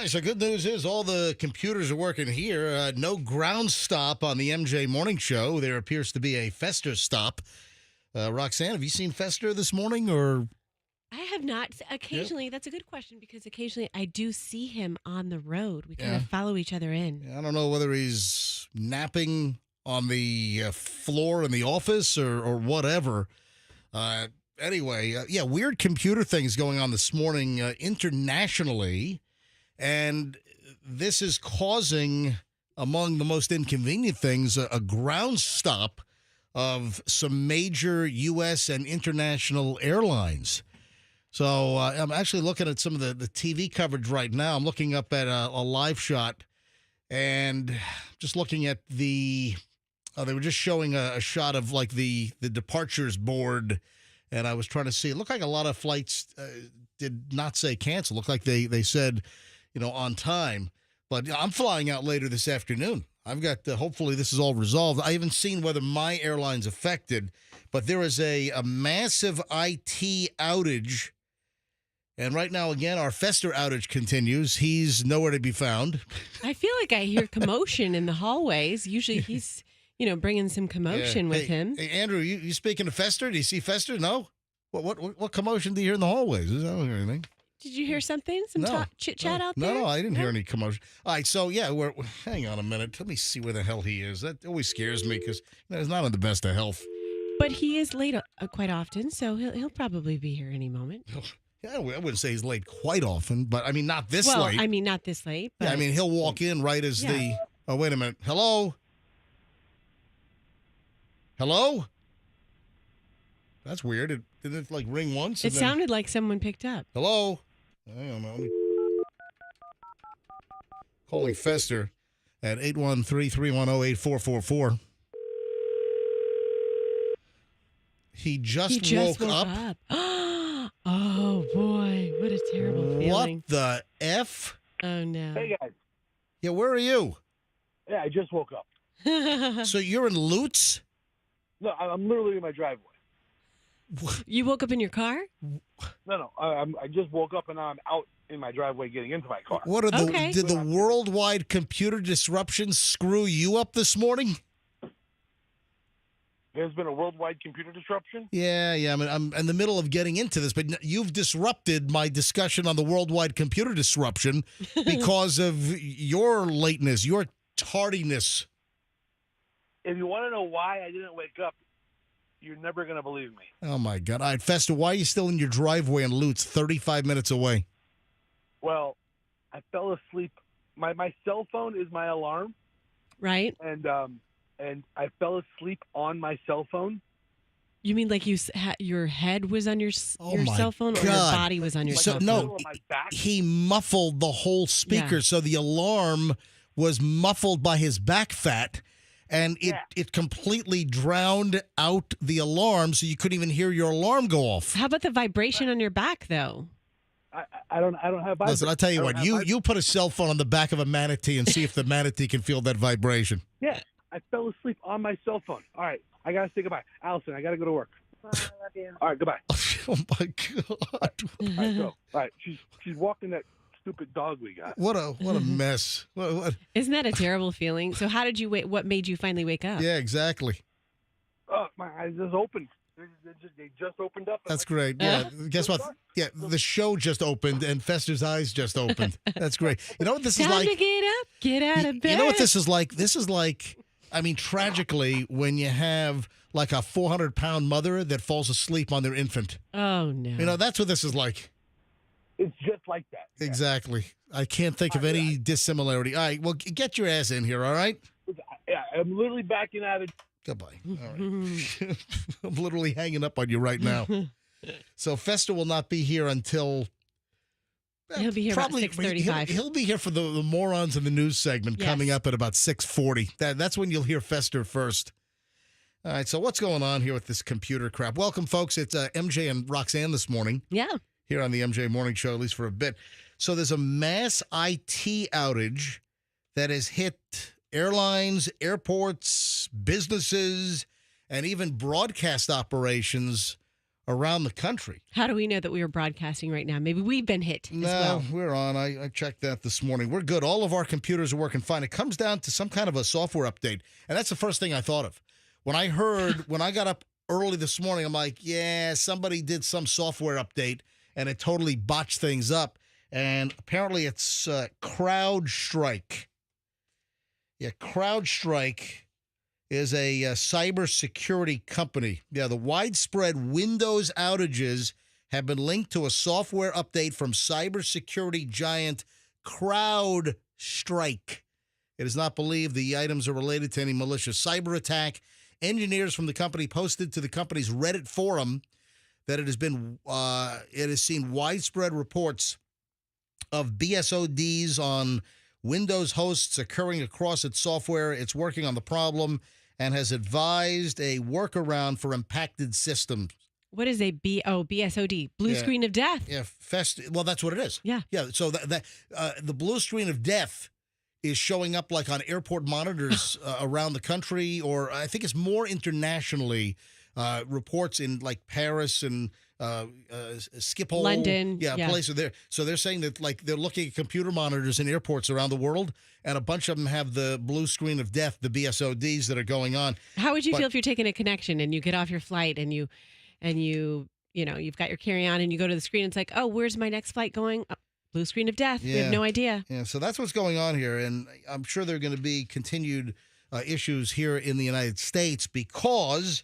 right, so good news is all the computers are working here. No ground stop on the MJ Morning Show. There appears to be a Fester stop. Roxanne, have you seen Fester this morning? Or I have not. Occasionally, that's a good question because occasionally I do see him on the road. We kind of follow each other in. I don't know whether he's napping on the floor in the office or whatever. Anyway, weird computer things going on this morning internationally. And this is causing, among the most inconvenient things, a ground stop of some major U.S. and international airlines. So I'm actually looking at some of the TV coverage right now. I'm looking up at a live shot and just looking at they were just showing a shot of like the departures board. And I was trying to see, it looked like a lot of flights did not say cancel. It looked like they said, on time. But I'm flying out later this afternoon. I've got, hopefully this is all resolved. I haven't seen whether my airline's affected, but there is a massive IT outage. And right now, again, our Fester outage continues. He's nowhere to be found. I feel like I hear commotion in the hallways. Usually he's, bringing some commotion with him. Hey, Andrew, you speaking of Fester? Do you see Fester? No? What commotion do you hear in the hallways? I don't hear anything. Did you hear something? Some chit-chat out there? No, I didn't hear any commotion. All right, so, hang on a minute. Let me see where the hell he is. That always scares me because he's not in the best of health. But he is late quite often, so he'll probably be here any moment. Yeah, I wouldn't say he's late quite often, but, not this late. Well, not this late. But... Yeah, he'll walk in right as the... Oh, wait a minute. Hello? Hello? That's weird. Didn't it, ring once? It sounded like someone picked up. Hello? I don't know. Calling Fester at 813-310-8444. He just woke up. Oh, boy. What a terrible feeling. What the F? Oh, no. Hey, guys. Yeah, where are you? Yeah, I just woke up. So you're in Lutz? No, I'm literally in my driveway. You woke up in your car? No. I just woke up and now I'm out in my driveway getting into my car. What are did the worldwide computer disruptions screw you up this morning? There's been a worldwide computer disruption? Yeah. I'm in the middle of getting into this, but you've disrupted my discussion on the worldwide computer disruption because of your lateness, your tardiness. If you want to know why I didn't wake up, you're never going to believe me. Oh, my God. All right, Fester, why are you still in your driveway in Lutz, 35 minutes away? Well, I fell asleep. My cell phone is my alarm. Right. And I fell asleep on my cell phone. You mean like your head was on your cell phone, or your body was on your cell phone? No, he muffled the whole speaker, so the alarm was muffled by his back fat. And it completely drowned out the alarm, so you couldn't even hear your alarm go off. How about the vibration on your back, though? I don't have vibration. Listen, I'll tell you what. You put a cell phone on the back of a manatee and see if the manatee can feel that vibration. Yeah, I fell asleep on my cell phone. All right, I got to say goodbye. Allison, I got to go to work. I love you. All right, goodbye. Oh, my God. All right, go. All right, she's walking that stupid dog we got. What a mess. What? Isn't that a terrible feeling? So how did you wait? What made you finally wake up? Yeah, exactly. Oh, my eyes just opened. They just opened up. That's great. Yeah. Guess what? Yeah, the show just opened and Fester's eyes just opened. That's great. You know what this is like? Time to get up, get out of bed. You know what this is like? This is like, tragically, when you have like a 400-pound mother that falls asleep on their infant. Oh, no. That's what this is like. It's just like that. Yeah. Exactly. I can't think of any dissimilarity. All right, well, get your ass in here, all right? Yeah, I'm literally backing out of... Goodbye. All right. I'm literally hanging up on you right now. So Fester will not be here until... He'll be here probably about 6:35. He'll be here for the morons in the news segment coming up at about 6:40. That's when you'll hear Fester first. All right, so what's going on here with this computer crap? Welcome, folks. It's MJ and Roxanne this morning. Yeah. Here on the MJ Morning Show, at least for a bit. So there's a mass IT outage that has hit airlines, airports, businesses, and even broadcast operations around the country. How do we know that we are broadcasting right now? Maybe we've been hit as well. No, we're on. I checked that this morning. We're good. All of our computers are working fine. It comes down to some kind of a software update, and that's the first thing I thought of. When I got up early this morning, I'm like, yeah, somebody did some software update, and it totally botched things up. And apparently it's CrowdStrike. Yeah, CrowdStrike is a cybersecurity company. Yeah, the widespread Windows outages have been linked to a software update from cybersecurity giant CrowdStrike. It is not believed the items are related to any malicious cyber attack. Engineers from the company posted to the company's Reddit forum that it has seen widespread reports of BSODs on Windows hosts occurring across its software. It's working on the problem and has advised a workaround for impacted systems. What is a BSOD? Blue screen of death. Yeah, well, that's what it is. Yeah. Yeah, so the blue screen of death is showing up like on airport monitors around the country, or I think it's more internationally. Reports in like Paris and Schiphol, London, places there. So they're saying that like they're looking at computer monitors in airports around the world, and a bunch of them have the blue screen of death, the BSODs that are going on. How would you feel if you're taking a connection and you get off your flight and you've got your carry-on and you go to the screen and it's like, oh, where's my next flight going? Oh, blue screen of death. Yeah. We have no idea. Yeah, so that's what's going on here, and I'm sure there are going to be continued issues here in the United States because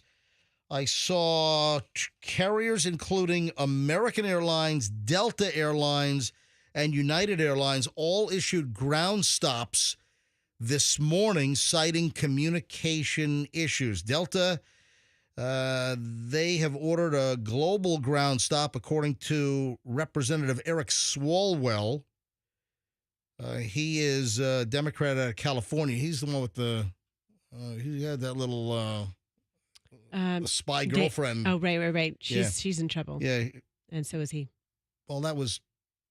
I saw carriers including American Airlines, Delta Airlines, and United Airlines all issued ground stops this morning citing communication issues. Delta, they have ordered a global ground stop, according to Representative Eric Swalwell. He is a Democrat out of California. He's the one with he had that little spy girlfriend. Right. She's in trouble. Yeah. And so is he. Well, that was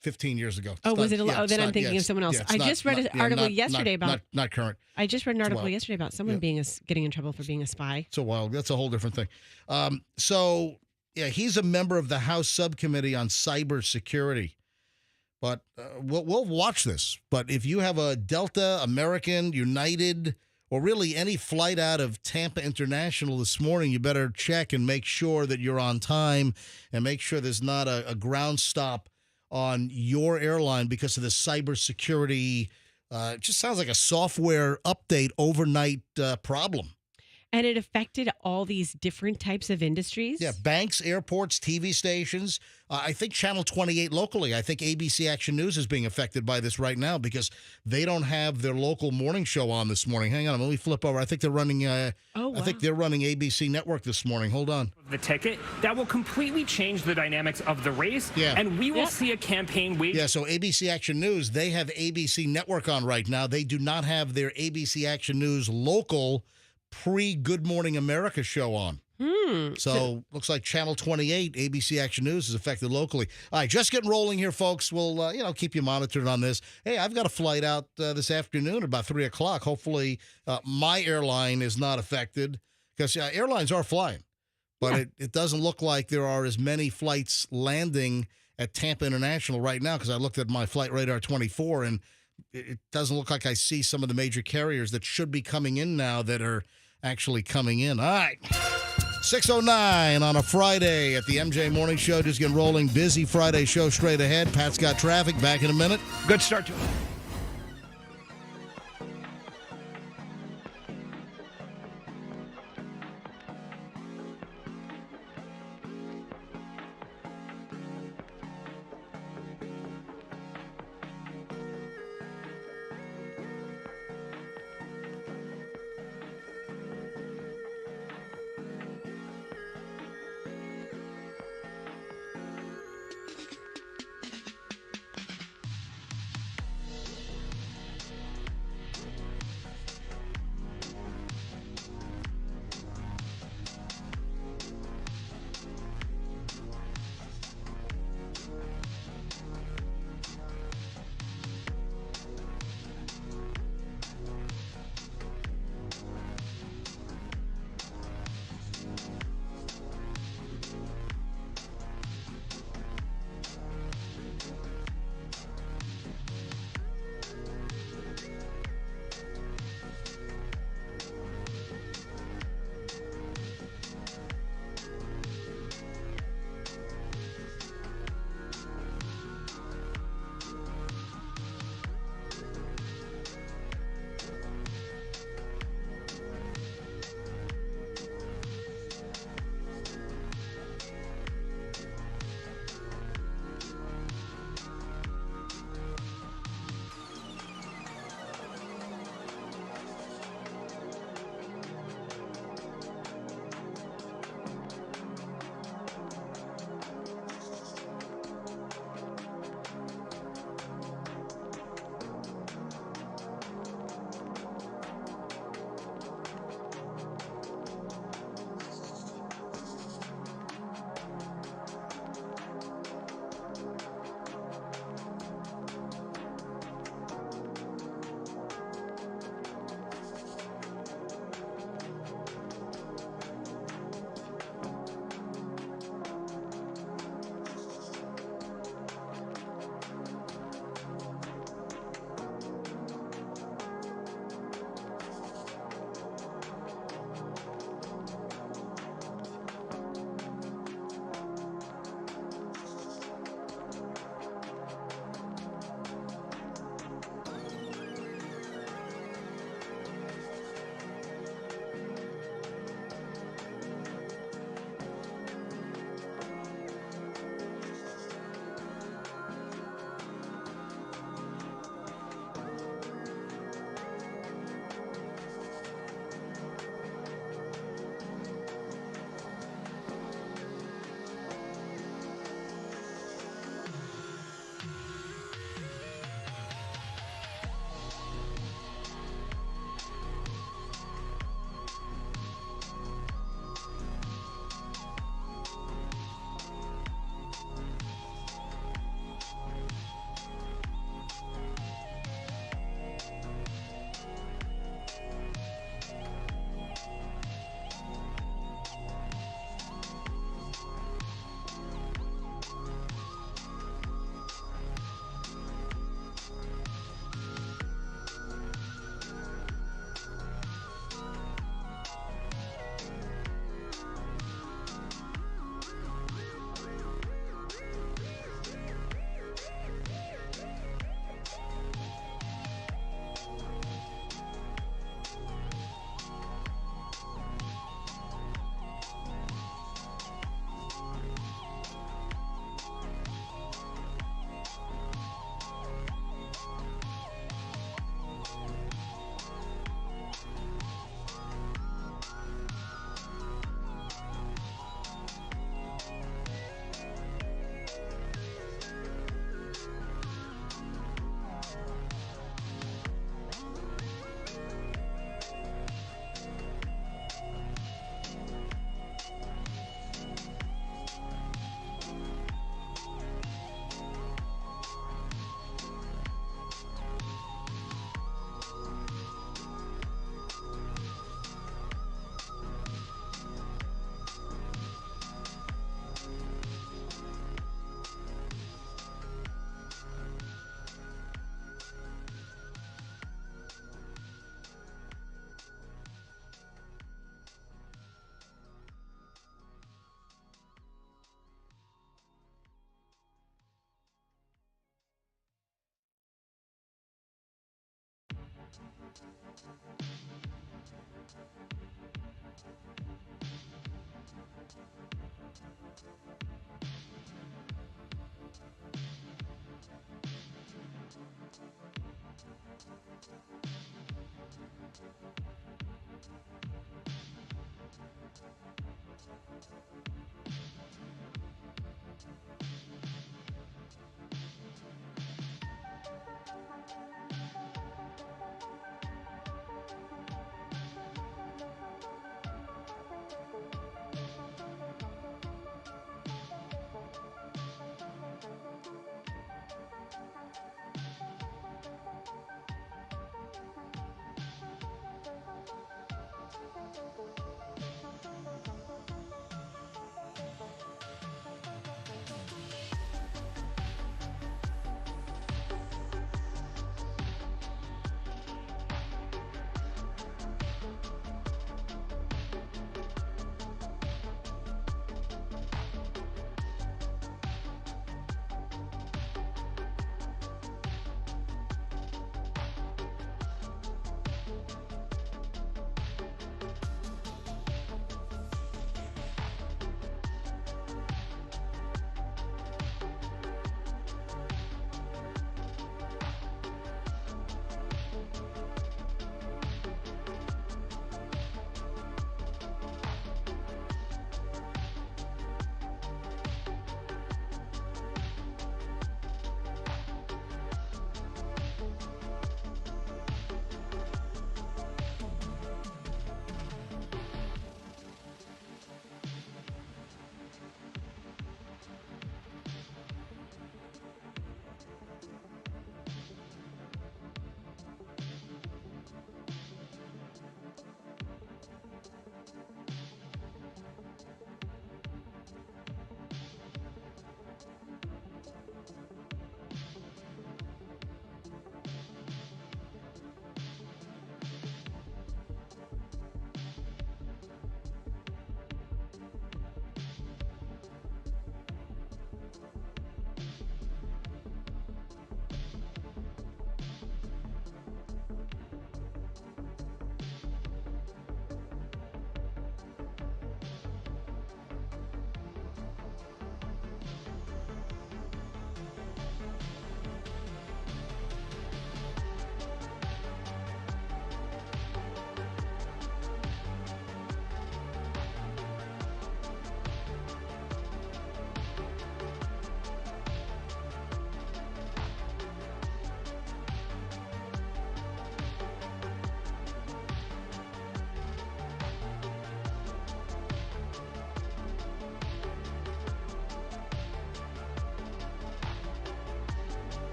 15 years ago. Oh, was it? Then I'm thinking of someone else. I just read an article yesterday about. Not current. I just read an article yesterday about someone getting in trouble for being a spy. So wild. That's a whole different thing. He's a member of the House Subcommittee on Cybersecurity. But we'll watch this. But if you have a Delta, American, United, or really any flight out of Tampa International this morning, you better check and make sure that you're on time and make sure there's not a ground stop on your airline because of the cybersecurity. It just sounds like a software update overnight problem. And it affected all these different types of industries? Yeah, banks, airports, TV stations. I think Channel 28 locally. I think ABC Action News is being affected by this right now because they don't have their local morning show on this morning. Hang on, let me flip over. I think they're running I think they're running ABC Network this morning. Hold on. The ticket that will completely change the dynamics of the race, and we will see a campaign wage. Yeah, so ABC Action News, they have ABC Network on right now. They do not have their ABC Action News local pre-Good Morning America show on. So looks like Channel 28, ABC Action News is affected locally. All right, just getting rolling here, folks. We'll keep you monitored on this. Hey, I've got a flight out this afternoon at about 3 o'clock. Hopefully my airline is not affected because airlines are flying. But it doesn't look like there are as many flights landing at Tampa International right now because I looked at my Flight Radar 24 and it doesn't look like I see some of the major carriers that should be coming in now that are actually coming in. All right. 6:09 on a Friday at the MJ Morning Show. Just getting rolling. Busy Friday show straight ahead. Pat's got traffic. Back in a minute. Good start to it.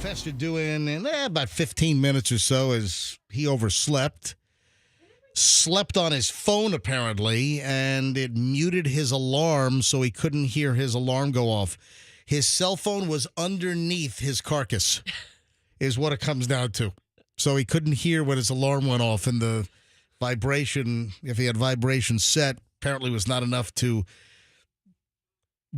Fester due in about 15 minutes or so as he overslept. Slept on his phone, apparently, and it muted his alarm so he couldn't hear his alarm go off. His cell phone was underneath his carcass, is what it comes down to. So he couldn't hear when his alarm went off, and the vibration, if he had vibration set, apparently was not enough to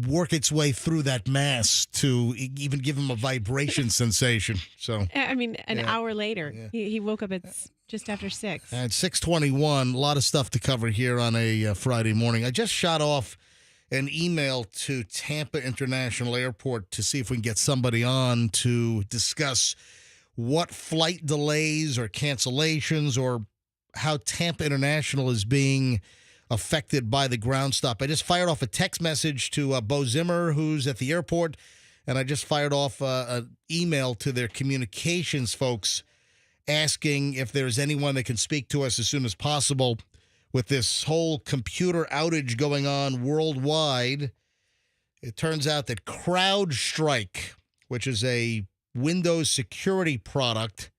work its way through that mass to even give him a vibration sensation. So, I mean, an hour later, he woke up at just after 6. At 6:21, a lot of stuff to cover here on a Friday morning. I just shot off an email to Tampa International Airport to see if we can get somebody on to discuss what flight delays or cancellations or how Tampa International is being affected by the ground stop. I just fired off a text message to Bo Zimmer, who's at the airport, and I just fired off an email to their communications folks asking if there's anyone that can speak to us as soon as possible with this whole computer outage going on worldwide. It turns out that CrowdStrike, which is a Windows security product,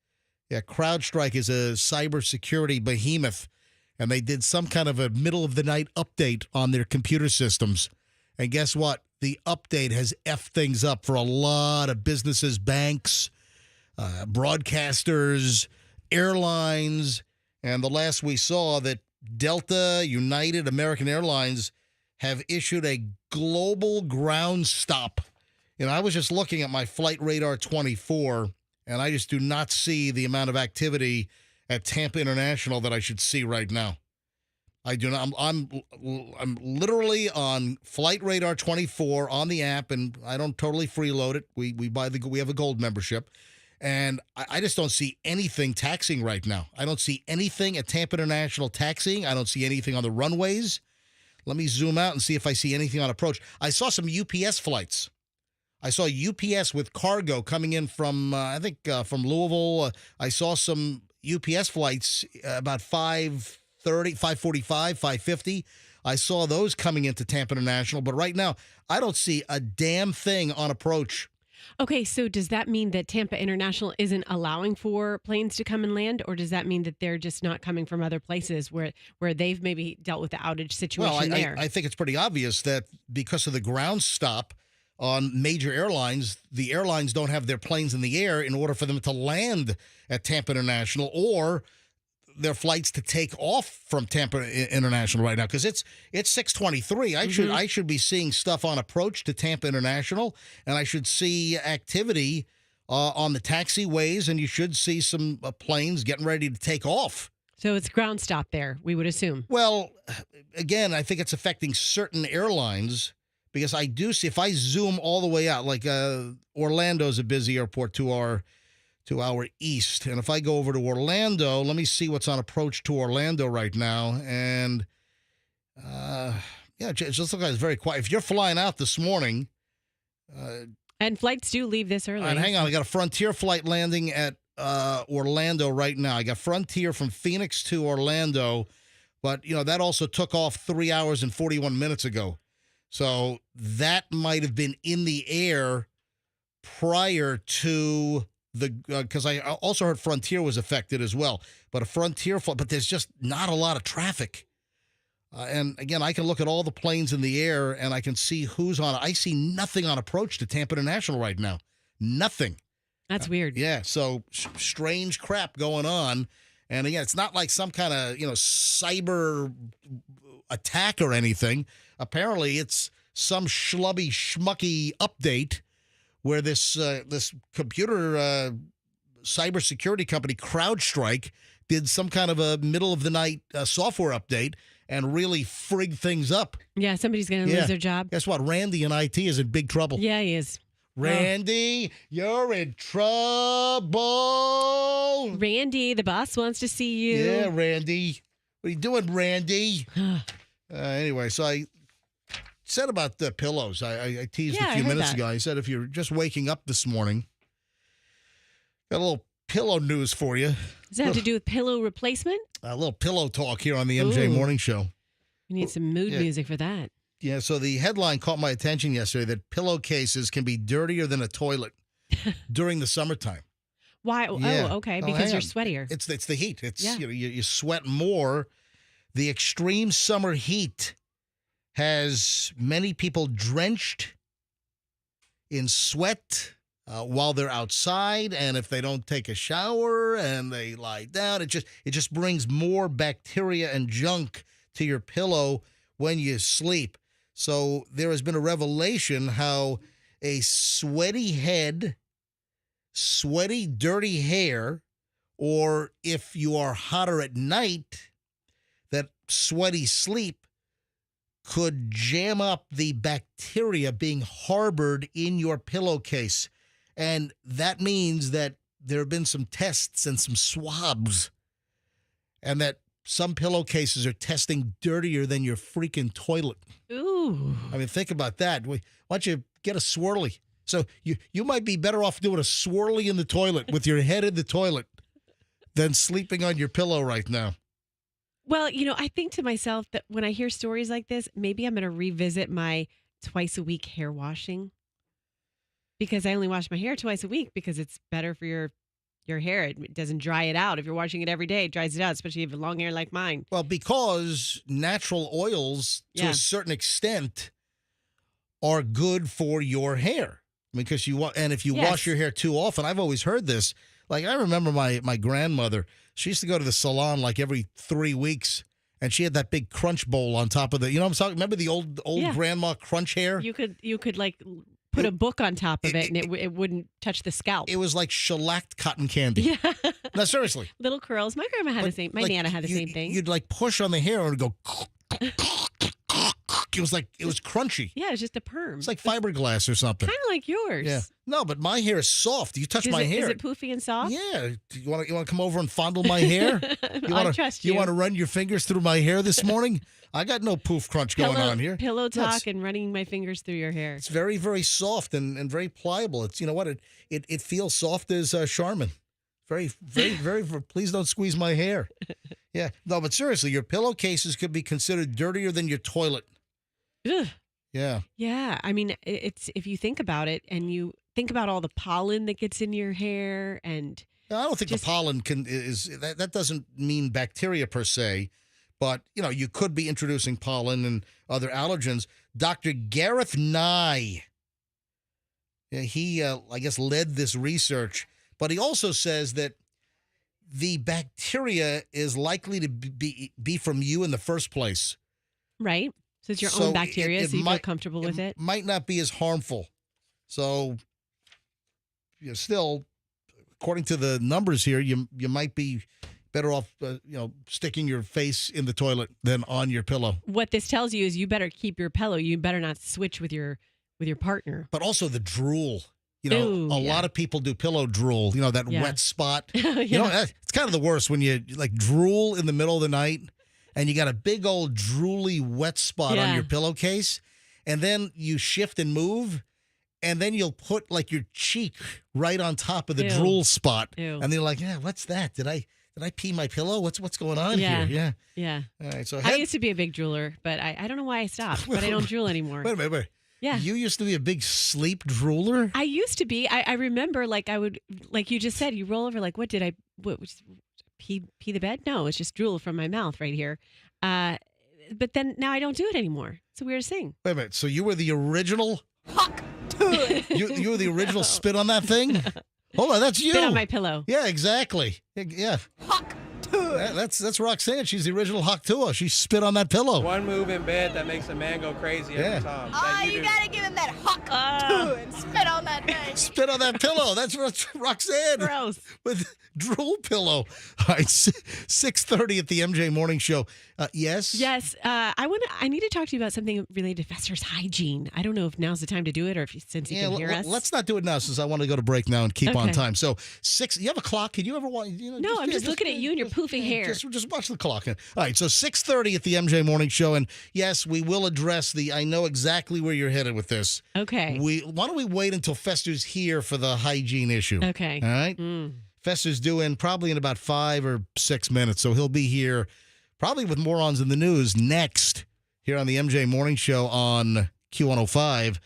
CrowdStrike is a cybersecurity behemoth, and they did some kind of a middle-of-the-night update on their computer systems. And guess what? The update has effed things up for a lot of businesses, banks, broadcasters, airlines, and the last we saw that Delta, United, American Airlines have issued a global ground stop. I was just looking at my Flight Radar 24, and I just do not see the amount of activity at Tampa International that I should see right now. I do not. I'm literally on Flight Radar 24 on the app, and I don't totally freeload it. We have a gold membership. And I just don't see anything taxiing right now. I don't see anything at Tampa International taxiing. I don't see anything on the runways. Let me zoom out and see if I see anything on approach. I saw some UPS flights. I saw UPS with cargo coming in from, from Louisville. I saw some UPS flights about 5:30, 5:45, 5:50. I saw those coming into Tampa International. But right now, I don't see a damn thing on approach. Okay, so does that mean that Tampa International isn't allowing for planes to come and land, or does that mean that they're just not coming from other places where they've maybe dealt with the outage situation there? I think it's pretty obvious that because of the ground stop on major airlines, the airlines don't have their planes in the air in order for them to land at Tampa International or their flights to take off from Tampa International right now, because it's 6:23. I should be seeing stuff on approach to Tampa International, and I should see activity on the taxiways, and you should see some planes getting ready to take off. So it's ground stop there, we would assume. Well, again, I think it's affecting certain airlines, because I do see, if I zoom all the way out, like Orlando's a busy airport to our east. And if I go over to Orlando, let me see what's on approach to Orlando right now. And, it just looks like it's very quiet. If you're flying out this morning. And flights do leave this early. And hang on, I got a Frontier flight landing at Orlando right now. I got Frontier from Phoenix to Orlando. But, that also took off 3 hours and 41 minutes ago. So that might have been in the air prior to because I also heard Frontier was affected as well, but a Frontier flight, but there's just not a lot of traffic. And again, I can look at all the planes in the air and I can see who's on. I see nothing on approach to Tampa International right now. Nothing. That's weird. Yeah. So strange crap going on. And again, it's not like some kind of, cyber attack or anything. Apparently it's some schlubby schmucky update where this computer cybersecurity company, CrowdStrike, did some kind of a middle-of-the-night software update and really frigged things up. Yeah, somebody's going to lose their job. Guess what? Randy in IT is in big trouble. Yeah, he is. Randy, you're in trouble. Randy, the boss wants to see you. Yeah, Randy. What are you doing, Randy? Anyway, so I said about the pillows. I teased a few minutes ago. I said if you're just waking up this morning, got a little pillow news for you. Does that have to do with pillow replacement? A little pillow talk here on the MJ Morning Show. We need some mood music for that. Yeah, so the headline caught my attention yesterday that pillowcases can be dirtier than a toilet. during the summertime. Why? Yeah. Oh, okay. Oh, Because hang you're on. sweatier. It's the heat. It's Yeah. you sweat more. The extreme summer heat has many people drenched in sweat while they're outside, and if they don't take a shower and they lie down, it just brings more bacteria and junk to your pillow when you sleep. So there has been a revelation how a sweaty head, sweaty, dirty hair, or if you are hotter at night, that sweaty sleep could jam up the bacteria being harbored in your pillowcase. And that means that there have been some tests and some swabs, and that some pillowcases are testing dirtier than your freaking toilet. Ooh. I mean, think about that. Why don't you get a swirly? So you might be better off doing a swirly in the toilet with your head in the toilet than sleeping on your pillow right now. Well, I think to myself that when I hear stories like this, maybe I'm going to revisit my twice a week hair washing, because I only wash my hair twice a week because it's better for your hair. It doesn't dry it out. If you're washing it every day, it dries it out, especially if you have long hair like mine. Well, because natural oils, to a certain extent, are good for your hair. Because if you wash your hair too often, I've always heard this. Like, I remember my grandmother, she used to go to the salon like every 3 weeks, and she had that big crunch bowl on top of the, you know what I'm talking, remember the old grandma crunch hair? You could like put a book on top of it, and it wouldn't touch the scalp. It was like shellacked cotton candy. Yeah. No, seriously. Little curls. My grandma had the same, my Nana had the same thing. You'd like push on the hair and it'd go, it was crunchy. Yeah, it's just a perm. It's like fiberglass or something. Kind of like yours. Yeah. No, but my hair is soft. You touch my hair. Is it poofy and soft? Yeah. You want to come over and fondle my hair? I trust you. You want to run your fingers through my hair this morning? I got no poof crunch going on here. Pillow talk and running my fingers through your hair. It's very, very soft and very pliable. It's, you know what? It feels soft as Charmin. Very, very, very, please don't squeeze my hair. Yeah. No, but seriously, your pillowcases could be considered dirtier than your toilet. Ugh. Yeah. Yeah. I mean, it's if you think about it and you think about all the pollen that gets in your hair, and I don't think the pollen that doesn't mean bacteria per se, but you could be introducing pollen and other allergens. Dr. Gareth Nye, he I guess led this research, but he also says that the bacteria is likely to be from you in the first place. Right. So it's your own bacteria, so you feel comfortable with it. Might not be as harmful. So, still, according to the numbers here, you might be better off, sticking your face in the toilet than on your pillow. What this tells you is you better keep your pillow. You better not switch with your partner. But also the drool. A lot of people do pillow drool. That wet spot. It's kind of the worst when you like drool in the middle of the night. And you got a big old drooly wet spot on your pillowcase, and then you shift and move, and then you'll put like your cheek right on top of the drool spot, and they're like, "Yeah, what's that? Did I pee my pillow? What's going on here?" Yeah. All right. So I used to be a big drooler, but I don't know why I stopped. But I don't drool anymore. Wait a minute. Yeah. You used to be a big sleep drooler? I used to be. I remember, like, I would, like you just said, you roll over, like, what pee the bed? No, it's just drool from my mouth right here. But then now I don't do it anymore. It's the weirdest thing. Wait a minute. So you were the original Huck to it. You were the original spit on that thing? Hold on, that's you. Spit on my pillow. Yeah, exactly. Yeah. Huck to it. That's Roxanne. She's the original Huck to it. She spit on that pillow. One move in bed that makes a man go crazy every time. Oh, you gotta give him that Huck to it and spit on that thing. Spit on that pillow. That's Roxanne. Gross. With drool pillow. All right, 6:30 at the MJ Morning Show. Yes? Yes. I need to talk to you about something related to Fester's hygiene. I don't know if now's the time to do it or since you can hear us. Let's not do it now since I want to go to break now and keep on time. So, you have a clock? Can you ever want? No, I'm just looking at you and your poofy hair. Just watch the clock. All right, so 6:30 at the MJ Morning Show. And yes, we will address I know exactly where you're headed with this. Okay. Why don't we wait until Fester's here for the hygiene issue? Okay. All right? Fester's due in probably in about 5 or 6 minutes, so he'll be here probably with morons in the news next here on the MJ Morning Show on Q105.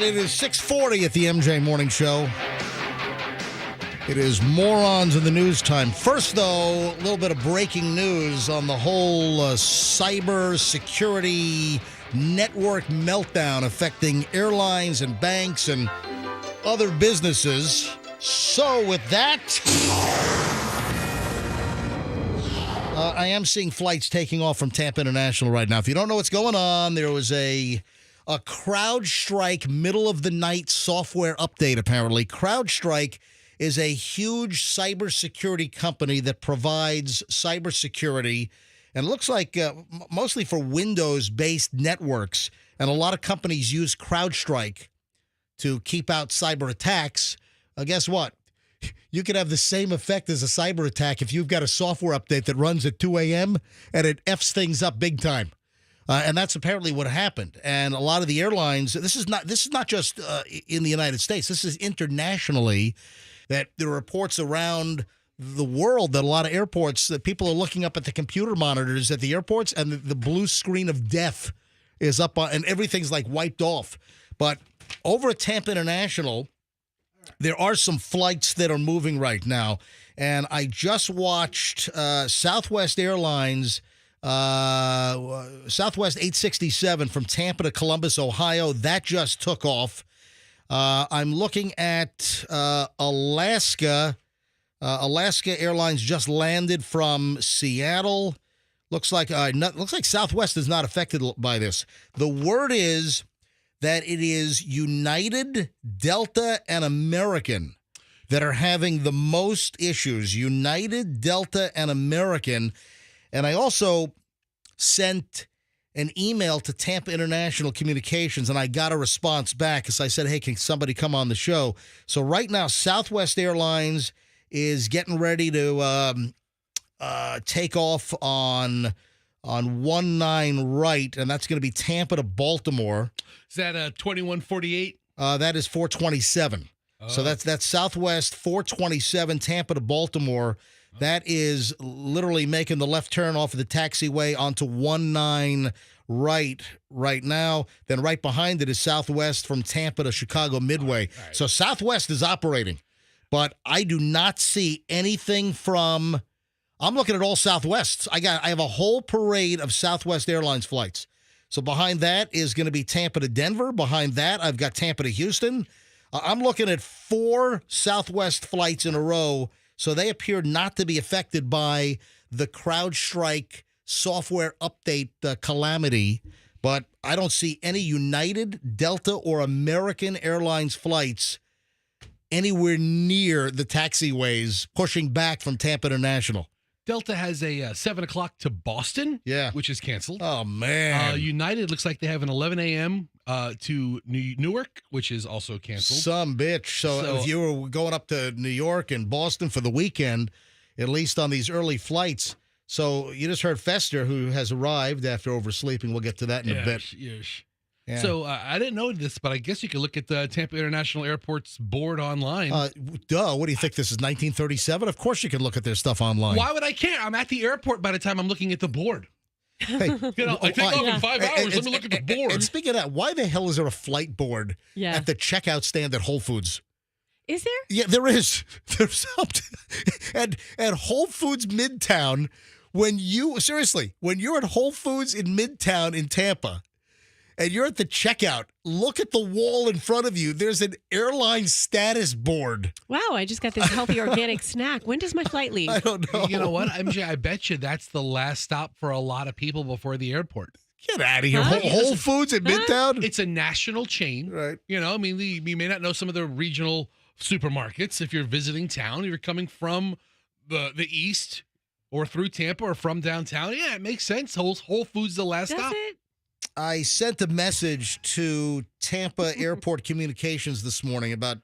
It is 6:40 at the MJ Morning Show. It is morons in the news time. First, though, a little bit of breaking news on the whole cyber security network meltdown affecting airlines and banks and other businesses. So with that, I am seeing flights taking off from Tampa International right now. If you don't know what's going on, there was a CrowdStrike middle-of-the-night software update, apparently. CrowdStrike is a huge cybersecurity company that provides cybersecurity, and it looks like mostly for Windows-based networks. And a lot of companies use CrowdStrike to keep out cyber attacks. Guess what? You could have the same effect as a cyber attack if you've got a software update that runs at 2 a.m. and it F's things up big time. And that's apparently what happened. And a lot of the airlines, this is not just in the United States. This is internationally, that there are reports around the world that a lot of airports, that people are looking up at the computer monitors at the airports, and the blue screen of death is up on, and everything's like wiped off. But over at Tampa International, there are some flights that are moving right now. And I just watched Southwest Airlines, Southwest 867 from Tampa to Columbus, Ohio. That just took off. I'm looking at Alaska. Alaska Airlines just landed from Seattle. Looks like Southwest is not affected by this. The word is that it is United, Delta, and American that are having the most issues. United, Delta, and American. And I also sent an email to Tampa International Communications, and I got a response back because I said, hey, can somebody come on the show? So right now, Southwest Airlines is getting ready to take off on 19 right, and that's going to be Tampa to Baltimore. Is that 2148? That is 427. So that's Southwest 427, Tampa to Baltimore. That is literally making the left turn off of the taxiway onto 19 right now. Then right behind it is Southwest from Tampa to Chicago Midway. All right. So Southwest is operating, but I do not see anything from. I'm looking at all Southwests. I have a whole parade of Southwest Airlines flights. So behind that is going to be Tampa to Denver. Behind that, I've got Tampa to Houston. I'm looking at 4 Southwest flights in a row. So they appear not to be affected by the CrowdStrike software update calamity. But I don't see any United, Delta, or American Airlines flights anywhere near the taxiways pushing back from Tampa International. Delta has a 7 o'clock to Boston, which is canceled. Oh, man. United looks like they have an 11 a.m. To Newark, which is also canceled. Some bitch. So if you were going up to New York and Boston for the weekend, at least on these early flights. So you just heard Fester, who has arrived after oversleeping. We'll get to that in a bit. Yes. Yeah. So I didn't know this, but I guess you could look at the Tampa International Airport's board online. Duh. What do you think? This is 1937? Of course you can look at their stuff online. Why would I care? I'm at the airport by the time I'm looking at the board. Hey, I take off in 5 hours. Let me look at the board. And speaking of that, why the hell is there a flight board at the checkout stand at Whole Foods? Is there? Yeah, there is. There's something. At Whole Foods Midtown, when you're at Whole Foods in Midtown in Tampa, and you're at the checkout, look at the wall in front of you. There's an airline status board. Wow, I just got this healthy organic snack. When does my flight leave? I don't know. You know what, MJ? I bet you that's the last stop for a lot of people before the airport. Get out of here. Whole Foods in Midtown? It's a national chain. Right. You know, I mean, you may not know some of the regional supermarkets if you're visiting town, you're coming from the east or through Tampa or from downtown. Yeah, it makes sense. Whole Foods the last stop. It? I sent a message to Tampa Airport Communications this morning about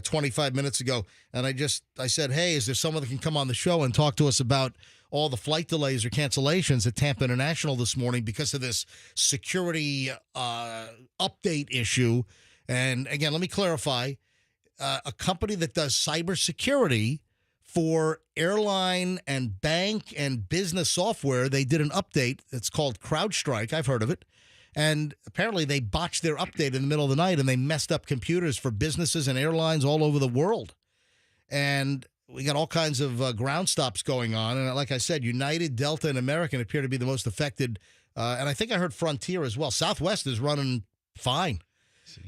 25 minutes ago, and I said, hey, is there someone that can come on the show and talk to us about all the flight delays or cancellations at Tampa International this morning because of this security update issue? And again, let me clarify. A company that does cybersecurity for airline and bank and business software, they did an update. It's called CrowdStrike. I've heard of it. And apparently they botched their update in the middle of the night, and they messed up computers for businesses and airlines all over the world. And we got all kinds of ground stops going on. And like I said, United, Delta, and American appear to be the most affected. And I think I heard Frontier as well. Southwest is running fine.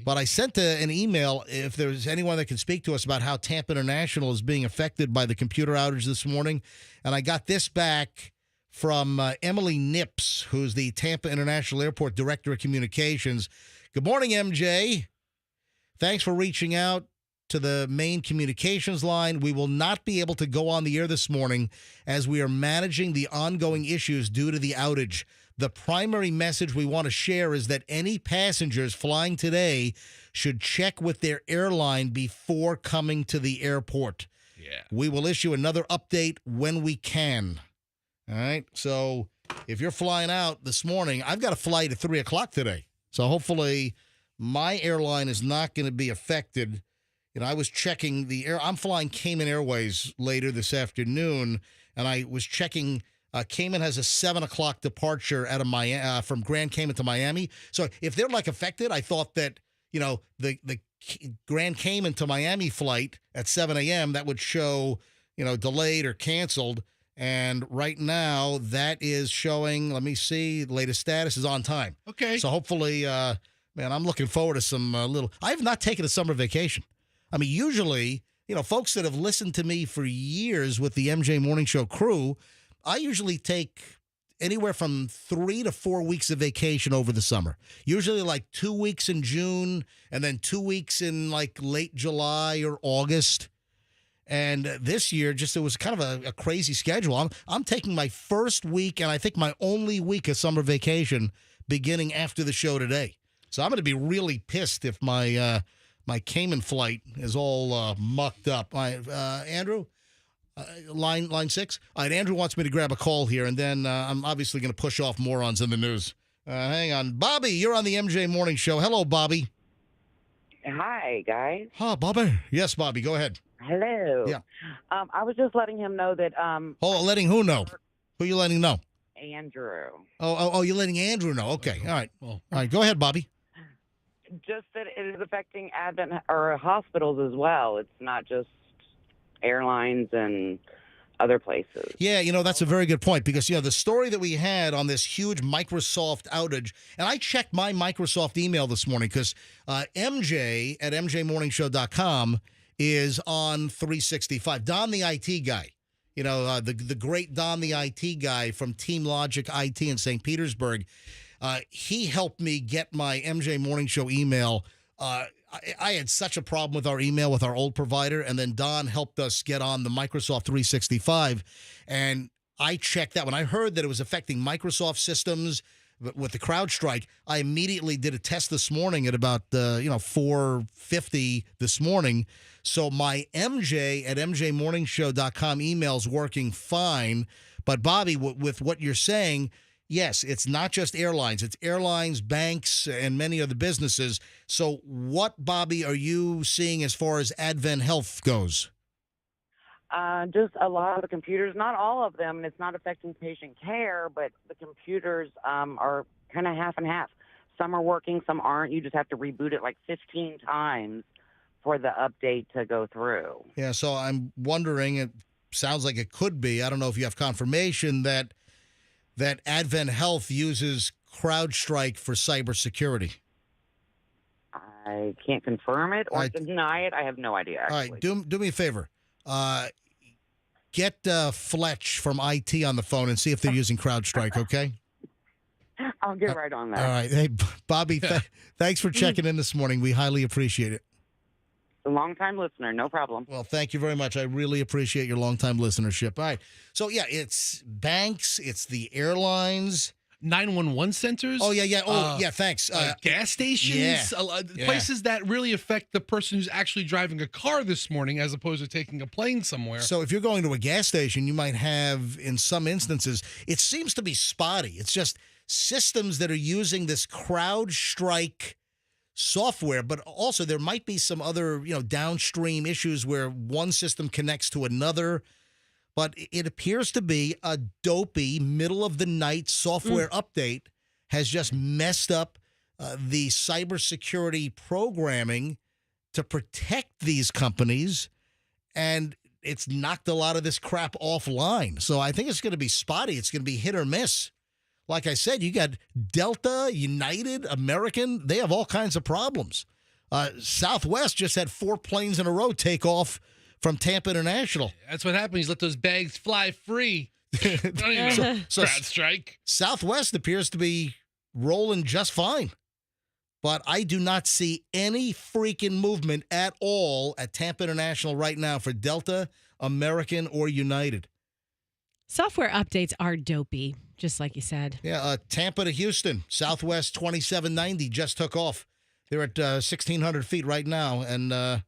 But I sent an email if there's anyone that can speak to us about how Tampa International is being affected by the computer outage this morning. And I got this back from Emily Nips, who's the Tampa International Airport Director of Communications. Good morning, MJ. Thanks for reaching out to the main communications line. We will not be able to go on the air this morning as we are managing the ongoing issues due to the outage. The primary message we want to share is that any passengers flying today should check with their airline before coming to the airport. Yeah. We will issue another update when we can. All right. So if you're flying out this morning, I've got a flight at 3 o'clock today. So hopefully my airline is not going to be affected. You know, I was checking I'm flying Cayman Airways later this afternoon, and I was checking Cayman has a 7 o'clock departure out of from Grand Cayman to Miami. So if they're like affected, I thought that, the Grand Cayman to Miami flight at 7 a.m., that would show, delayed or canceled. And right now that is showing, let me see, the latest status is on time. Okay. So hopefully, man, I'm looking forward to some I have not taken a summer vacation. I mean, usually, folks that have listened to me for years with the MJ Morning Show crew, I usually take anywhere from 3 to 4 weeks of vacation over the summer. Usually like 2 weeks in June and then 2 weeks in like late July or August. And this year, it was kind of a crazy schedule. I'm taking my first week and I think my only week of summer vacation beginning after the show today. So I'm going to be really pissed if my my Cayman flight is all mucked up. Andrew? Line 6. All right, Andrew wants me to grab a call here, and then I'm obviously going to push off morons in the news. Hang on. Bobby, you're on the MJ Morning Show. Hello, Bobby. Hi, guys. Hi, Bobby. Yes, Bobby, go ahead. Hello. Yeah. I was just letting him know that letting who know? Who you letting know? Andrew. Oh, you're letting Andrew know. Okay. All right. Well, all right, go ahead, Bobby. Just that it is affecting Advent or hospitals as well. It's not just airlines and other places. Yeah, that's a very good point because, the story that we had on this huge Microsoft outage, and I checked my Microsoft email this morning because MJ at mjmorningshow.com is on 365. Don, the IT guy, the great Don, the IT guy from Team Logic IT in St. Petersburg, he helped me get my MJ Morning Show email. I had such a problem with our email with our old provider, and then Don helped us get on the Microsoft 365, and I checked that. When I heard that it was affecting Microsoft systems with the CrowdStrike, I immediately did a test this morning at about 4:50 this morning. So my MJ at mjmorningshow.com email's working fine. But Bobby, with what you're saying, yes, it's not just airlines. It's airlines, banks, and many other businesses. So what, Bobby, are you seeing as far as Advent Health goes? Just a lot of the computers, not all of them, and it's not affecting patient care, but the computers are kind of half and half. Some are working, some aren't. You just have to reboot it like 15 times for the update to go through. Yeah, so I'm wondering, it sounds like it could be, I don't know if you have confirmation that Advent Health uses CrowdStrike for cybersecurity. I can't confirm it or deny it. I have no idea, actually. All right, do me a favor. Get Fletch from IT on the phone and see if they're using CrowdStrike, okay? I'll get right on that. All right. Hey, Bobby, thanks for checking in this morning. We highly appreciate it. A long-time listener, no problem. Well, thank you very much. I really appreciate your long-time listenership. All right. So, yeah, it's banks, it's the airlines. 911 centers. Oh, yeah. Oh, yeah, thanks. Gas stations. Yeah. Places that really affect the person who's actually driving a car this morning as opposed to taking a plane somewhere. So if you're going to a gas station, you might have, in some instances, it seems to be spotty. It's just systems that are using this CrowdStrike software, but also there might be some other, downstream issues where one system connects to another. But it appears to be a dopey middle-of-the-night software update has just messed up the cybersecurity programming to protect these companies, and it's knocked a lot of this crap offline. So I think it's going to be spotty. It's going to be hit or miss. Like I said, you got Delta, United, American. They have all kinds of problems. Southwest just had 4 planes in a row take off from Tampa International. That's what happens. You let those bags fly free. CrowdStrike. Southwest appears to be rolling just fine. But I do not see any freaking movement at all at Tampa International right now for Delta, American, or United. Software updates are dopey, just like you said. Yeah, Tampa to Houston, Southwest 2790 just took off. They're at 1,600 feet right now, and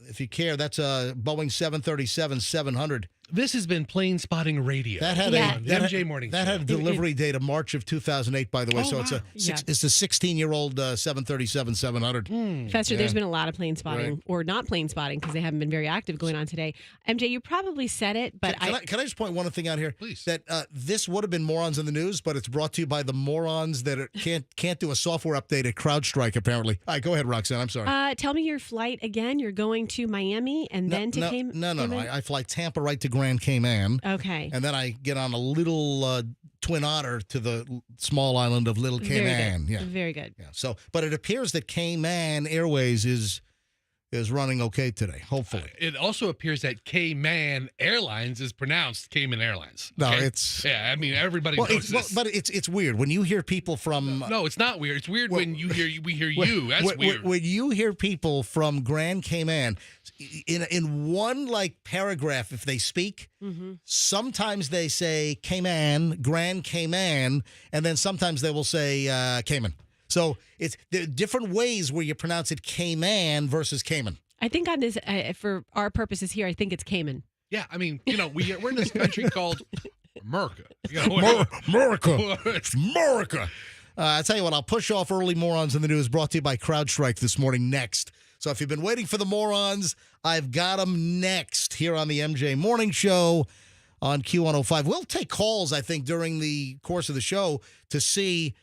if you care, that's a Boeing 737-700. This has been Plane Spotting Radio. That had Yeah. on the MJ Morning That Show. had a delivery date of March of 2008, by the way. Oh, So it's wow. it's a 16-year-old 737-700. Fester, Yeah. there's been a lot of plane spotting, Right. or not plane spotting, because they haven't been very active going on today. MJ, you probably said it, but Can I just point one thing out here? Please. That this would have been Morons in the News, but it's brought to you by the morons that can't do a software update at CrowdStrike, apparently. All right, go ahead, Roxanne. I'm sorry. tell me your flight again. You're going to Miami and then to Cayman? No. I fly Tampa right to Grand Cayman. Okay. And then I get on a little Twin Otter to the small island of Little Cayman. Very good. Yeah. Very good. Yeah. So, but it appears that Cayman Airways is running okay today. Hopefully. It also appears that Cayman Airlines is pronounced Cayman Airlines. No, okay? it's Yeah, I mean, everybody knows this. but it's weird when you hear people from. No, it's not weird. It's weird when we hear you. That's when, weird. When you hear people from Grand Cayman, in one like paragraph, if they speak, sometimes they say Cayman, Grand Cayman, and then sometimes they will say Cayman. So there are different ways where you pronounce it Cayman versus Cayman. I think on this, for our purposes here, I think it's Cayman. Yeah, I mean, we're in this country called America. America. It's America. I tell you what, I'll push off early Morons in the News, brought to you by CrowdStrike this morning next. So if you've been waiting for the morons, I've got them next here on the MJ Morning Show on Q105. We'll take calls, I think, during the course of the show to see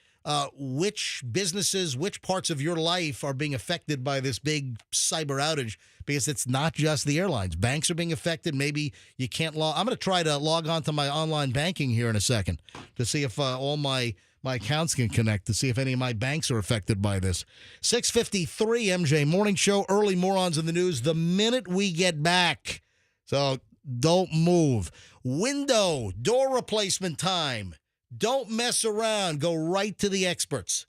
which businesses, which parts of your life are being affected by this big cyber outage, because it's not just the airlines. Banks are being affected. Maybe you can't I'm going to try to log on to my online banking here in a second to see if all my accounts can connect, to see if any of my banks are affected by this. 6:53 MJ Morning Show, early Morons in the News the minute we get back. So don't move. Window, door replacement time. Don't mess around. Go right to the experts.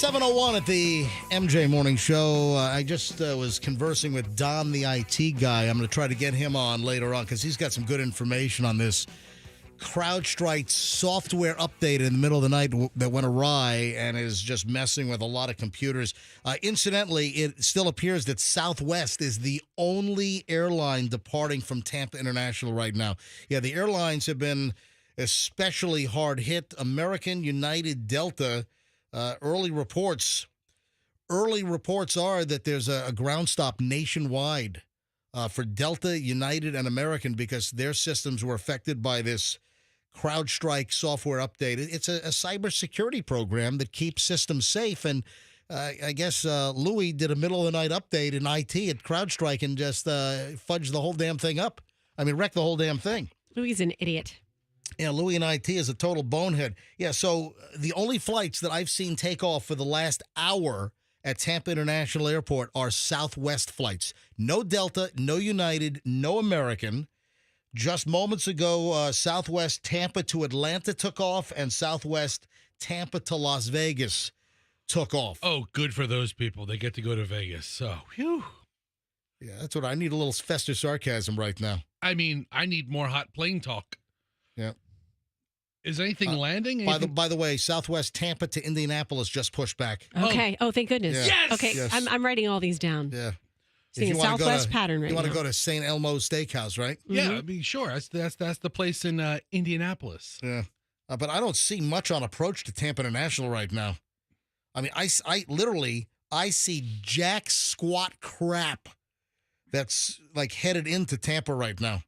7:01 at the MJ Morning Show. I just was conversing with Don, the IT guy. I'm going to try to get him on later on because he's got some good information on this CrowdStrike software update in the middle of the night that went awry and is just messing with a lot of computers. Incidentally, it still appears that Southwest is the only airline departing from Tampa International right now. Yeah, the airlines have been especially hard hit. American, United, Delta. Early reports are that there's a ground stop nationwide for Delta, United, and American because their systems were affected by this CrowdStrike software update. It's a cybersecurity program that keeps systems safe, and I guess Louis did a middle-of-the-night update in IT at CrowdStrike and just fudged the whole damn thing up. I mean, wrecked the whole damn thing. Louis is an idiot. Yeah, Louis in IT is a total bonehead. Yeah, so the only flights that I've seen take off for the last hour at Tampa International Airport are Southwest flights. No Delta, no United, no American. Just moments ago, Southwest Tampa to Atlanta took off, and Southwest Tampa to Las Vegas took off. Oh, good for those people. They get to go to Vegas. So, whew. Yeah, that's what I need, a little festive sarcasm right now. I mean, I need more hot plane talk. Yeah. Is anything landing? By the way, Southwest Tampa to Indianapolis just pushed back. Okay. Oh, thank goodness. Yeah. Yes! Okay. Yes. I'm writing all these down. Yeah. Seeing a Southwest pattern right You want now. to go to St. Elmo's Steakhouse, right? Yeah, I mean, sure. That's the place in Indianapolis. Yeah. But I don't see much on approach to Tampa International right now. I mean, I literally see jack squat crap that's like headed into Tampa right now.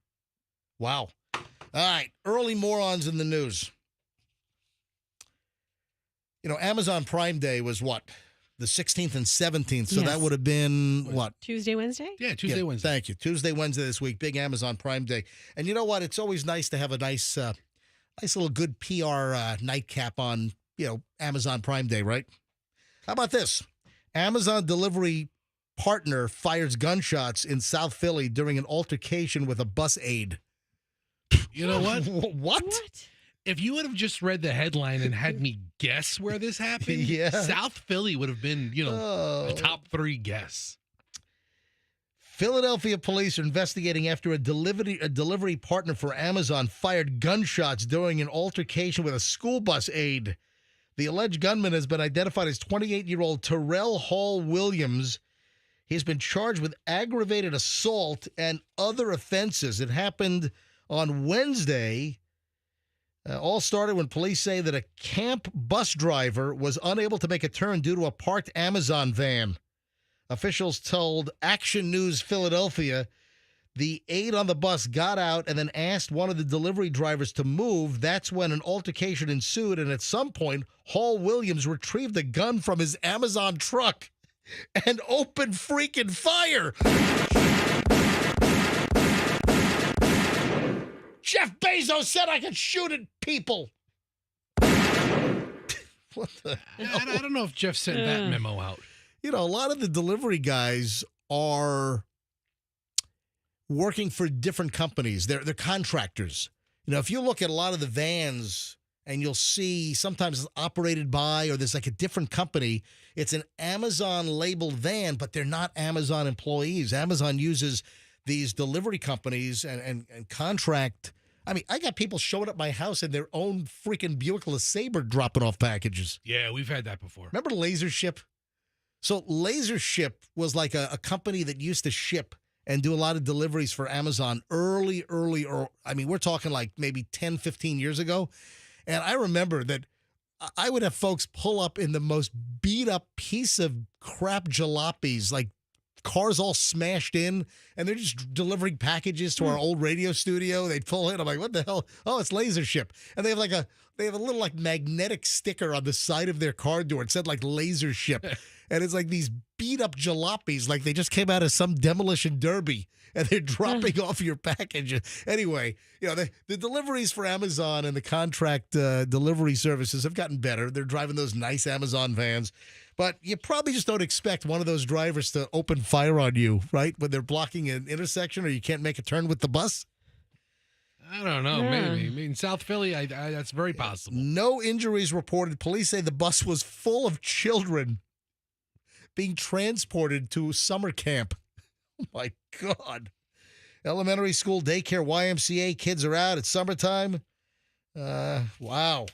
Wow. All right. Early morons in the news. You know, Amazon Prime Day was what? The 16th and 17th. So Yes. that would have been what? Tuesday, Wednesday? Yeah, Tuesday, Wednesday. Thank you. Tuesday, Wednesday this week. Big Amazon Prime Day. And you know what? It's always nice to have a nice little good PR nightcap on, Amazon Prime Day, right? How about this? Amazon delivery partner fires gunshots in South Philly during an altercation with a bus aide. You know what? What? If you would have just read the headline and had me guess where this happened, Yeah. South Philly would have been, a top 3 guess. Philadelphia police are investigating after a delivery partner for Amazon fired gunshots during an altercation with a school bus aide. The alleged gunman has been identified as 28-year-old Terrell Hall Williams. He's been charged with aggravated assault and other offenses. It happened on Wednesday. All started when police say that a camp bus driver was unable to make a turn due to a parked Amazon van. Officials told Action News Philadelphia the aide on the bus got out and then asked one of the delivery drivers to move. That's when an altercation ensued, and at some point, Hall Williams retrieved a gun from his Amazon truck and opened freaking fire. Jeff Bezos said I could shoot at people. What the hell? I don't know if Jeff sent that memo out. You know, a lot of the delivery guys are working for different companies. They're contractors. You know, if you look at a lot of the vans and you'll see sometimes it's operated by or there's like a different company, it's an Amazon labeled van, but they're not Amazon employees. Amazon uses these delivery companies and contract. I mean, I got people showing up my house in their own freaking Buick LeSabre dropping off packages. Yeah, we've had that before. Remember LaserShip? So LaserShip was like a company that used to ship and do a lot of deliveries for Amazon early, or I mean, we're talking like maybe 10, 15 years ago. And I remember that I would have folks pull up in the most beat up piece of crap jalopies, like cars all smashed in, and they're just delivering packages to our old radio studio. They'd pull in. I'm like, what the hell? Oh, it's LaserShip. And they have a little like magnetic sticker on the side of their car door. It said like LaserShip. And it's like these beat up jalopies, like they just came out of some demolition derby, and they're dropping off your package. Anyway, you know, the deliveries for Amazon and the contract delivery services have gotten better. They're driving those nice Amazon vans. But you probably just don't expect one of those drivers to open fire on you, right? When they're blocking an intersection or you can't make a turn with the bus. I don't know. Maybe. I mean, South Philly, I that's very possible. No injuries reported. Police say the bus was full of children being transported to summer camp. Oh, my God. Elementary school, daycare, YMCA, kids are out. It's summertime. Wow.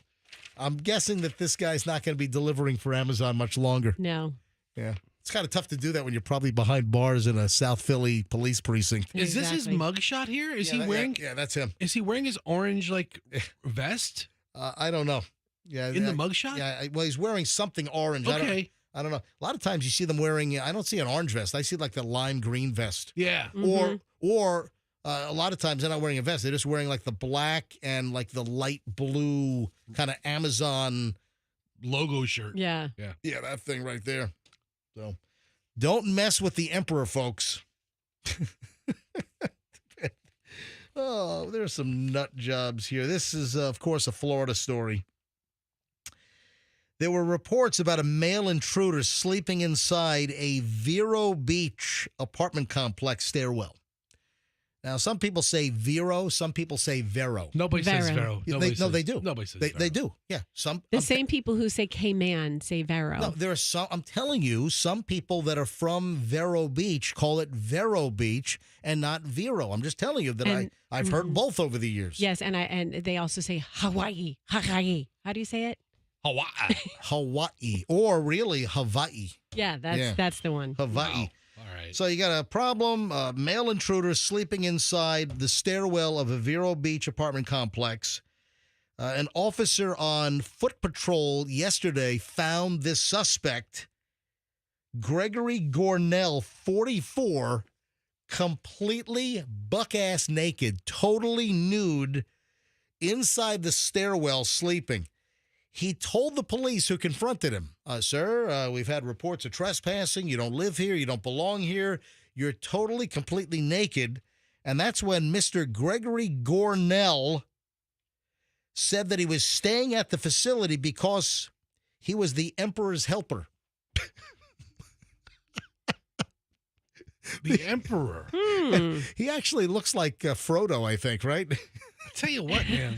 I'm guessing that this guy's not going to be delivering for Amazon much longer. No. Yeah. It's kind of tough to do that when you're probably behind bars in a South Philly police precinct. Is this his mugshot here? Is he wearing? Yeah, that's him. Is he wearing his orange like vest? I don't know. Yeah, in the mugshot? Yeah, well, he's wearing something orange. Okay. I don't know. A lot of times you see them wearing, I don't see an orange vest. I see like the lime green vest. Yeah. Or a lot of times they're not wearing a vest. They're just wearing like the black and like the light blue kind of Amazon logo shirt. Yeah. Yeah. Yeah, that thing right there. So don't mess with the emperor, folks. Oh, there's some nut jobs here. This is, of course, a Florida story. There were reports about a male intruder sleeping inside a Vero Beach apartment complex stairwell. Now, some people say Vero, some people say Vero. Nobody says Vero. They do. Nobody says they do. Yeah. The same people who say K-Man say Vero. No, there are some. I'm telling you, some people that are from Vero Beach call it Vero Beach and not Vero. I'm just telling you that I've heard both over the years. Yes, and they also say Hawaii. Hawaii. How do you say it? Hawaii. Hawaii, or really Hawaii. Yeah, that's the one. Hawaii. Wow. All right. So you got a problem, male intruder sleeping inside the stairwell of a Vero Beach apartment complex. An officer on foot patrol yesterday found this suspect, Gregory Gornell, 44, completely buck-ass naked, totally nude, inside the stairwell sleeping. He told the police who confronted him, sir, we've had reports of trespassing. You don't live here. You don't belong here. You're totally, completely naked. And that's when Mr. Gregory Gornell said that he was staying at the facility because he was the emperor's helper. The emperor. He actually looks like Frodo, I think, right? I tell you what, man.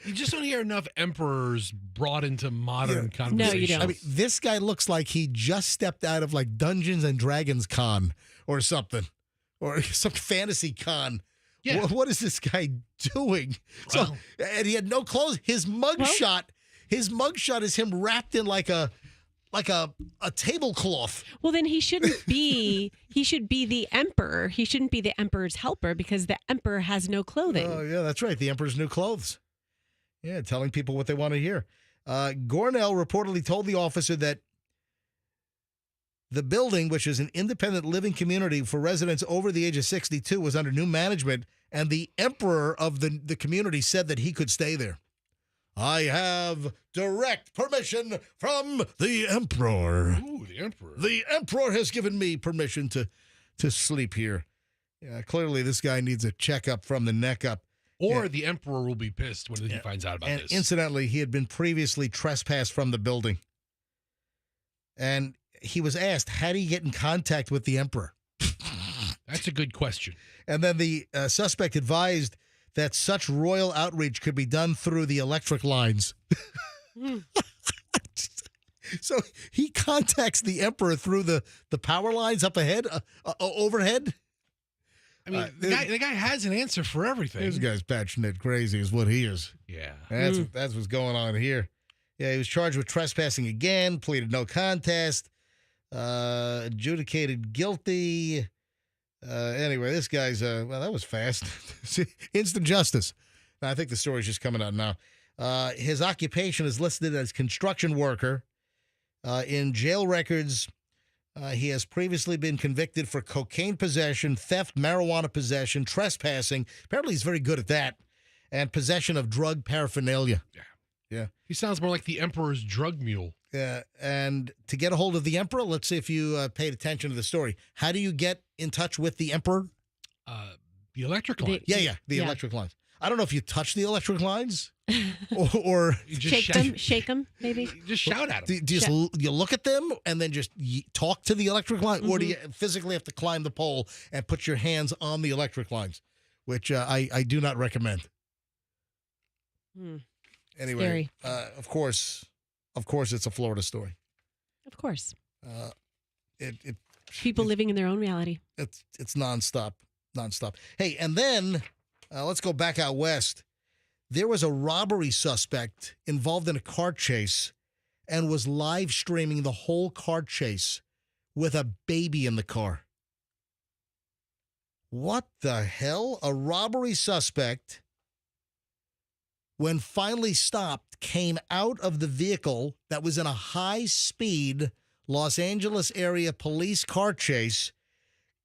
You just don't hear enough emperors brought into modern conversation. No, you don't. I mean, this guy looks like he just stepped out of like Dungeons and Dragons con or something, or some fantasy con. Yeah. What is this guy doing? Well, So, and he had no clothes. His mugshot is him wrapped in like a tablecloth. Well, then he shouldn't be. He should be the emperor. He shouldn't be the emperor's helper because the emperor has no clothing. Oh, yeah, that's right. The emperor's new clothes. Yeah, telling people what they want to hear. Gornell reportedly told the officer that the building, which is an independent living community for residents over the age of 62, was under new management, and the emperor of the community said that he could stay there. I have direct permission from the emperor. Ooh, the emperor. The emperor has given me permission to sleep here. Yeah, clearly this guy needs a checkup from the neck up. Or the emperor will be pissed when he finds out about and this. Incidentally, he had been previously trespassed from the building. And he was asked, how do you get in contact with the emperor? That's a good question. And then the suspect advised that such royal outreach could be done through the electric lines. So he contacts the emperor through the power lines up ahead, overhead. I mean, the guy has an answer for everything. This guy's batshit crazy is what he is. Yeah. That's what's going on here. Yeah, he was charged with trespassing again, pleaded no contest, adjudicated guilty. Anyway, this guy's, well, that was fast. Instant justice. I think the story's just coming out now. His occupation is listed as construction worker. In jail records, he has previously been convicted for cocaine possession, theft, marijuana possession, trespassing. Apparently, he's very good at that. And possession of drug paraphernalia. Yeah. He sounds more like the emperor's drug mule. Yeah. And to get a hold of the emperor, let's see if you paid attention to the story. How do you get in touch with the emperor? The electric lines. The electric lines. I don't know if you touch the electric lines or you just shake them, maybe. Just shout at them. Do you look at them and then just talk to the electric line, or do you physically have to climb the pole and put your hands on the electric lines, which I do not recommend. Anyway, of course, it's a Florida story. Of course. People living in their own reality. It's nonstop. Hey, and then let's go back out west. There was a robbery suspect involved in a car chase and was live streaming the whole car chase with a baby in the car. What the hell? A robbery suspect, when finally stopped, came out of the vehicle that was in a high-speed Los Angeles area police car chase,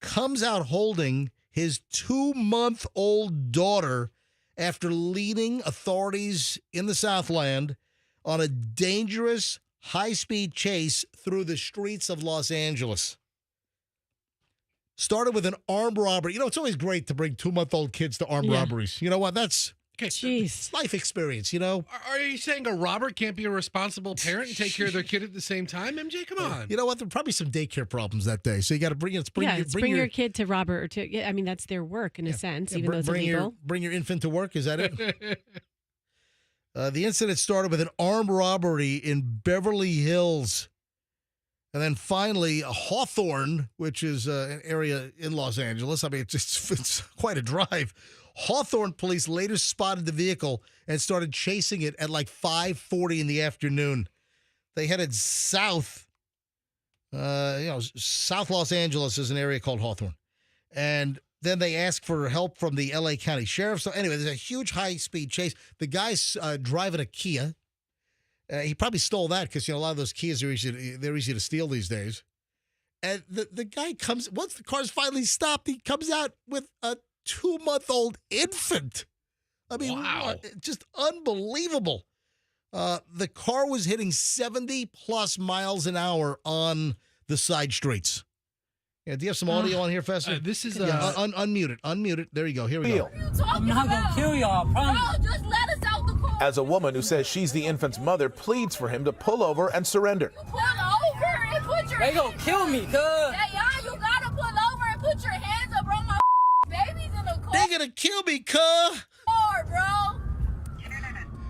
comes out holding his 2-month-old daughter after leading authorities in the Southland on a dangerous high-speed chase through the streets of Los Angeles. Started with an armed robbery. You know, it's always great to bring 2-month-old kids to armed robberies. You know what? That's Okay. Jeez. It's life experience, you know? Are you saying a robber can't be a responsible parent and take care of their kid at the same time, MJ? Come on. You know what? There are probably some daycare problems that day. So you got to bring your kid to Robert or to. Yeah, I mean, that's their work in a sense, even though it's illegal. Bring your infant to work. Is that it? The incident started with an armed robbery in Beverly Hills. And then finally, Hawthorne, which is an area in Los Angeles. I mean, it's quite a drive. Hawthorne police later spotted the vehicle and started chasing it at like 5:40 in the afternoon. They headed south. South Los Angeles is an area called Hawthorne. And then they asked for help from the L.A. County Sheriff. So anyway, there's a huge high-speed chase. The guy's driving a Kia. He probably stole that because, a lot of those Kias they're easy to steal these days. And the guy comes, once the car's finally stopped, he comes out with a 2-month-old infant. I mean, wow. Just unbelievable. The car was hitting 70-plus miles an hour on the side streets. Yeah, do you have some audio on here, Fester? This is unmute it. Unmute it. There you go. Here we go. I'm not gonna kill y'all, I promise. Bro, just let us out the car. As a woman who says she's the infant's mother pleads for him to pull over and surrender. Pull over and put your They gonna kill me, cuz. Hey, you gotta pull over and put your hands up, bro. My baby's in the car. They're gonna kill me, cuh. Bro.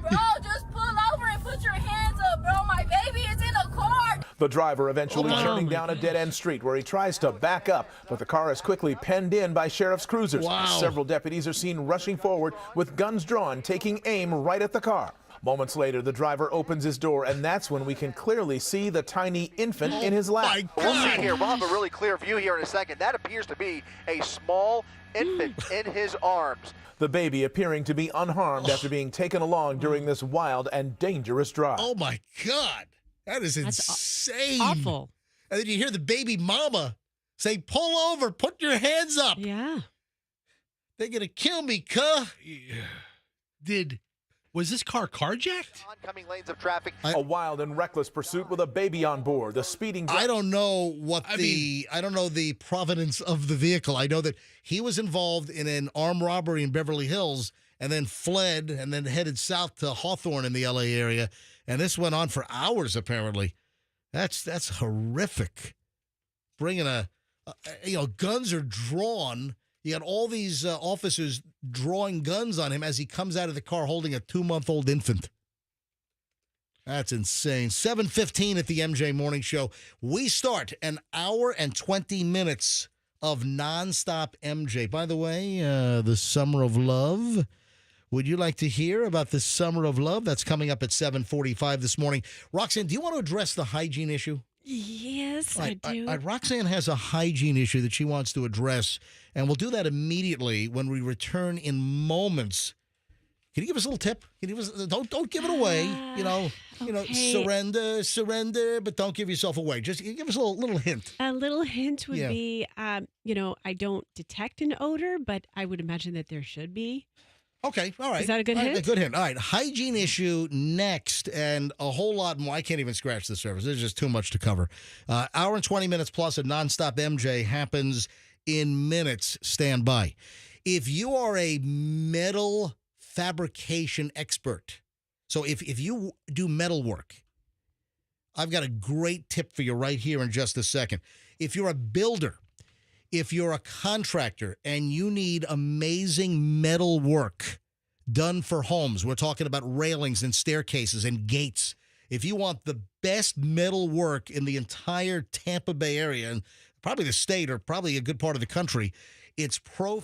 Bro, just pull over and put your hands up, bro. My baby is in the car. The driver eventually turning down a dead-end street where he tries to back up, but the car is quickly penned in by sheriff's cruisers. Wow. Several deputies are seen rushing forward with guns drawn, taking aim right at the car. Moments later, the driver opens his door, and that's when we can clearly see the tiny infant in his lap. We'll see here. We'll have a really clear view here in a second. That appears to be a small infant in his arms. The baby appearing to be unharmed after being taken along during this wild and dangerous drive. Oh, my God. That's insane. Awful. And then you hear the baby mama say, pull over, put your hands up. Yeah. They're going to kill me, cuh. Was this car carjacked? Oncoming lanes of traffic. A wild and reckless pursuit with a baby on board. The speeding. I don't know I don't know the provenance of the vehicle. I know that he was involved in an armed robbery in Beverly Hills and then fled and then headed south to Hawthorne in the L.A. area. And this went on for hours, apparently. That's horrific. Bringing guns are drawn. You got all these officers drawing guns on him as he comes out of the car holding a 2-month-old infant. That's insane. 7:15 at the MJ Morning Show. We start an hour and 20 minutes of nonstop MJ. By the way, the Summer of Love. Would you like to hear about the Summer of Love? That's coming up at 7:45 this morning. Roxanne, do you want to address the hygiene issue? Yes, I do. Roxanne has a hygiene issue that she wants to address, and we'll do that immediately when we return in moments. Can you give us a little tip? Can you give us, don't give it away. Okay. Surrender, but don't give yourself away. Just give us a little hint. A little hint would be, I don't detect an odor, but I would imagine that there should be. Okay, all right. Is that a good hint? A good hint. All right, hygiene issue next, and a whole lot more. I can't even scratch the surface. There's just too much to cover. Hour and 20 minutes plus of nonstop MJ happens in minutes. Stand by. If you are a metal fabrication expert, so if you do metal work, I've got a great tip for you right here in just a second. If you're a builder, if you're a contractor and you need amazing metal work done for homes, we're talking about railings and staircases and gates. If you want the best metal work in the entire Tampa Bay area, and probably the state or probably a good part of the country, it's Pro.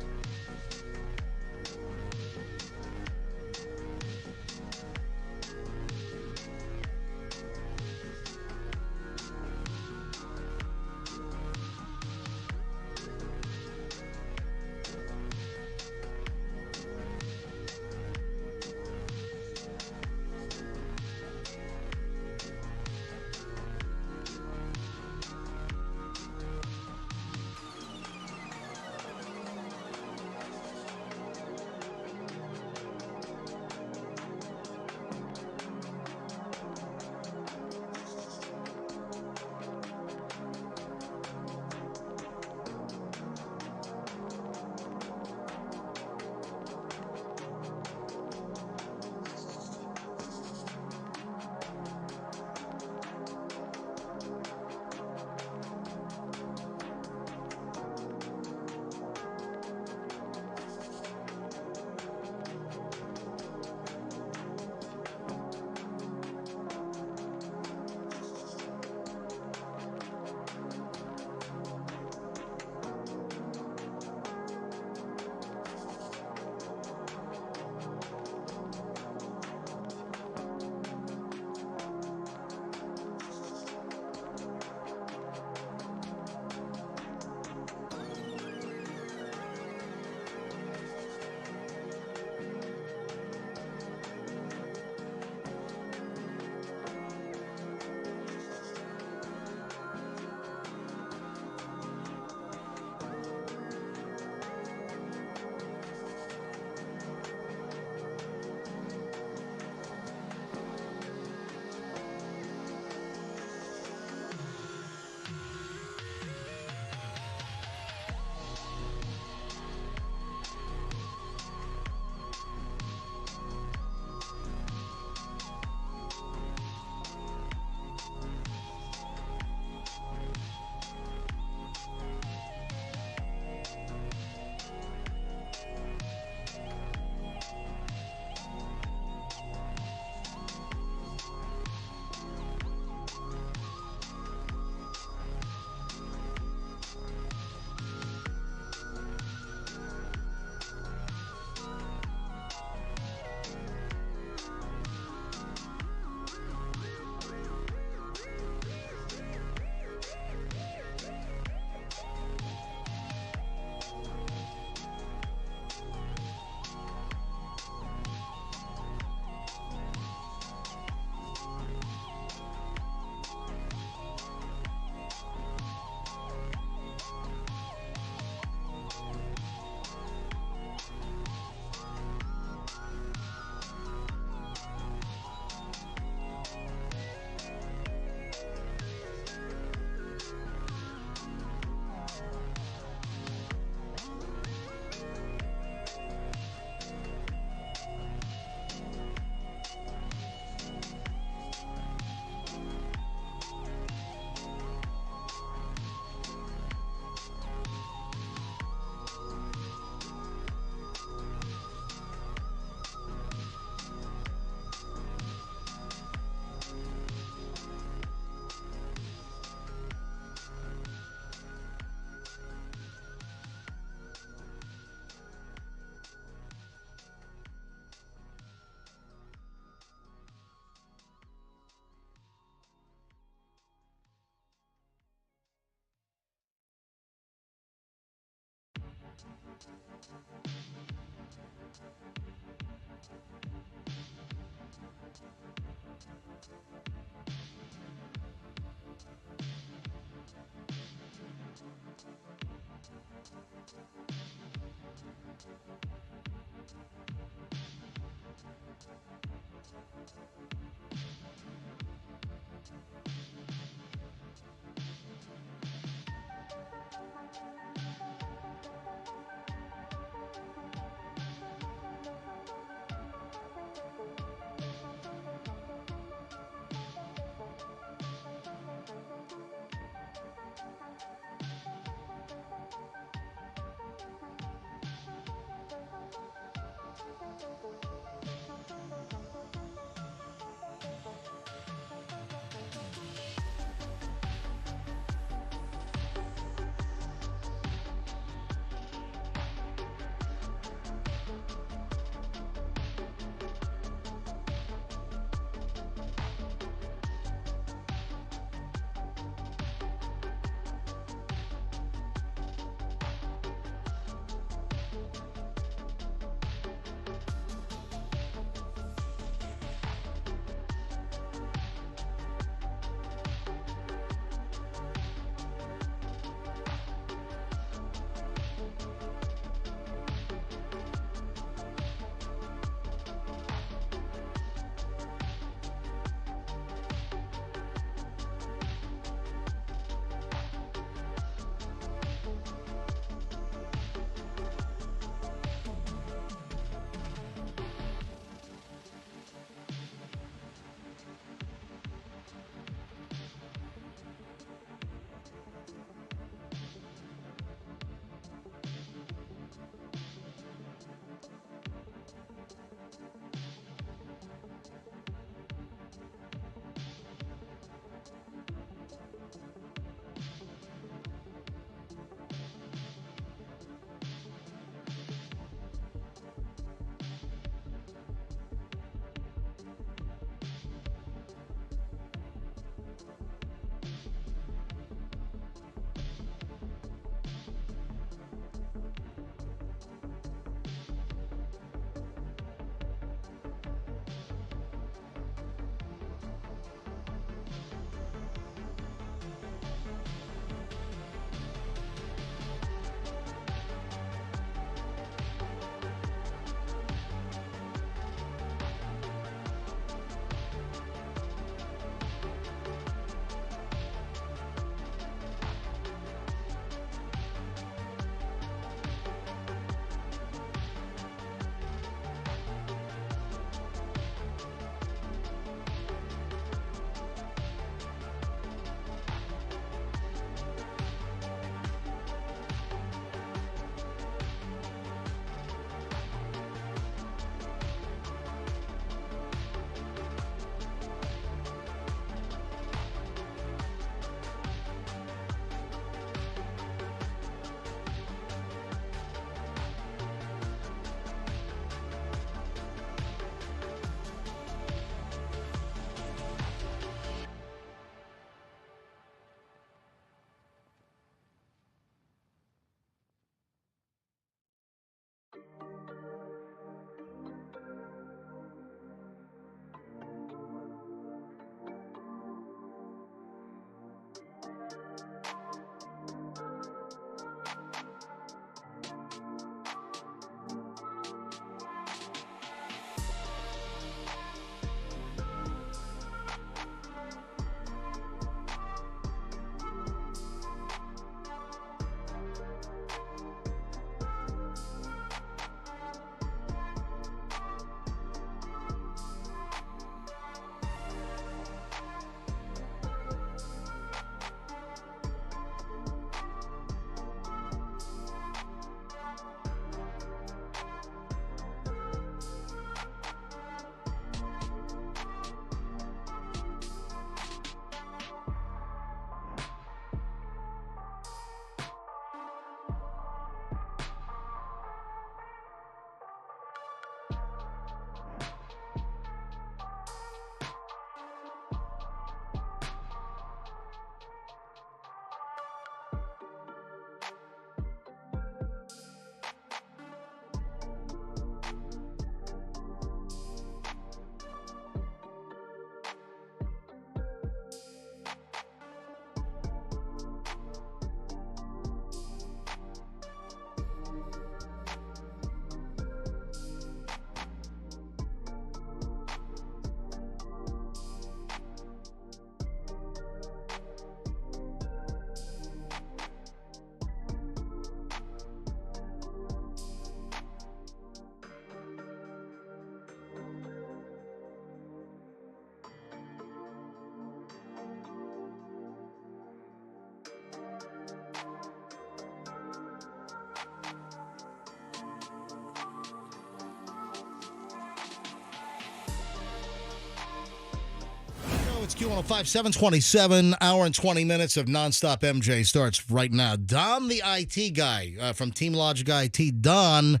It's Q105, 727, hour and 20 minutes of nonstop MJ starts right now. Don, the IT guy from Team Logic IT, Don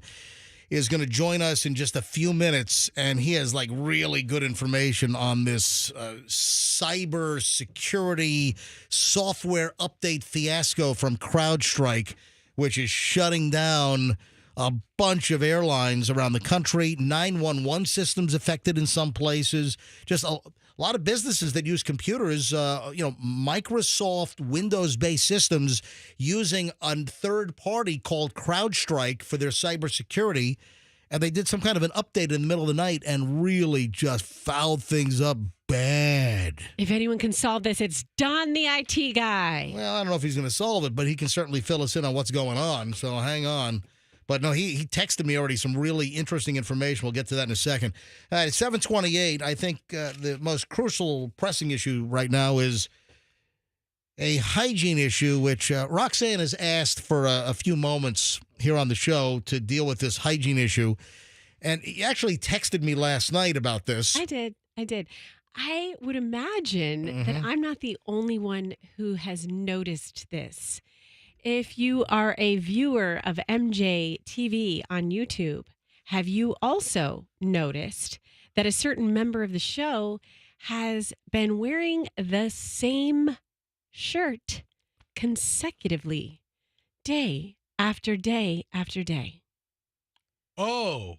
is going to join us in just a few minutes, and he has like really good information on this cyber security software update fiasco from CrowdStrike, which is shutting down a bunch of airlines around the country. 911 systems affected in some places. Just a lot of businesses that use computers, Microsoft Windows-based systems using a third party called CrowdStrike for their cybersecurity. And they did some kind of an update in the middle of the night and really just fouled things up bad. If anyone can solve this, it's Don, the IT guy. Well, I don't know if he's going to solve it, but he can certainly fill us in on what's going on. So hang on. But no, he texted me already some really interesting information. We'll get to that in a second. At 7:28, I think the most crucial pressing issue right now is a hygiene issue, which Roxanne has asked for a few moments here on the show to deal with this hygiene issue. And he actually texted me last night about this. I did. I would imagine that I'm not the only one who has noticed this. If you are a viewer of MJ TV on YouTube, have you also noticed that a certain member of the show has been wearing the same shirt consecutively, day after day after day? Oh.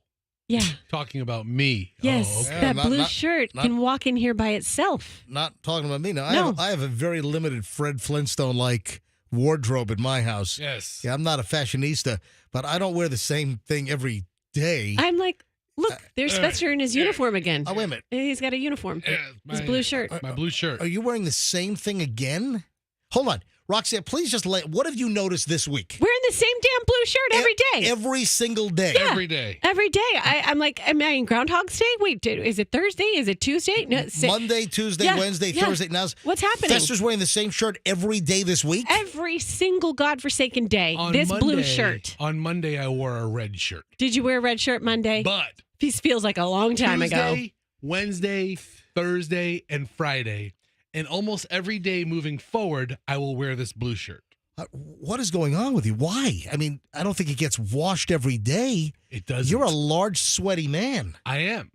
Yeah. Talking about me. Yes, Oh, okay. that blue shirt can walk in here by itself. Not talking about me. No, I have a very limited Fred Flintstone-like wardrobe in my house. Yes. Yeah, I'm not a fashionista, but I don't wear the same thing every day. I'm like, look, there's Spencer in his uniform again. Oh, wait a minute. He's got a uniform. His blue shirt. My blue shirt. Are you wearing the same thing again? Hold on. Roxanne, please just what have you noticed this week? Wearing the same damn blue shirt every day. Every single day. Yeah, every day. Every day. I'm like, am I in Groundhog's Day? Wait, is it Thursday? Is it Tuesday? No, Monday, Tuesday, Wednesday, Thursday. Now, what's happening? Fester's wearing the same shirt every day this week? Every single godforsaken day. On this Monday, blue shirt. On Monday, I wore a red shirt. Did you wear a red shirt Monday? But this feels like a long time ago. Wednesday, Thursday, and Friday. And almost every day moving forward, I will wear this blue shirt. What is going on with you? Why? I mean, I don't think it gets washed every day. It does. You're a large, sweaty man. I am.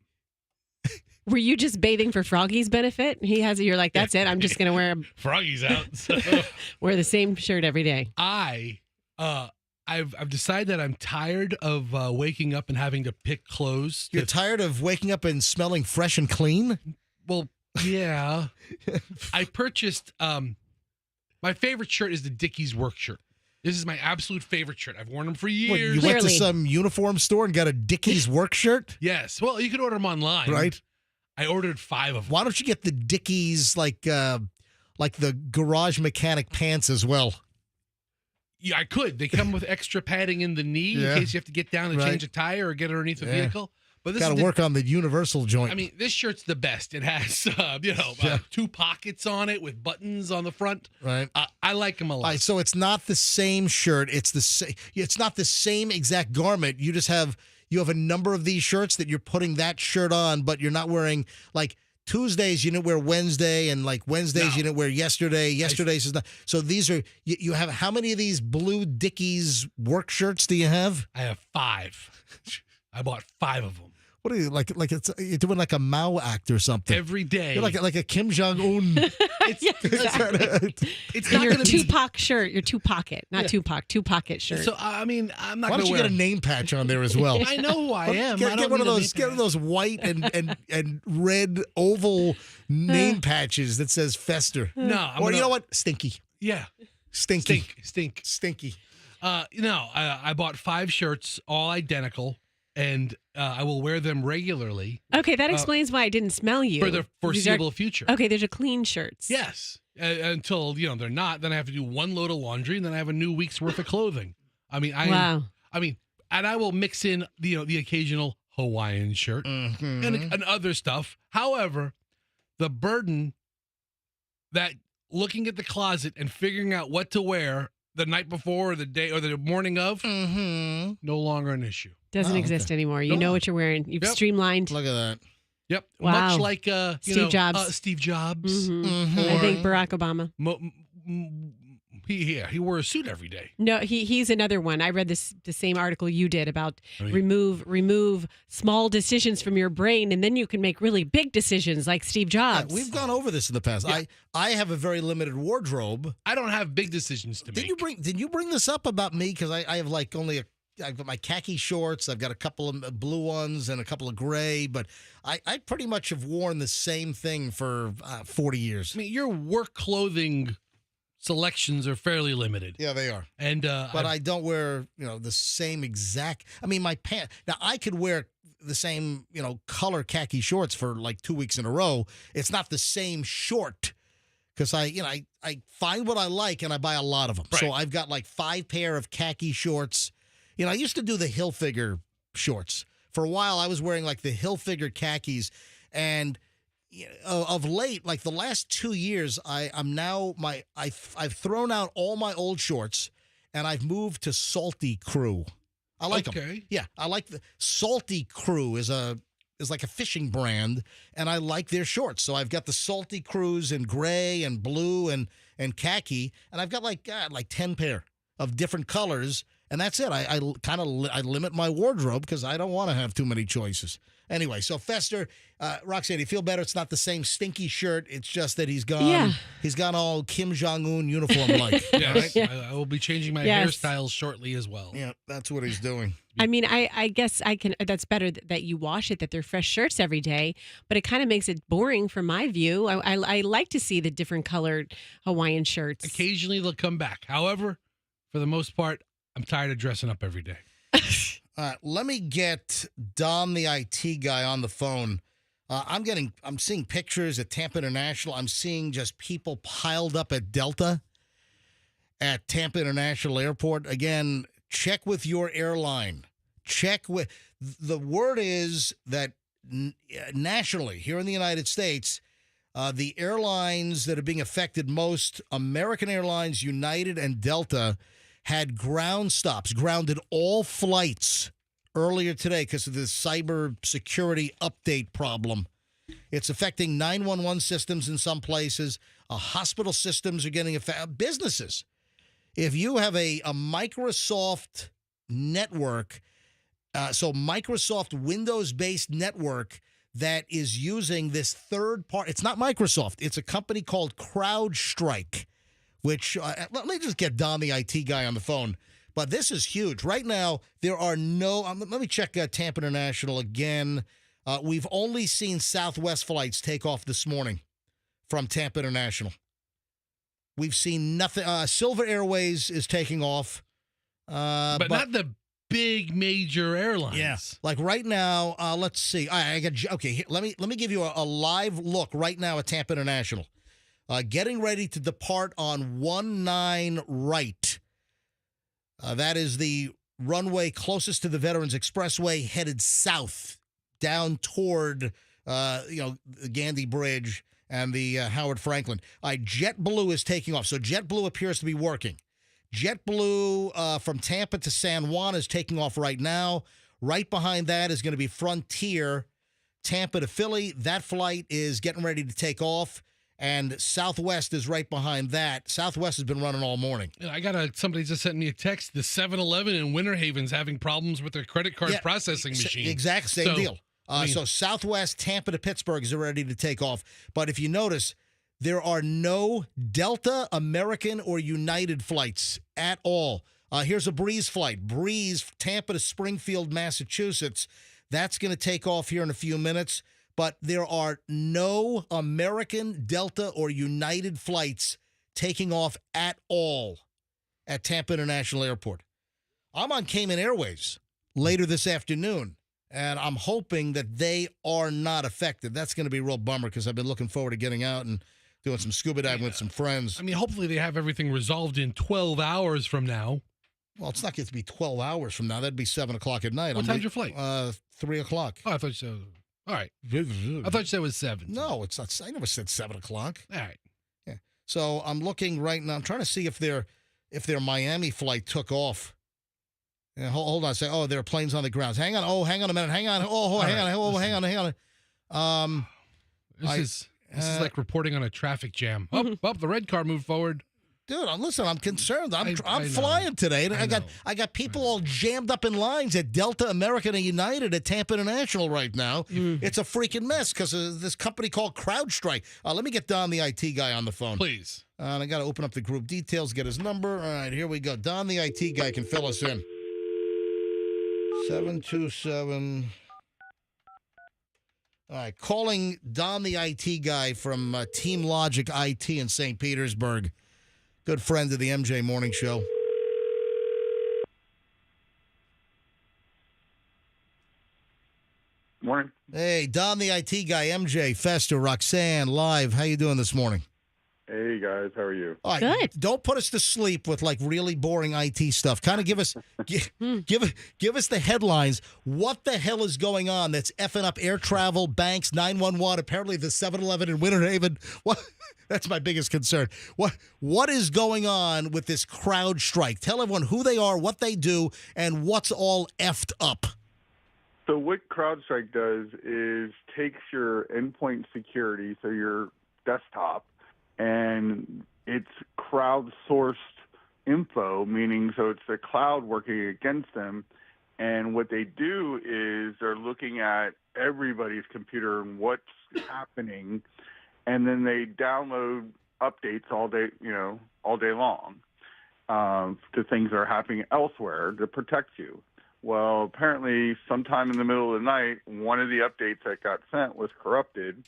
Were you just bathing for Froggy's benefit? You're like, that's it. I'm just going to wear Froggy's out. So. Wear the same shirt every day. I've decided that I'm tired of waking up and having to pick clothes. You're tired of waking up and smelling fresh and clean? Well, yeah. I purchased my favorite shirt is the Dickies work shirt. This is my absolute favorite shirt. I've worn them for years. What, you went to some uniform store and got a Dickies work shirt? Yes. Well, you can order them online. Right. I ordered 5 of them. Why don't you get the Dickies like the garage mechanic pants as well? Yeah, I could. They come with extra padding in the knee in case you have to get down and change a tire or get underneath the vehicle. But this got to work on the universal joint. I mean, this shirt's the best. It has, 2 pockets on it with buttons on the front. Right. I like them a lot. All right, so it's not the same shirt. It's not the same exact garment. You just have a number of these shirts that you're putting that shirt on, but you're not wearing like Tuesdays. You didn't wear Wednesday, and like Wednesdays you didn't wear yesterday. Yesterday's is not. So these are you have how many of these blue Dickies work shirts do you have? I have 5. I bought 5 of them. What are you like? You're doing like a Mao act or something every day. You're like a Kim Jong Un. It's not your going to be Tupac shirt. Your Tupac, not Tupac. 2-pocket shirt. So I mean, I'm not. Why don't you get a name patch on there as well? I know who I am. Get one of those. Get one of those white and red oval name patches that says Fester. No, you know what? Stinky. Yeah, Stinky. Stinky. I bought 5 shirts, all identical. And I will wear them regularly. Okay, that explains why I didn't smell you. For the foreseeable future. Okay, there's a clean shirts. Yes. Until, they're not. Then I have to do 1 load of laundry, and then I have a new week's worth of clothing. I mean, and I will mix in, the occasional Hawaiian shirt and other stuff. However, the burden that looking at the closet and figuring out what to wear the night before or the day or the morning of, no longer an issue. Doesn't exist anymore. You know what you're wearing. You've streamlined. Look at that. Yep. Wow. Much like Steve Jobs. Steve Jobs. I think Barack Obama. He wore a suit every day. No, he's another one. I read the same article you did about remove small decisions from your brain, and then you can make really big decisions like Steve Jobs. Yeah, we've gone over this in the past. Yeah. I have a very limited wardrobe. I don't have big decisions to make. Did you bring this up about me? Because I have like I've got my khaki shorts. I've got a couple of blue ones and a couple of gray, but I pretty much have worn the same thing for 40 years. I mean, your work clothing selections are fairly limited. Yeah, they are. And but I don't wear, the same exact. I mean, my pants. Now I could wear the same, color khaki shorts for like 2 weeks in a row. It's not the same short because I find what I like and I buy a lot of them. Right. So I've got like 5 pair of khaki shorts. I used to do the Hilfiger shorts. For a while, I was wearing like the Hilfiger khakis, and of late, like the last 2 years, I've thrown out all my old shorts, and I've moved to Salty Crew. I like them. Yeah, I like the Salty Crew is like a fishing brand, and I like their shorts. So I've got the Salty Crews in gray and blue and khaki, and I've got like 10 pair of different colors. And that's it. I limit my wardrobe because I don't want to have too many choices. Anyway, so Fester, Roxanne, you feel better? It's not the same stinky shirt. It's just that he's gone. Yeah. He's gone all Kim Jong-un uniform like. Yes, right? I will be changing my hairstyles shortly as well. Yeah, that's what he's doing. I mean, I guess I can. That's better that you wash it, that they're fresh shirts every day. But it kind of makes it boring from my view. I like to see the different colored Hawaiian shirts. Occasionally they'll come back. However, for the most part, I'm tired of dressing up every day. Let me get Don, the IT guy, on the phone. I'm seeing pictures at Tampa International. I'm seeing just people piled up at Delta at Tampa International Airport. Again, check with your airline. The word is that nationally, here in the United States, the airlines that are being affected most, American Airlines, United, and Delta, had grounded all flights earlier today because of the cyber security update problem. It's affecting 911 systems in some places. Hospital systems are getting affected. Businesses. If you have a Microsoft network, so Microsoft Windows-based network that is using this third party, it's not Microsoft. It's a company called CrowdStrike. Which, let me just get Don, the IT guy, on the phone. But this is huge. Right now, there are no, let me check Tampa International again. We've only seen Southwest flights take off this morning from Tampa International. We've seen nothing. Silver Airways is taking off. But not the big major airlines. Yeah. Like right now, let's see. Let me give you a live look right now at Tampa International. Getting ready to depart on 19 right. That is the runway closest to the Veterans Expressway, headed south down toward, the Gandhi Bridge and the Howard Franklin. JetBlue is taking off. So JetBlue appears to be working. JetBlue from Tampa to San Juan is taking off right now. Right behind that is going to be Frontier, Tampa to Philly. That flight is getting ready to take off. And Southwest is right behind that. Southwest has been running all morning. I got somebody just sent me a text. The 7-Eleven in Winter Haven's having problems with their credit card processing machine. Exact same deal. So Southwest, Tampa to Pittsburgh is ready to take off. But if you notice, there are no Delta, American, or United flights at all. Here's a Breeze flight. Breeze, Tampa to Springfield, Massachusetts. That's going to take off here in a few minutes. But there are no American, Delta, or United flights taking off at all at Tampa International Airport. I'm on Cayman Airways later this afternoon, and I'm hoping that they are not affected. That's going to be a real bummer because I've been looking forward to getting out and doing some scuba diving with some friends. I mean, hopefully they have everything resolved in 12 hours from now. Well, it's not going to be 12 hours from now. That'd be 7 o'clock at night. What time's your flight? 3 o'clock. Oh, I thought so. All right. I thought you said it was 7. No, it's not. I never said 7 o'clock. All right. Yeah. So I'm looking right now. I'm trying to see if their Miami flight took off. Hold on. Say, there are planes on the ground. Hang on. Hang on a minute. Hang on. Hang on. This is like reporting on a traffic jam. The red car moved forward. Dude, listen, I'm concerned. I'm I know. flying today. And I got people all jammed up in lines at Delta, American, and United at Tampa International right now. It's a freaking mess because of this company called CrowdStrike. Let me get Don, the IT guy, on the phone. Please. And I got to open up the group details, get his number. All right, here we go. Don, the IT guy, can fill us in. 727. All right, calling Don, the IT guy from Team Logic IT in St. Petersburg. Good friend of the MJ Morning Show. Morning. Hey, Don, the IT guy, MJ, Fester, Roxanne, live. How you doing this morning? Hey, guys. How are you? All right, good. Don't put us to sleep with like really boring IT stuff. Kind of give us give us the headlines. What the hell is going on that's effing up air travel, banks, 911, apparently the 7-Eleven in Winter Haven? What? That's my biggest concern. What is going on with this CrowdStrike? Tell everyone who they are, what they do, and what's all effed up. So what CrowdStrike does is takes your endpoint security, so your desktop, and it's crowdsourced info, meaning so it's the cloud working against them. And what they do is they're looking at everybody's computer and what's happening, and then they download updates all day long to things that are happening elsewhere to protect you. Well, apparently sometime in the middle of the night, one of the updates that got sent was corrupted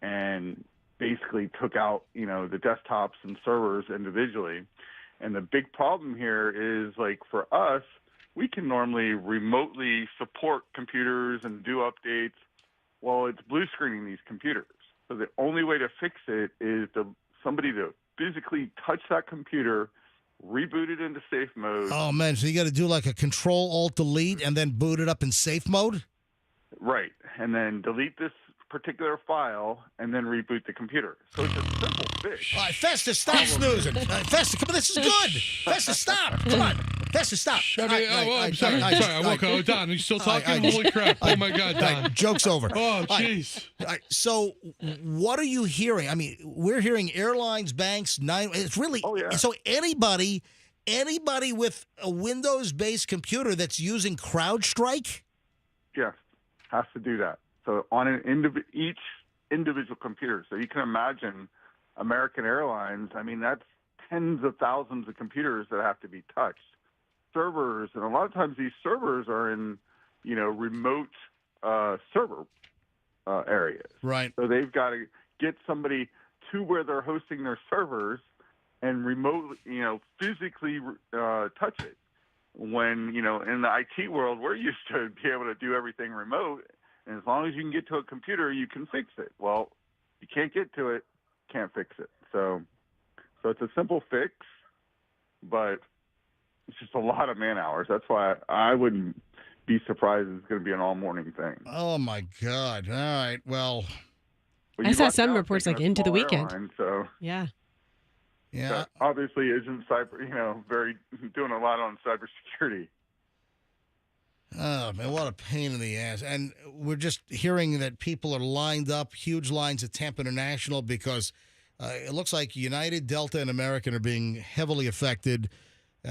and basically took out, the desktops and servers individually. And the big problem here is, like, for us, we can normally remotely support computers and do updates. Well, it's blue screening these computers. So the only way to fix it is somebody to physically touch that computer, reboot it into safe mode. Oh, man, so you got to do like a Control-Alt-Delete and then boot it up in safe mode? Right, and then delete this particular file and then reboot the computer. So it's a simple fix. All right, Fester, stop snoozing. Fester, come on, this is good. Fester, stop. Come on. Fester, stop. I'm sorry. I woke up. Don, are you still talking? Holy crap. Oh, my God, Don. Joke's over. Oh, jeez. So what are you hearing? I mean, we're hearing airlines, banks, it's really, so anybody with a Windows-based computer that's using CrowdStrike? Yes, has to do that. So on each individual computer. So you can imagine American Airlines, I mean, that's tens of thousands of computers that have to be touched. Servers, and a lot of times these servers are in, remote server areas. Right. So they've got to get somebody to where they're hosting their servers and remotely, physically touch it. When, in the IT world, we're used to be able to do everything remote. And as long as you can get to a computer, you can fix it. Well, you can't get to it, can't fix it. So it's a simple fix, but it's just a lot of man hours. That's why I wouldn't be surprised it's going to be an all-morning thing. Oh, my God. All right, well I saw some reports like into the weekend. Airline, so yeah. that obviously isn't cyber, very doing a lot on cybersecurity. Oh, man, what a pain in the ass. And we're just hearing that people are lined up, huge lines at Tampa International, because it looks like United, Delta, and American are being heavily affected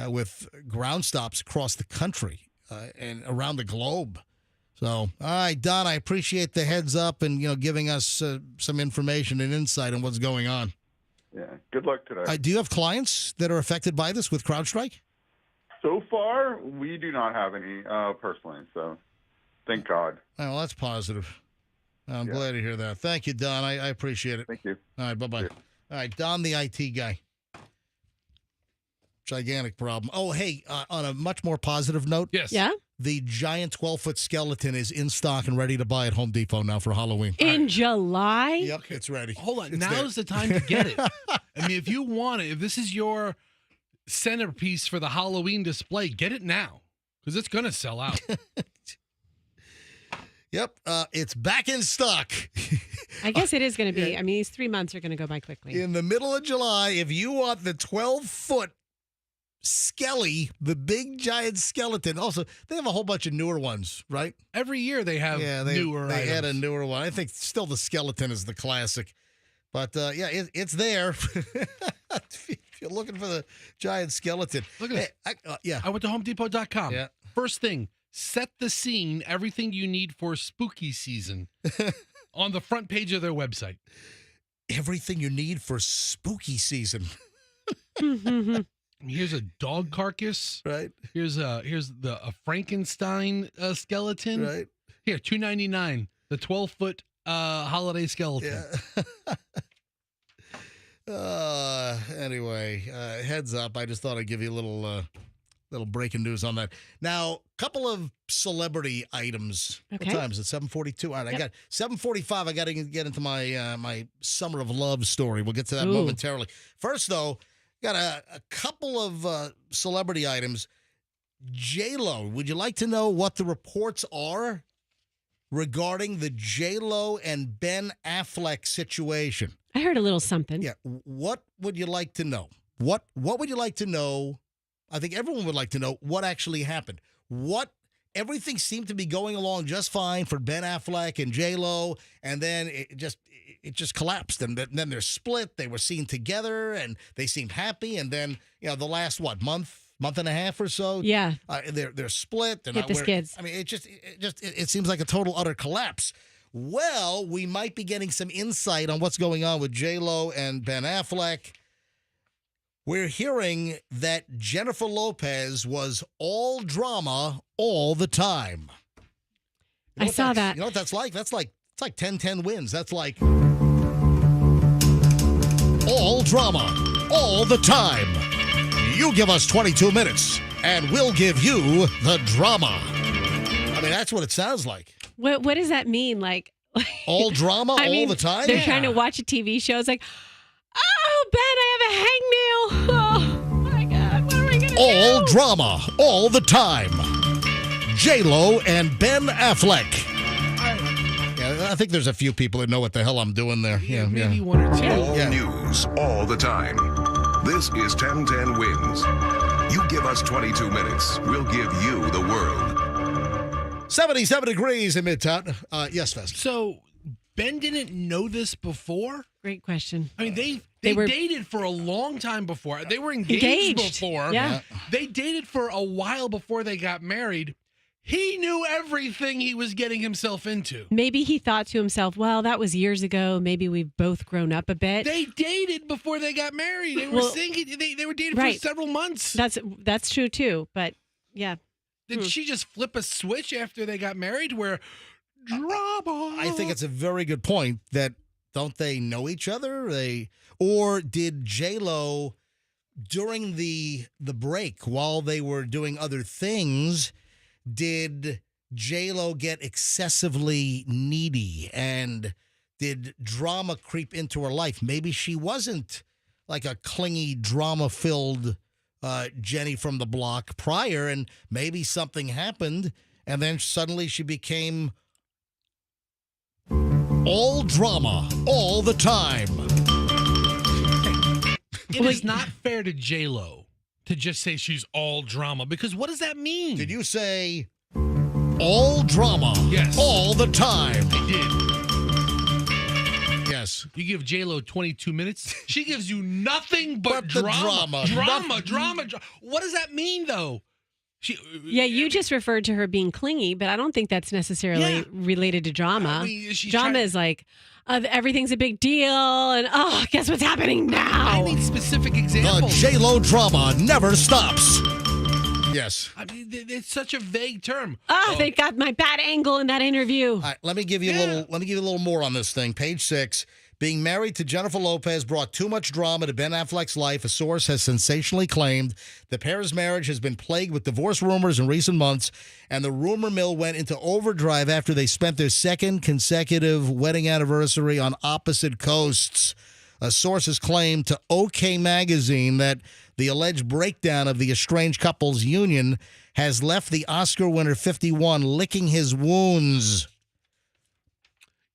with ground stops across the country and around the globe. So, all right, Don, I appreciate the heads up and, giving us some information and insight on what's going on. Yeah, good luck today. Do you have clients that are affected by this with CrowdStrike? So far, we do not have any personally, so thank God. Oh, well, that's positive. I'm glad to hear that. Thank you, Don. I appreciate it. Thank you. All right, bye-bye. All right, Don, the IT guy. Gigantic problem. Oh, hey, on a much more positive note. Yes. Yeah? The giant 12-foot skeleton is in stock and ready to buy at Home Depot now for Halloween. In July? Yep, it's ready. Hold on. It's Now's the time to get it. I mean, if you want it, if this is your centerpiece for the Halloween display, get it now because it's going to sell out. Yep, it's back in stock. I guess it is going to be. I mean, these 3 months are going to go by quickly. In the middle of July, if you want the 12-foot Skelly, the big giant skeleton. Also, they have a whole bunch of newer ones, right? Every year they have newer They items. add a newer one. I think still the skeleton is the classic. But, it's there. If you're looking for the giant skeleton. Look at this. I went to HomeDepot.com. Yeah. First thing, set the scene, everything you need for spooky season on the front page of their website. Everything you need for spooky season. Here's a dog carcass. Right. Here's a Frankenstein skeleton. Right. Here, $2.99. The 12-foot holiday skeleton. Yeah. Anyway, heads up. I just thought I'd give you a little breaking news on that. Now, couple of celebrity items. Okay. What time is it? 7:42. All right, I got 7:45. I got to get into my my summer of love story. We'll get to that momentarily. First, though, got a couple of celebrity items. J-Lo, would you like to know what the reports are regarding the J-Lo and Ben Affleck situation? I heard a little something. Yeah. What would you like to know? What would you like to know? I think everyone would like to know what actually happened. Everything seemed to be going along just fine for Ben Affleck and J-Lo, and then it just collapsed. And then they're split. They were seen together, and they seemed happy. And then the last month and a half or so. Yeah. They're split. They're Hit not the skids. I mean, it seems like a total utter collapse. Well, we might be getting some insight on what's going on with J-Lo and Ben Affleck. We're hearing that Jennifer Lopez was all drama all the time. I saw that. You know what that's like? It's like 10-10 wins. That's like all drama all the time. You give us 22 minutes, and we'll give you the drama. I mean, that's what it sounds like. What does that mean? Like all drama all the time? They're trying to watch a TV show. It's like, oh, Ben, I have a hangnail. Oh, my God. What are we going to do? All drama all the time. J-Lo and Ben Affleck. Yeah, I think there's a few people that know what the hell I'm doing there. Yeah, maybe one or two. All news all the time. This is 10-10 Wins. You give us 22 minutes, we'll give you the world. 77 degrees in Midtown. Yes, Fest. So Ben didn't know this before? Great question. I mean, they were dated for a long time before. They were engaged before. Yeah. They dated for a while before they got married. He knew everything he was getting himself into. Maybe he thought to himself, well, that was years ago. Maybe we've both grown up a bit. They dated before they got married. They were they were dating for several months. That's true, too. But, yeah. Did she just flip a switch after they got married where drama? I think it's a very good point that don't they know each other? Or did J-Lo during the break while they were doing other things, did J-Lo get excessively needy and did drama creep into her life? Maybe she wasn't like a clingy, drama-filled Jenny from the block prior, and maybe something happened, and then suddenly she became all drama all the time. It is not fair to J-Lo to just say she's all drama, because what does that mean? Did you say all drama? Yes. All the time? I did. Yes. You give J-Lo 22 minutes, she gives you nothing but the drama. Drama. What does that mean, though? You just referred to her being clingy, but I don't think that's necessarily related to drama. I mean, drama is like, everything's a big deal, and guess what's happening now? I need specific examples. The J-Lo drama never stops. Yes. I mean, it's such a vague term. They got my bad angle in that interview. All right, let me give you a little more on this thing. Page 6. Being married to Jennifer Lopez brought too much drama to Ben Affleck's life. A source has sensationally claimed the pair's marriage has been plagued with divorce rumors in recent months, and the rumor mill went into overdrive after they spent their second consecutive wedding anniversary on opposite coasts. A source has claimed to OK Magazine that the alleged breakdown of the estranged couple's union has left the Oscar winner 51 licking his wounds.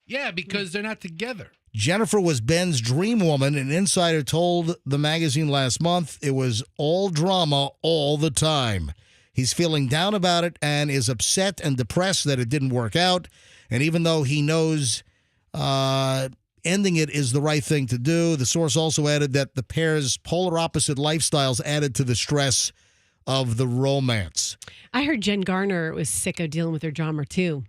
Yeah, because they're not together. Jennifer was Ben's dream woman. An insider told the magazine last month it was all drama all the time. He's feeling down about it and is upset and depressed that it didn't work out. And even though he knows ending it is the right thing to do, the source also added that the pair's polar opposite lifestyles added to the stress of the romance. I heard Jen Garner was sick of dealing with her drama too.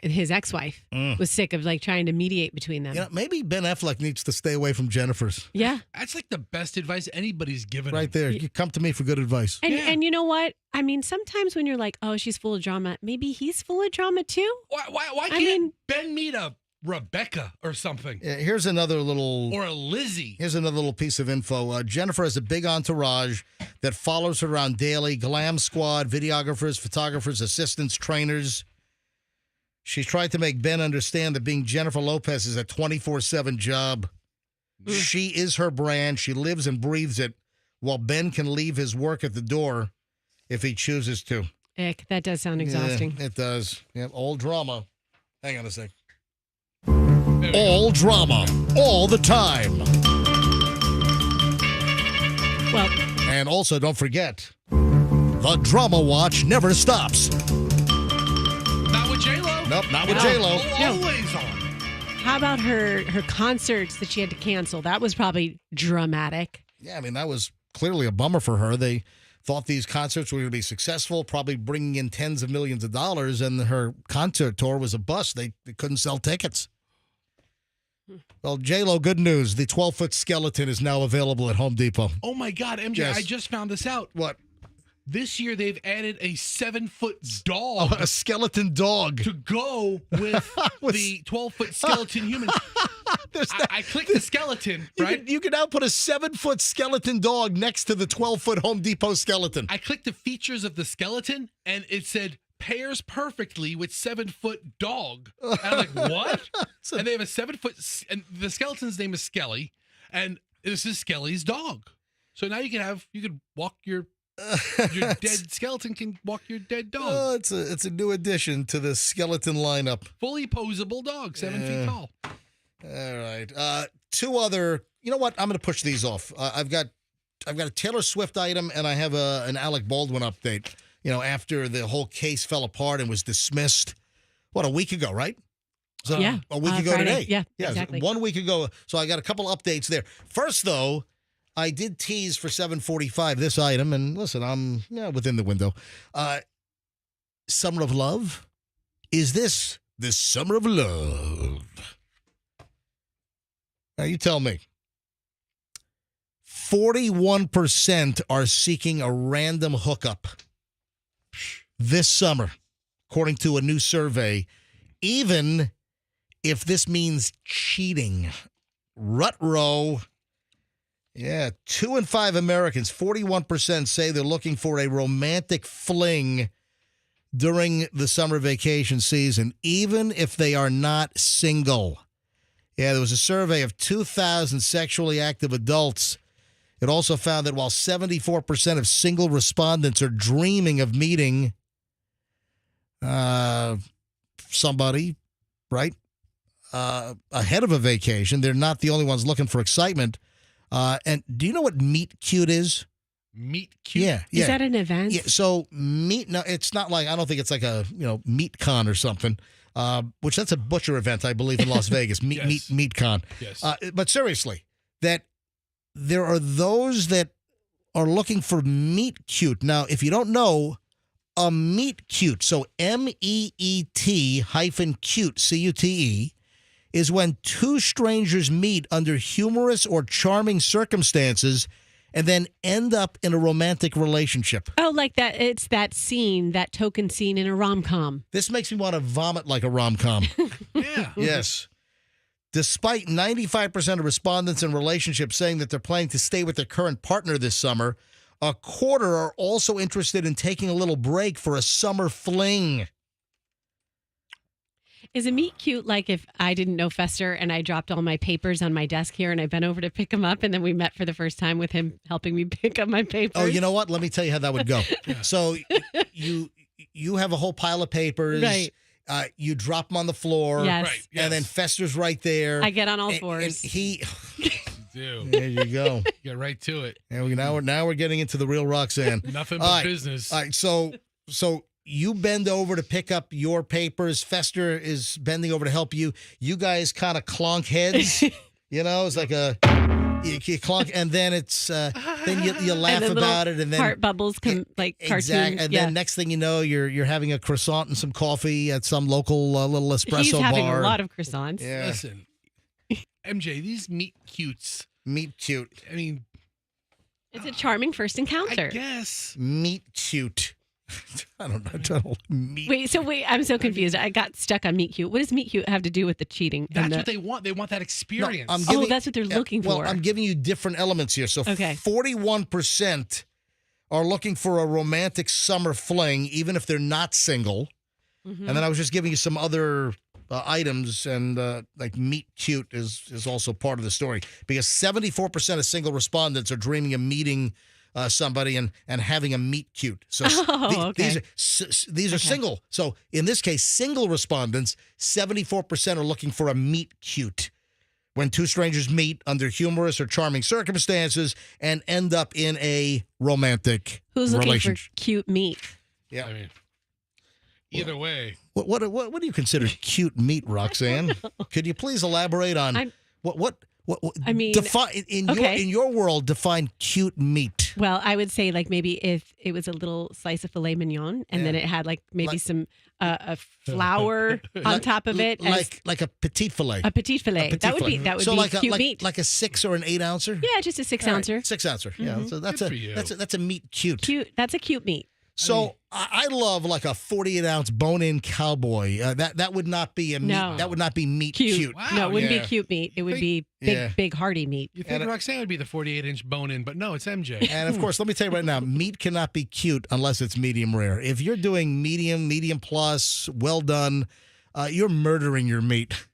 His ex-wife was sick of like trying to mediate between them. You know, maybe Ben Affleck needs to stay away from Jennifer's. Yeah. That's like the best advice anybody's given. Right there. You come to me for good advice. And you know what? I mean, sometimes when you're like, oh, she's full of drama, maybe he's full of drama too. Why can't Ben meet a Rebecca or something? Yeah, here's another little... Or a Lizzie. Here's another little piece of info. Jennifer has a big entourage that follows her around daily. Glam squad, videographers, photographers, assistants, trainers. She's tried to make Ben understand that being Jennifer Lopez is a 24/7 job. She is her brand. She lives and breathes it, while Ben can leave his work at the door if he chooses to. Ick, that does sound exhausting. Yeah, it does. Yeah, all drama. Hang on a sec. All drama, all the time. Well, and also don't forget, the Drama Watch never stops. Not with J-Lo. Nope, not with J-Lo. Always on. How about her concerts that she had to cancel? That was probably dramatic. Yeah, I mean, that was clearly a bummer for her. They thought these concerts were going to be successful, probably bringing in tens of millions of dollars, and her concert tour was a bust. They couldn't sell tickets. Well, J-Lo, good news. The 12-foot skeleton is now available at Home Depot. Oh, my God, MJ, Yes. I just found this out. What? This year, they've added a 7-foot dog. Oh, a skeleton dog. To go with the 12-foot skeleton human. I clicked the skeleton, right? You can now put a 7-foot skeleton dog next to the 12-foot Home Depot skeleton. I clicked the features of the skeleton, and it said, pairs perfectly with 7-foot dog. And I'm like, what? And they have a 7-foot, and the skeleton's name is Skelly, and this is Skelly's dog. So now you could walk your dead skeleton can walk your dead dog. Oh, it's a new addition to the skeleton lineup. Fully posable dog, 7 feet tall. All right. Two other. You know what? I'm going to push these off. I've got a Taylor Swift item, and I have an Alec Baldwin update. You know, after the whole case fell apart and was dismissed, a week ago, right? So yeah, a week ago Friday. today. Yeah, exactly. 1 week ago. So I got a couple updates there. First, though, I did tease for 7:45 this item, and listen, I'm within the window. Summer of Love? Is this the Summer of Love? Now, you tell me. 41% are seeking a random hookup this summer, according to a new survey, even if this means cheating. Ruh-roh. Yeah, 2 in 5 Americans, 41% say they're looking for a romantic fling during the summer vacation season, even if they are not single. Yeah, there was a survey of 2,000 sexually active adults. It also found that while 74% of single respondents are dreaming of meeting somebody, right, ahead of a vacation, they're not the only ones looking for excitement. And do you know what Meet Cute is? Meet Cute? Yeah. Is that an event? Yeah. So no, it's not like, I don't think it's like a, Meat Con or something, which that's a butcher event, I believe, in Las Vegas. Meat Con. Yes. But seriously, that there are those that are looking for Meet Cute. Now, if you don't know, a Meet Cute, so MEET-cute, C-U-T-E, is when two strangers meet under humorous or charming circumstances and then end up in a romantic relationship. Oh, like that. It's that scene, that token scene in a rom-com. This makes me want to vomit like a rom-com. Yeah. Yes. Despite 95% of respondents in relationships saying that they're planning to stay with their current partner this summer, a quarter are also interested in taking a little break for a summer fling. Is a meet cute like if I didn't know Fester and I dropped all my papers on my desk here and I bent over to pick them up and then we met for the first time with him helping me pick up my papers? Oh, you know what? Let me tell you how that would go. So you have a whole pile of papers. Right. You drop him on the floor. Yes. Right, yes. And then Fester's right there. I get on all And fours. he. Do. There you go. Get right to it. And now we're getting into the real Roxanne. Nothing All but right. business. All right. So you bend over to pick up your papers. Fester is bending over to help you. You guys kind of clonk heads. It's like you clonk, and then it's then you laugh and then about it, and then heart bubbles come like cartoons. exactly. And then next thing you know, you're having a croissant and some coffee at some local little espresso He's having bar. a lot of croissants. Yeah. Listen, MJ, these meet cutes. Meet cute. I mean, It's a charming first encounter. I guess. Meet cute. I don't know. Meet. Wait, I'm so confused. I got stuck on meet cute. What does meet cute have to do with the cheating? That's what they want. They want that experience. That's what they're looking for. Well, I'm giving you different elements here. So Okay. 41% are looking for a romantic summer fling, even if they're not single. Mm-hmm. And then I was just giving you some other items, and like meet cute is also part of the story, because 74% of single respondents are dreaming of meeting somebody and having a meet cute. So okay. these are single. So in this case, single respondents, 74% are looking for a meet cute, when two strangers meet under humorous or charming circumstances and end up in a romantic Who's looking relationship. for cute meat? Yeah. I mean, either way. What do you consider cute meat, Roxanne? Could you please elaborate on what I mean, define in your world, define cute meat? Well, I would say like maybe if it was a little slice of filet mignon, and then it had like maybe some a flour on top of it, like a petite filet. A petite filet. That would be so be like cute meat. like a 6 or an 8 ouncer. Yeah, just a 6 ouncer. 6 ouncer. Yeah, Mhm. so that's a meat cute. Cute. That's a cute meat. So I love like a 48-ounce bone-in cowboy. That would not be a meat. No. That would not be meat cute. Wow, No, it wouldn't yeah. be cute meat. It would be big hearty meat. You think Roxanne would be the 48-inch bone-in, but no, it's MJ. And of course, let me tell you right now, meat cannot be cute unless it's medium rare. If you're doing medium plus, well done, you're murdering your meat.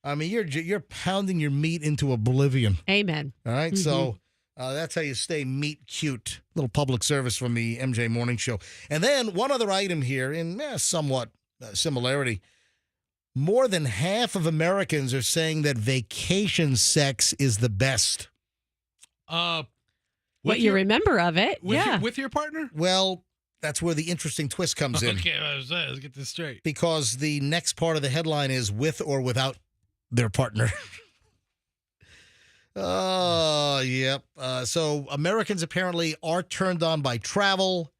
I mean, you're pounding your meat into oblivion. Amen. All right, so that's how you stay meat cute. Little public service from the MJ Morning Show. And then one other item here in somewhat similarity. More than half of Americans are saying that vacation sex is the best. What you remember of it? With your partner? Well, that's where the interesting twist comes in. Okay, let's get this straight. Because the next part of the headline is with or without their partner. Oh, yep. So Americans apparently are turned on by travel.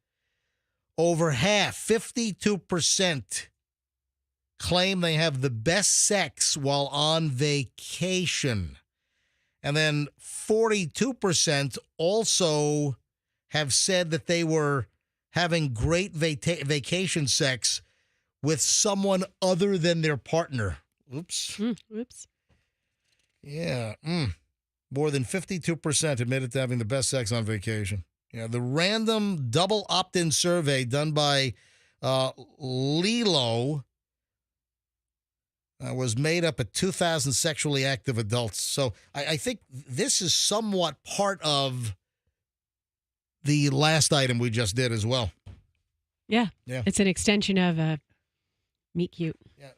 Over half, 52%, claim they have the best sex while on vacation. And then 42% also have said that they were having great vacation sex with someone other than their partner. Oops. Oops. Yeah. More than 52% admitted to having the best sex on vacation. Yeah, the random double opt-in survey done by Lilo was made up of 2,000 sexually active adults. So I think this is somewhat part of the last item we just did as well. Yeah. Yeah. It's an extension of meet cute.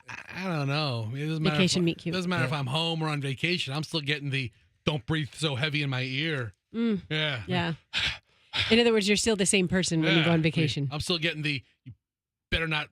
I don't know. It doesn't matter Vacation meet cute. It doesn't matter if I'm home or on vacation. I'm still getting the don't breathe so heavy in my ear. Yeah. Yeah. In other words, you're still the same person when you go on vacation. I'm still getting the you better not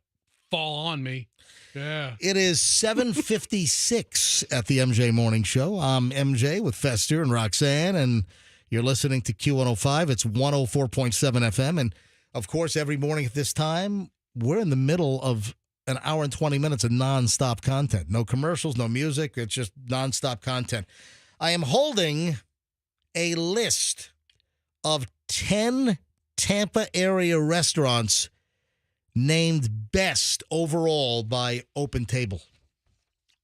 fall on me. Yeah. It is 7:56 at the MJ Morning Show. I'm MJ with Fester and Roxanne, and you're listening to Q105. It's 104.7 FM. And, of course, every morning at this time, we're in the middle of an hour and 20 minutes of nonstop content. No commercials, no music. It's just nonstop content. I am holding a list of 10 Tampa area restaurants named best overall by Open Table.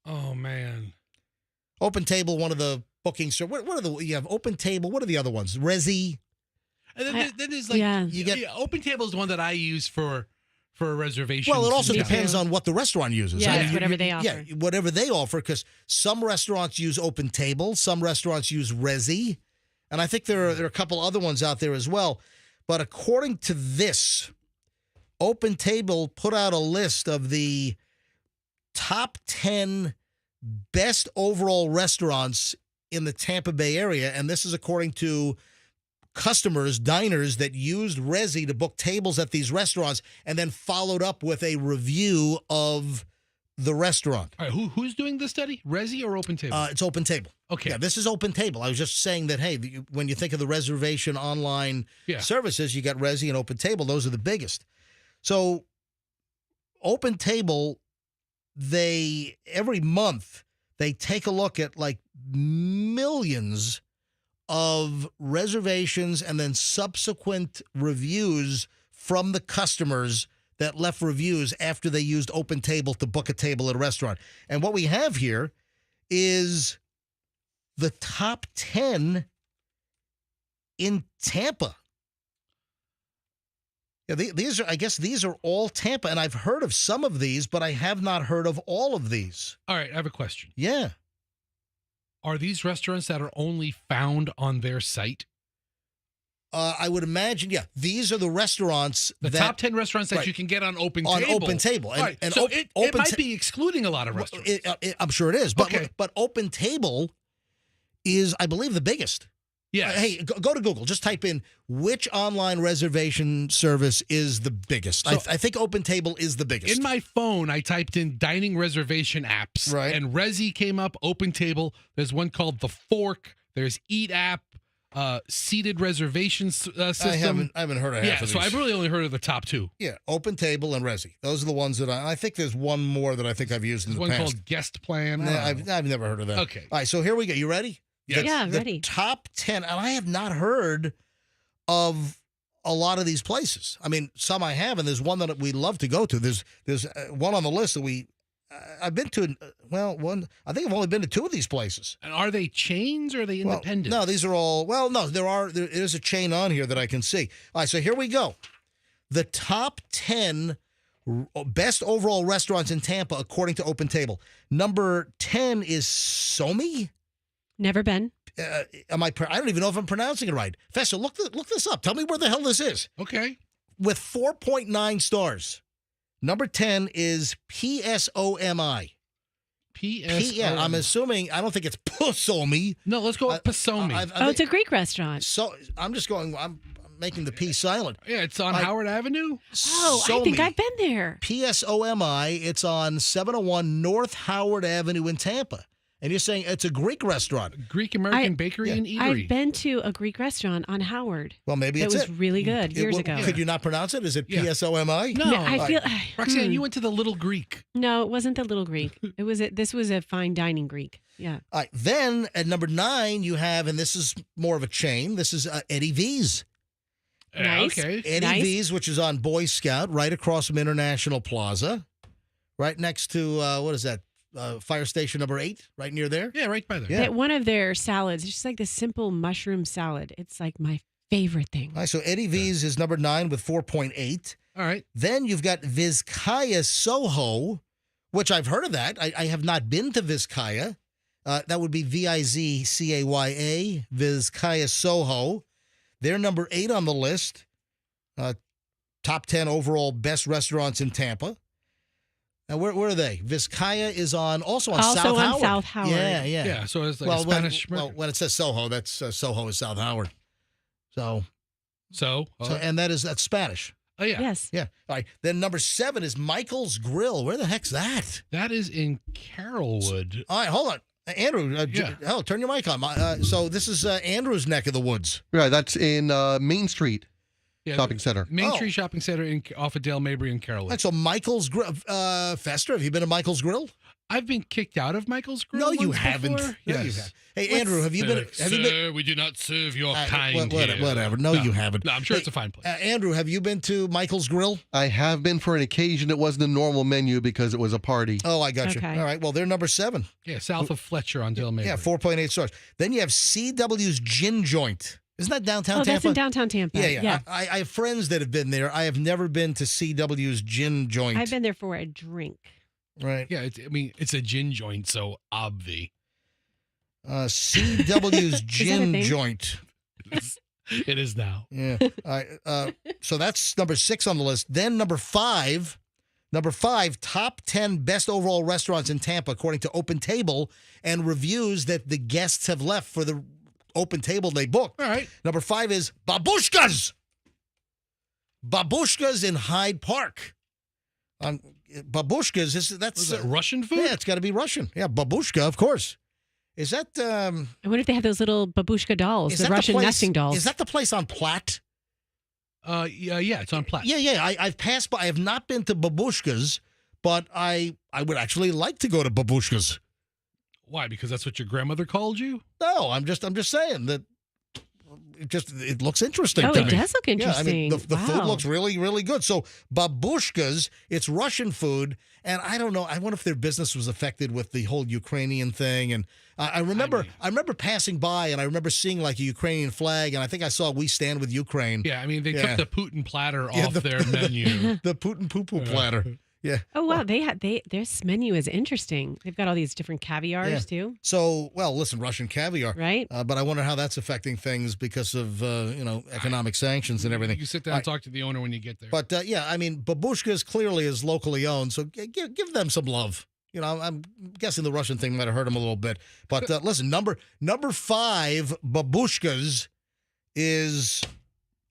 Oh, man. Open Table, one of the bookings. What are the, you have Open Table. What are the other ones? Resi. And then there's like, you get Open Table is the one that I use for reservations. Well, it also depends on what the restaurant uses. Yeah, I mean, whatever they offer. Yeah, whatever they offer, because some restaurants use Open Table, some restaurants use Resi, and I think there are a couple other ones out there as well. But according to this, Open Table put out a list of the top 10 best overall restaurants in the Tampa Bay area, and this is according to customers, diners that used Resy to book tables at these restaurants and then followed up with a review of the restaurant. All right, who's doing this study? Resy or Open Table? It's Open Table. Okay. Yeah, this is Open Table. I was just saying that, hey, when you think of the reservation online services, you got Resy and Open Table. Those are the biggest. So Open Table, every month, they take a look at like millions of reservations and then subsequent reviews from the customers that left reviews after they used Open Table to book a table at a restaurant. And what we have here is the top 10 in Tampa. Yeah, these are all Tampa, and I've heard of some of these, but I have not heard of all of these. All right, I have a question. Yeah. Are these restaurants that are only found on their site? I would imagine, yeah. These are the restaurants. The top 10 restaurants that you can get on Open Table. On Open Table. And, right. and so it might be excluding a lot of restaurants. I'm sure it is. But Open Table is, I believe, the biggest. Yeah. Hey, go to Google. Just type in which online reservation service is the biggest. So, I think Open Table is the biggest. In my phone, I typed in dining reservation apps. Right. And Resy came up, Open Table. There's one called The Fork. There's Eat App, seated reservations system. I haven't heard of half of these. So I've really only heard of the top two. Yeah, Open Table and Resy. Those are the ones that I think there's one more that I think I've used in the one past. called Guest Plan. I've never heard of that. Okay. All right, so here we go. You ready? Yes. Yeah, the ready. Top 10, and I have not heard of a lot of these places. I mean, some I have, and there's one that we love to go to. There's one on the list that I've been to. One. I think I've only been to two of these places. And are they chains or are they independent? No, these are all. Well, no, there is a chain on here that I can see. All right, so here we go. The top 10 best overall restaurants in Tampa, according to Open Table. Number 10 is Somi. Never been. I don't even know if I'm pronouncing it right. Fessa, look this up. Tell me where the hell this is. Okay. With 4.9 stars. Number 10 is PSOMI. Yeah, I'm assuming, I don't think it's Pusomi. No, let's go with Pusomi. It's a Greek restaurant. So I'm making the P silent. Yeah, it's on Howard Avenue. Oh, I think I've been there. PSOMI. It's on 701 North Howard Avenue in Tampa. And you're saying it's a Greek restaurant. Greek American bakery and eatery. I've been to a Greek restaurant on Howard. Well, maybe it was really good years ago. Could you not pronounce it? Is it PSOMI? No, I feel. Roxanne, you went to the Little Greek. No, it wasn't the Little Greek. This was a fine dining Greek. Yeah. All right. Then at number 9, you have, and this is more of a chain. This is Eddie V's. Nice. Okay. Eddie V's, which is on Boy Scout, right across from International Plaza, right next to what is that? Fire station number 8, right near there. Yeah, right by there. Yeah. One of their salads, just like the simple mushroom salad. It's like my favorite thing. All right, so Eddie V's is number 9 with 4.8. All right. Then you've got Vizcaya Soho, which I've heard of that. I have not been to Vizcaya. That would be Vizcaya, Vizcaya Soho. They're number 8 on the list. Top 10 overall best restaurants in Tampa. Now, where are they? Vizcaya is also on South Howard. South Howard. Yeah. Yeah, so it's like a Spanish. When it says Soho, that's Soho is South Howard. And that's Spanish. Oh, yeah. Yes. Yeah. All right. Then number 7 is Michael's Grill. Where the heck's that? That is in Carrollwood. All right, hold on. Andrew, turn your mic on. So this is Andrew's neck of the woods. Right, that's in Main Street Shopping Center. Main Street Shopping Center off of Dale Mabry and Carrollwood. Right, so Michael's Grill. Fester, have you been to Michael's Grill? I've been kicked out of Michael's Grill. No, you haven't. Before. No, you haven't. Hey, Andrew, have you been? Sir, we do not serve your kind here. Whatever. No, you haven't. No, I'm sure it's a fine place. Andrew, have you been to Michael's Grill? I have been for an occasion. It wasn't a normal menu because it was a party. Oh, I got you. All right. Well, they're number 7. Yeah, south of Fletcher on Dale Mabry. Yeah, 4.8 stars. Then you have CW's Gin Joint. Isn't that downtown Tampa? Oh, that's in downtown Tampa. Yeah. I have friends that have been there. I have never been to CW's Gin Joint. I've been there for a drink. Right. Yeah, it's a gin joint, so obvi. CW's Gin Joint. It is now. Yeah. So that's number 6 on the list. Then number 5, Number 5, top 10 best overall restaurants in Tampa, according to Open Table, and reviews that the guests have left for the Open Table they booked. All right. Number 5 is Babushka's. Babushka's in Hyde Park. Babushka's, that's that Russian food? Yeah, it's got to be Russian. Yeah, babushka, of course. Is that... I wonder if they have those little babushka dolls, the Russian nesting dolls. Is that the place on Platte? Yeah, it's on Platte. Yeah. I've passed by. I have not been to Babushka's, but I would actually like to go to Babushka's. Why? Because that's what your grandmother called you? No, I'm just saying that it looks interesting. Oh, to it me. does look interesting. Yeah, I mean, the food Wow. looks really, really good. So Babushka's, it's Russian food, and I don't know. I wonder if their business was affected with the whole Ukrainian thing. And I remember passing by, and I remember seeing like a Ukrainian flag, and I think I saw "We Stand with Ukraine." Yeah, I mean they took the Putin platter off their menu. The Putin poo-poo platter. Yeah. Oh wow, their menu is interesting. They've got all these different caviars too. So, well, listen, Russian caviar, right? But I wonder how that's affecting things because of economic sanctions and everything. You sit down and talk to the owner when you get there. But I mean, Babushka's clearly is locally owned, so give them some love. You know, I'm guessing the Russian thing might have hurt them a little bit. But listen, number 5, Babushka's is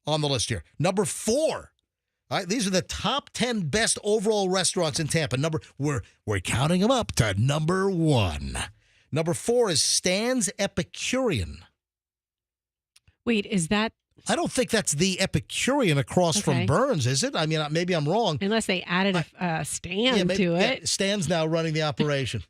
on the list here. Number 4. All right, these are the top 10 best overall restaurants in Tampa. We're counting them up to number 1. Number 4 is Stan's Epicurean. Wait, is that? I don't think that's the Epicurean across from Burns, is it? I mean, maybe I'm wrong. Unless they added a stand to it. Yeah, Stan's now running the operation.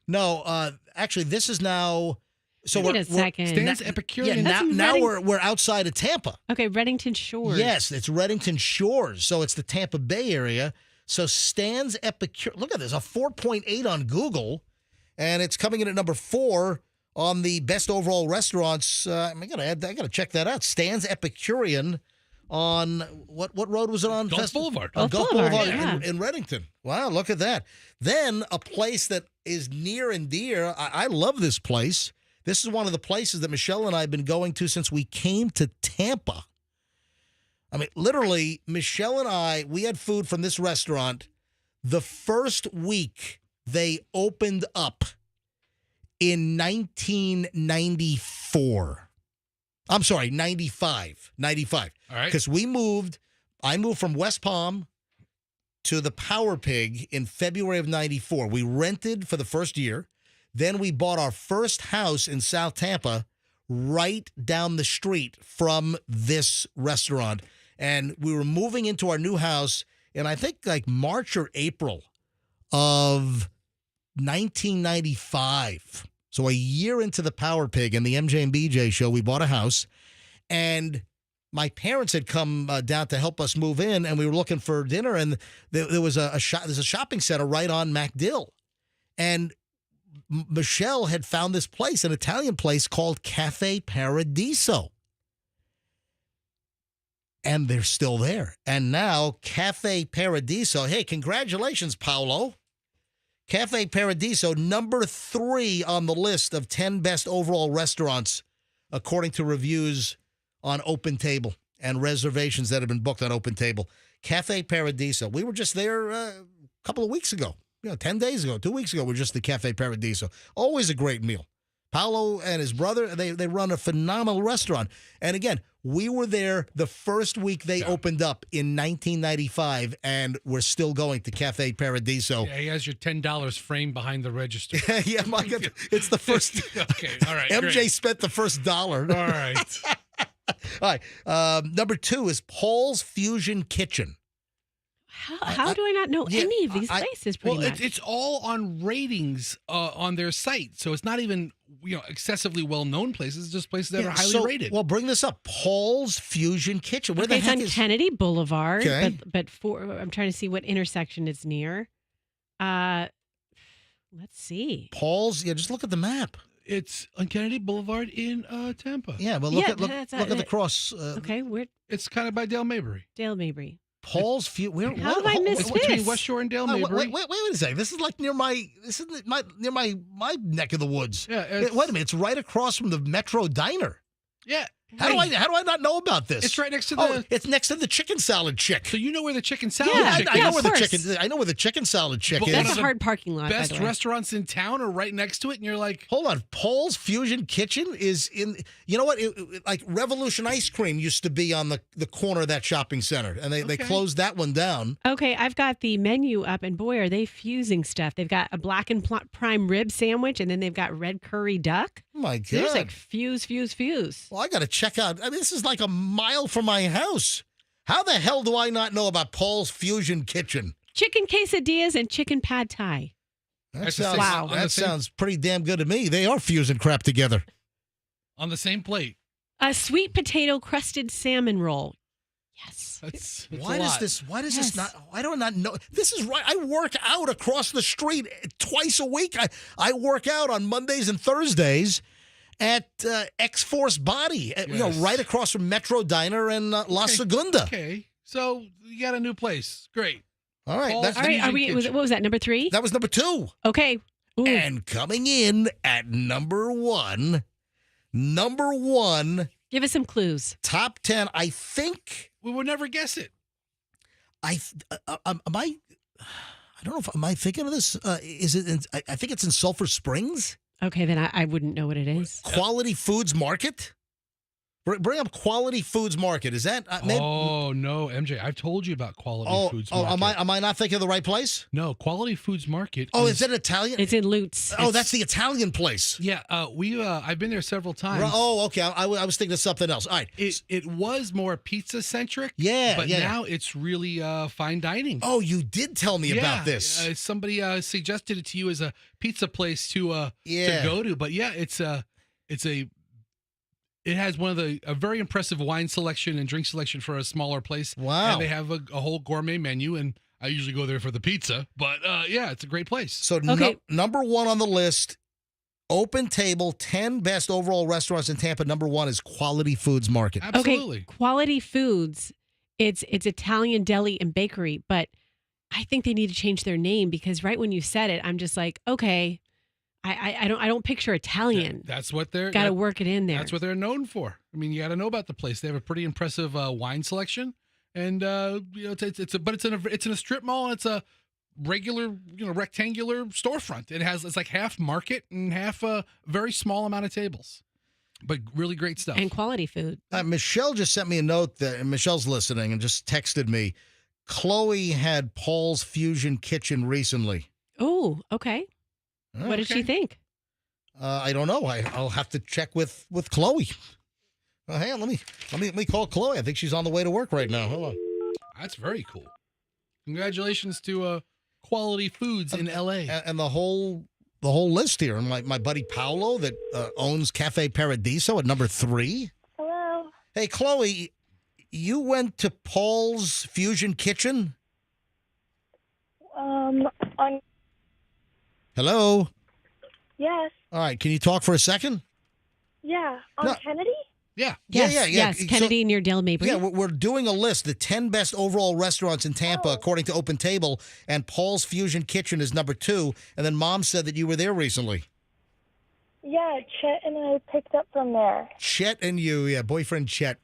No, actually, this is now. So Wait a second. Stan's Epicurean. Yeah, now we're outside of Tampa. Okay, Reddington Shores. Yes, it's Reddington Shores. So it's the Tampa Bay area. So Stan's Epicurean. Look at this, a 4.8 on Google, and it's coming in at number 4 on the best overall restaurants. I gotta check that out. Stan's Epicurean on what road was it on? Gulf Boulevard. On Gulf Boulevard in yeah. Reddington. Wow, look at that. Then a place that is near and dear. I love this place. This is one of the places that Michelle and I have been going to since we came to Tampa. I mean, literally, Michelle and I, we had food from this restaurant the first week they opened up in 1994. I'm sorry, 95. All right. Because I moved from West Palm to the Power Pig in February of 94. We rented for the first year. Then we bought our first house in South Tampa right down the street from this restaurant. And we were moving into our new house in, I think, like March or April of 1995. So a year into the Power Pig and the MJ and BJ show, we bought a house. And my parents had come down to help us move in, and we were looking for dinner. And there was there's a shopping center right on MacDill. And Michelle had found this place, an Italian place called Cafe Paradiso. And they're still there. And now Cafe Paradiso, hey, congratulations, Paolo. Cafe Paradiso, number 3 on the list of 10 best overall restaurants, according to reviews on Open Table and reservations that have been booked on Open Table. Cafe Paradiso. We were just there a couple of weeks ago. 10 days ago, 2 weeks ago, we're just the Cafe Paradiso. Always a great meal. Paolo and his brother, they run a phenomenal restaurant. And again, we were there the first week they opened up in 1995, and we're still going to Cafe Paradiso. Yeah, he has your $10 framed behind the register. Yeah, my God, it's the first. Okay, all right. MJ great. spent the first $1. All right. All right. Number 2 is Paul's Fusion Kitchen. How do I not know any of these places? Pretty much. It's all on ratings on their site, so it's not even excessively well-known places. It's just places that are highly rated. Well, bring this up. Paul's Fusion Kitchen. Where the it's heck on is Kennedy Boulevard, Okay. but I'm trying to see what intersection it's near. Let's see. Paul's? Yeah, just look at the map. It's on Kennedy Boulevard in Tampa. Yeah, but look at the cross. Okay, It's kind of by Dale Mabry. Dale Mabry. Paul's Fusion. How have I missed It's between this? West Shore and Dale Mabry. Wait a second. This is like near my near my neck of the woods. Yeah. Wait a minute. It's right across from the Metro Diner. Yeah. How do I not know about this? It's right next to it's next to the chicken salad chick. So you know where the chicken salad chick I know is. where I know where the chicken salad chick is. That's a hard parking lot. Best by the way. restaurants in town are right next to it, and you're like, hold on. Paul's Fusion Kitchen is in. You know what? Like Revolution Ice Cream used to be on the corner of that shopping center, and they closed that one down. Okay, I've got the menu up, and boy, are they fusing stuff. They've got a black and prime rib sandwich, and then they've got red curry duck. Oh my God. So there's like fuse. Well, I got to check out. I mean, this is like a mile from my house. How the hell do I not know about Paul's Fusion Kitchen? Chicken quesadillas and chicken pad thai. That sounds pretty damn good to me. They are fusing crap together. On the same plate. A sweet potato crusted salmon roll. Yes. That's Why does this not? I do not know. This is right. I work out across the street twice a week. I work out on Mondays and Thursdays at X-Force Body, right across from Metro Diner and La Segunda. Okay, so you got a new place. Great. All right. All right. What was that? Number 3? That was number 2. Okay. Ooh. And coming in at number 1. Give us some clues. Top 10. I think we would never guess it. I don't know if am I thinking of this. Is it? I think it's in Sulphur Springs. Okay, then I wouldn't know what it is. Quality Foods Market? Bring up Quality Foods Market. Is that? Oh, no, MJ. I've told you about Quality Foods Market. Am I not thinking of the right place? No, Quality Foods Market. Oh, is it Italian? It's in Lutz. Oh, that's the Italian place. Yeah, I've been there several times. Oh, okay. I was thinking of something else. All right. It was more pizza-centric. Yeah, but now it's really fine dining. Oh, you did tell me about this. Somebody suggested it to you as a pizza place to go to. But yeah, it has one of a very impressive wine selection and drink selection for a smaller place. Wow. And they have a whole gourmet menu, and I usually go there for the pizza. But it's a great place. So number 1 on the list, Open Table, 10 best overall restaurants in Tampa. Number 1 is Quality Foods Market. Absolutely. Okay, Quality Foods. It's Italian deli and bakery, but I think they need to change their name because right when you said it, I'm just like, okay. I don't picture Italian. That's what they're got to work it in there. That's what they're known for. I mean, you got to know about the place. They have a pretty impressive wine selection, and it's in a strip mall. And it's a regular rectangular storefront. It's like half market and half a very small amount of tables, but really great stuff and quality food. Michelle just sent me a note and Michelle's listening and just texted me. Chloe had Paul's Fusion Kitchen recently. Oh, okay. What did she think? I don't know. I'll have to check with Chloe. Hang on, let me call Chloe. I think she's on the way to work right now. Hold on. That's very cool. Congratulations to Quality Foods in LA and the whole list here. And my buddy Paolo that owns Cafe Paradiso at number 3. Hello. Hey Chloe, you went to Paul's Fusion Kitchen? Hello? Yes. All right. Can you talk for a second? Yeah. On Kennedy? Yeah. Yes. Kennedy near Dale Mabry. Yeah, we're doing a list, the 10 best overall restaurants in Tampa, according to Open Table, and Paul's Fusion Kitchen is number 2. And then Mom said that you were there recently. Yeah, Chet and I picked up from there. Chet and you, boyfriend Chet.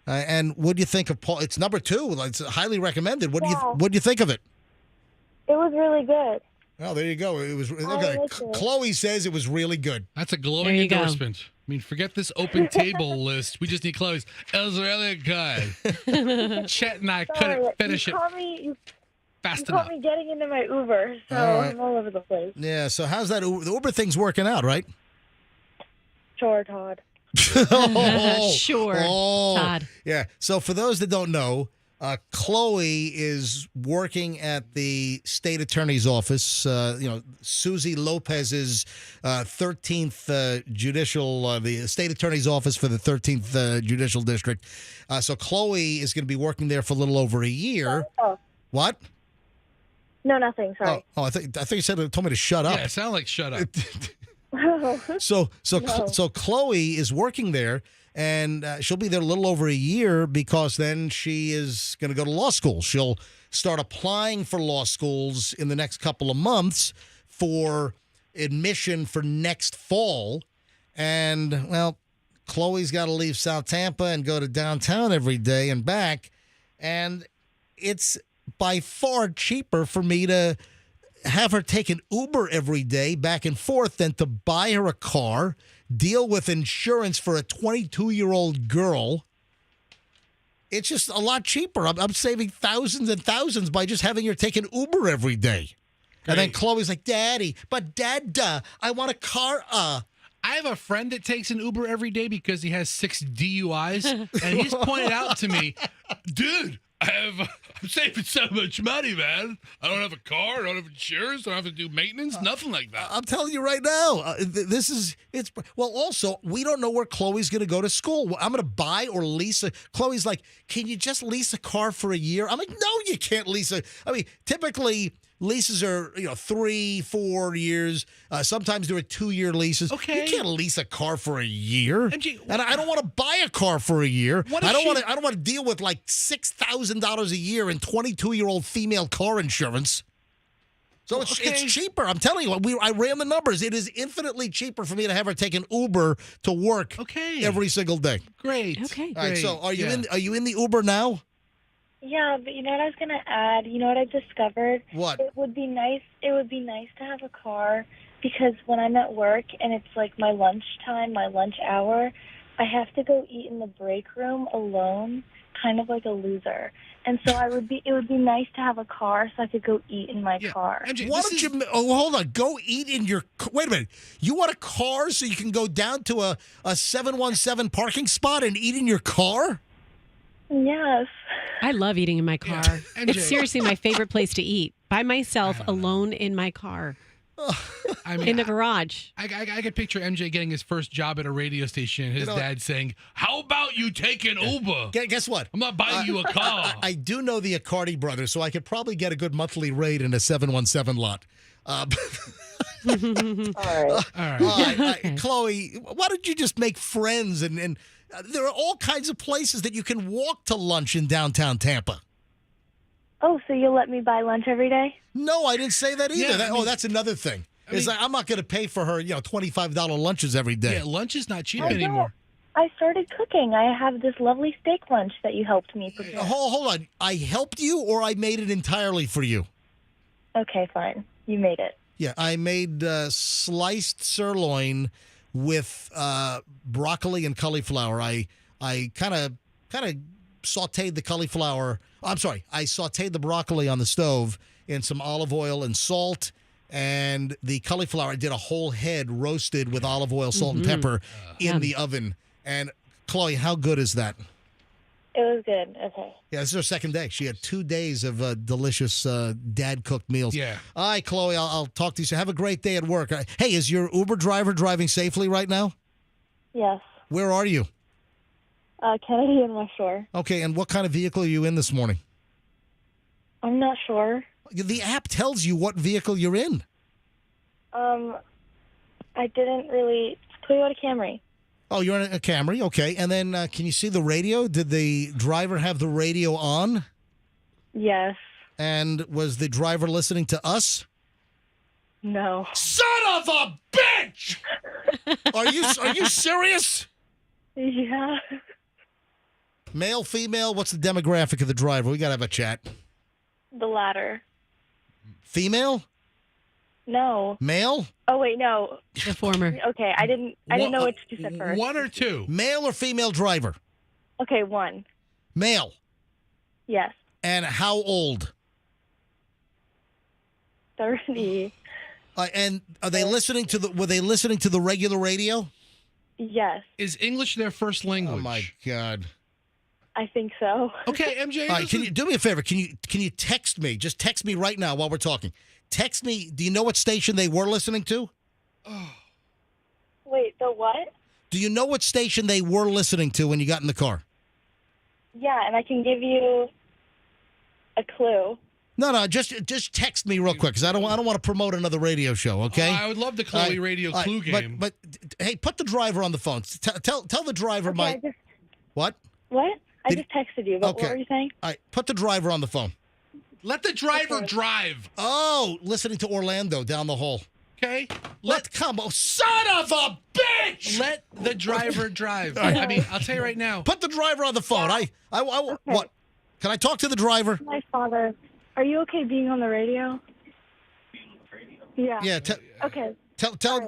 And what do you think of Paul? It's number 2. It's highly recommended. What do you think of it? It was really good. Oh, there you go. It was okay. Chloe says it was really good. That's a glowing endorsement. I mean, forget this Open Table list. We just need Chloe's. It was really good. Chet and I couldn't finish it fast enough. You caught me getting into my Uber, so I'm all over the place. Yeah, so how's that the Uber thing's working out, right? Sure, Todd. Sure, Todd. Yeah, so for those that don't know, Chloe is working at the state attorney's office, Susie Lopez's 13th judicial, the state attorney's office for the 13th judicial district. So Chloe is going to be working there for a little over a year. Oh. What? No, nothing. Sorry. Oh, I think you told me to shut up. Yeah, it sounded like shut up. So Chloe is working there. And she'll be there a little over a year because then she is going to go to law school. She'll start applying for law schools in the next couple of months for admission for next fall. And, well, Chloe's got to leave South Tampa and go to downtown every day and back. And it's by far cheaper for me to have her take an Uber every day back and forth than to buy her a car, deal with insurance for a 22-year-old girl. It's just a lot cheaper. I'm saving thousands and thousands by just having her take an Uber every day. And then Chloe's like, Daddy, but Dad, I want a car. I have a friend that takes an Uber every day because he has 6 DUIs, and he's pointed out to me, dude, I'm saving so much money, man. I don't have a car, I don't have insurance, I don't have to do maintenance, nothing like that. I'm telling you right now, also, we don't know where Chloe's going to go to school. I'm going to buy or lease Chloe's like, can you just lease a car for a year? I'm like, no, you can't lease typically leases are 3-4 years. Sometimes there are 2-year leases. Okay, you can't lease a car for a year. And I don't want to buy a car for a year. I don't want to deal with like $6,000 a year in 22-year-old female car insurance. So it's cheaper. I'm telling you, I ran the numbers. It is infinitely cheaper for me to have her take an Uber to work every single day. Great. Okay. All right. So are you in the Uber now? Yeah, but you know what I was gonna add? You know what I discovered? What? It would be nice to have a car because when I'm at work and it's like my lunch time, my lunch hour, I have to go eat in the break room alone, kind of like a loser. And so it would be nice to have a car so I could go eat in my car. Why don't you? Oh, hold on. Go eat in your. Wait a minute. You want a car so you can go down to a 717 parking spot and eat in your car? Yes. I love eating in my car. It's seriously my favorite place to eat. By myself, alone in my car. In the garage. I could picture MJ getting his first job at a radio station. His dad saying, how about you take an Uber? Guess what? I'm not buying you a car. I do know the Accardi brothers, so I could probably get a good monthly rate in a 717 lot. All right. Chloe, why don't you just make friends? And there are all kinds of places that you can walk to lunch in downtown Tampa. Oh, so you'll let me buy lunch every day? No, I didn't say that either. Yeah, that's another thing. I'm not going to pay for her, $25 lunches every day. Yeah, lunch is not cheap anymore. I started cooking. I have this lovely steak lunch that you helped me prepare. Hold on. I helped you or I made it entirely for you? Okay, fine. You made it. Yeah, I made sliced sirloin with broccoli and cauliflower. I kind of sautéed the cauliflower. I'm sorry. I sautéed the broccoli on the stove in some olive oil and salt. And the cauliflower, I did a whole head roasted with olive oil, salt, and pepper in the oven. And Chloe, how good is that? It was good. Okay. Yeah, this is her second day. She had 2 days of delicious dad-cooked meals. Yeah. All right, Chloe, I'll talk to you soon. Have a great day at work. Hey, is your Uber driver driving safely right now? Yes. Where are you? Kennedy and West Shore. Okay, and what kind of vehicle are you in this morning? I'm not sure. The app tells you what vehicle you're in. I didn't really. Toyota Camry. Oh, you're in a Camry, okay. And then can you see the radio? Did the driver have the radio on? Yes. And was the driver listening to us? No. Son of a bitch! Are you serious? Yeah. Male, female, what's the demographic of the driver? We got to have a chat. The latter. Female? No. Male? Oh wait, no. The former. Okay, I didn't know what you said first. 1 or 2? Male or female driver? Okay, 1. Male. Yes. And how old? 30. And are they listening to were they listening to the regular radio? Yes. Is English their first language? Oh my God. I think so. Okay, MJ. All right, can you do me a favor? Can you text me? Just text me right now while we're talking. Text me. Do you know what station they were listening to? Wait, the what? Do you know what station they were listening to when you got in the car? Yeah, and I can give you a clue. No, just text me real quick because I don't want to promote another radio show. Okay. I would love the Chloe radio clue game. But hey, put the driver on the phone. Tell the driver what? What? I just texted you. But okay. What were you saying? All right, put the driver on the phone. Let the driver drive. Oh, listening to Orlando down the hall. Okay? Come on, son of a bitch! Let the driver drive. I mean, I'll tell you right now. Put the driver on the phone. What? Can I talk to the driver? My father. Are you okay being on the radio? Yeah. Yeah. Okay. Tell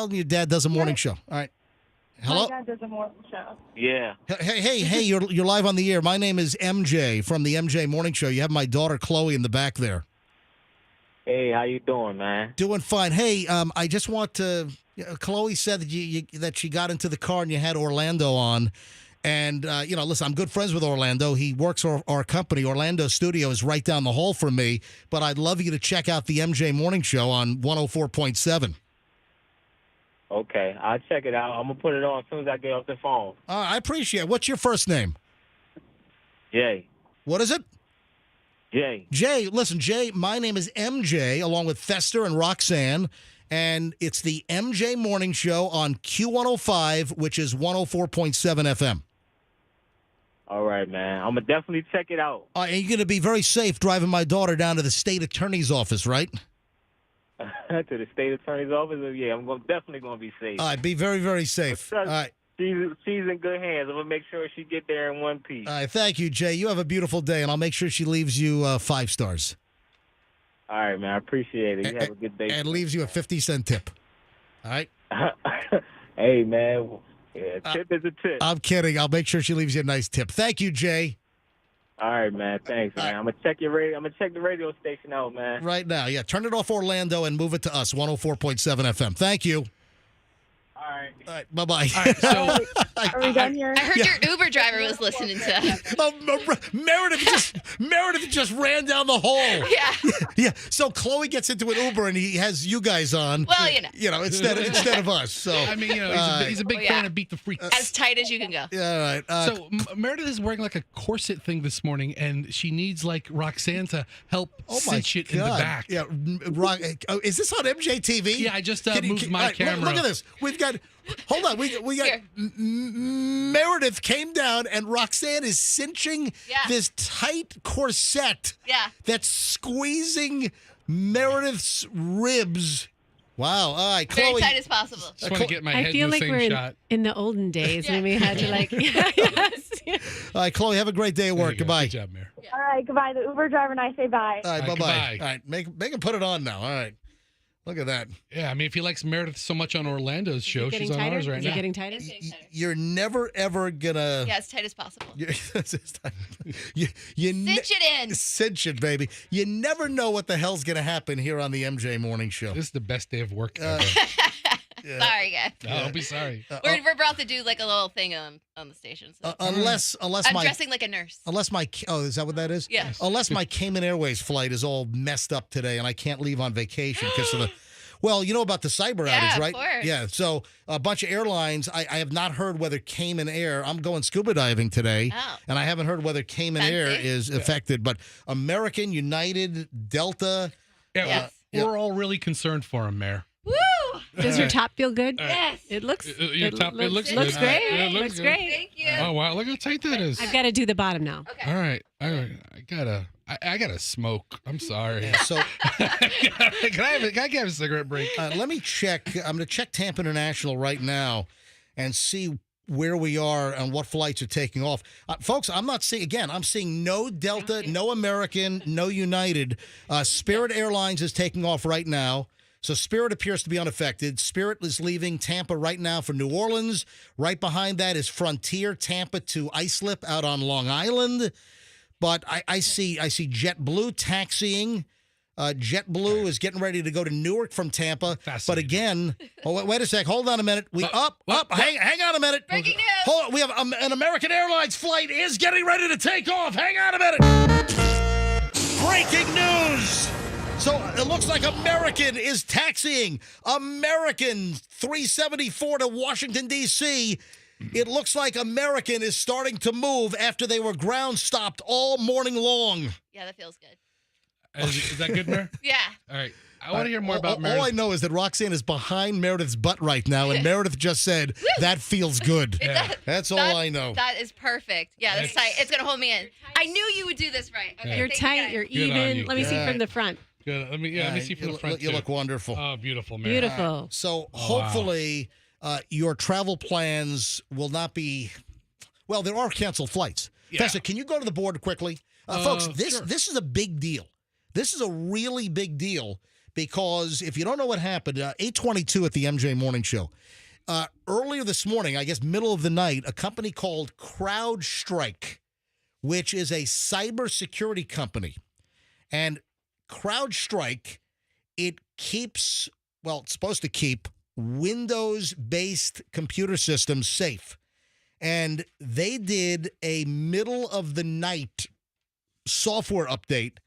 him your dad does a morning show. All right. Hello. My dad does a morning show. Yeah. Hey! You're live on the air. My name is MJ from the MJ Morning Show. You have my daughter Chloe in the back there. Hey, how you doing, man? Doing fine. Hey, I just want to. Chloe said that that she got into the car and you had Orlando on, and listen, I'm good friends with Orlando. He works for our company. Orlando Studio is right down the hall from me. But I'd love you to check out the MJ Morning Show on 104.7. Okay, I'll check it out. I'm gonna put it on as soon as I get off the phone. I appreciate it. What's your first name? Jay. What is it? Jay. Jay, listen, Jay, my name is MJ, along with Fester and Roxanne, and it's the MJ Morning Show on Q105, which is 104.7 FM. All right, man. I'm going to definitely check it out. And you're going to be very safe driving my daughter down to the state attorney's office, right? To the state attorney's office? Yeah, I'm definitely going to be safe. All right, be very, very safe. All right. She's in good hands. I'm going to make sure she get there in one piece. All right, thank you, Jay. You have a beautiful day, and I'll make sure she leaves you 5 stars. All right, man. I appreciate it. You have a good day. And leaves you a 50-cent tip. All right? Hey, man. Yeah, tip is a tip. I'm kidding. I'll make sure she leaves you a nice tip. Thank you, Jay. All right, man. Thanks, man. I'm going to check your radio. I'm going to check the radio station out, man. Right now. Yeah, turn it off Orlando and move it to us, 104.7 FM. Thank you. All right, bye-bye. All right, so Are we done here? I heard your Uber driver was listening to. Meredith just ran down the hall. Yeah. Yeah. So Chloe gets into an Uber and he has you guys on. Well, instead of us. So I mean, he's a big fan of Beat the Freak. As tight as you can go. Yeah, all right. So Meredith is wearing like a corset thing this morning, and she needs like Roxanne to help cinch it in the back. Yeah. Is this on MJTV? Yeah, I just moved my camera. Look at this. We've got. Hold on, we got Meredith came down and Roxanne is cinching this tight corset that's squeezing Meredith's ribs. Wow! All right, Chloe. Very tight as possible. Just want to get my head I feel in the like same we're shot. in the olden days when we had to yes. All right, Chloe, have a great day at work. Goodbye. Good job, Mayor. All right, goodbye. The Uber driver and I say bye. All right, bye-bye. Goodbye. All right, make him put it on now. All right. Look at that. Yeah, I mean, if he likes Meredith so much on Orlando's show, she's on tighter? ours right Is now. it getting tighter? You're never, ever gonna... Yeah, as tight as possible. you Cinch it in. Cinch it, baby. You never know what the hell's going to happen here on the MJ Morning Show. This is the best day of work ever. Sorry, guys. No, don't be sorry. We're about to do like a little thing on the station. So. Unless I'm my... dressing like a nurse. Unless my... Oh, is that what that is? Yeah. Unless my Cayman Airways flight is all messed up today and I can't leave on vacation because of the... Well, you know about the cyber outage, right? Of course. Yeah, so a bunch of airlines, I have not heard whether Cayman Air, I'm going scuba diving today, and I haven't heard whether Cayman Air is affected, but American, United, Delta. We're all really concerned for him, Mayor. Woo! Does your top feel good? Yes. It looks. Your top, it looks Looks good. great. It looks great. Thank you. Oh wow! Look how tight that is. I've got to do the bottom now. Okay. All right. I gotta smoke. I'm sorry. So can I have a cigarette break? let me check. I'm going to check Tampa International right now and see where we are and what flights are taking off. Folks, I'm not seeing, again, I'm seeing no Delta, no American, no United. Spirit Airlines is taking off right now. So Spirit appears to be unaffected. Spirit is leaving Tampa right now for New Orleans. Right behind that is Frontier, Tampa to Islip out on Long Island. But I see JetBlue taxiing. JetBlue is getting ready to go to Newark from Tampa. But again, wait a sec. Hold on a minute. Hang on a minute. Breaking news. Hold on. We have an American Airlines flight is getting ready to take off. Hang on a minute. Breaking news. So it looks like American is taxiing. American 374 to Washington, D.C. It looks like American is starting to move after they were ground stopped all morning long. Yeah, that feels good. Is that good, Mayor? Yeah. All right. I want to hear more about Meredith. All I know is that Roxanne is behind Meredith's butt right now, and Meredith just said, that feels good. That's all I know. That is perfect. Yeah, that's tight. It's going to hold me in. I knew you would do this right. Okay, You're tight. You're even. Let me see from the front. Good. Let me see from the front. You too. look wonderful. Oh, beautiful, man. Beautiful. So hopefully your travel plans will not be. Well, there are canceled flights. Yeah. Festa, can you go to the board quickly, folks? Sure. This is a big deal. This is a really big deal because if you don't know what happened, 8:22 at the MJ Morning Show. Earlier this morning, I guess middle of the night, a company called CrowdStrike, which is a cybersecurity company, and CrowdStrike, it's supposed to keep Windows-based computer systems safe. And they did a middle-of-the-night software update,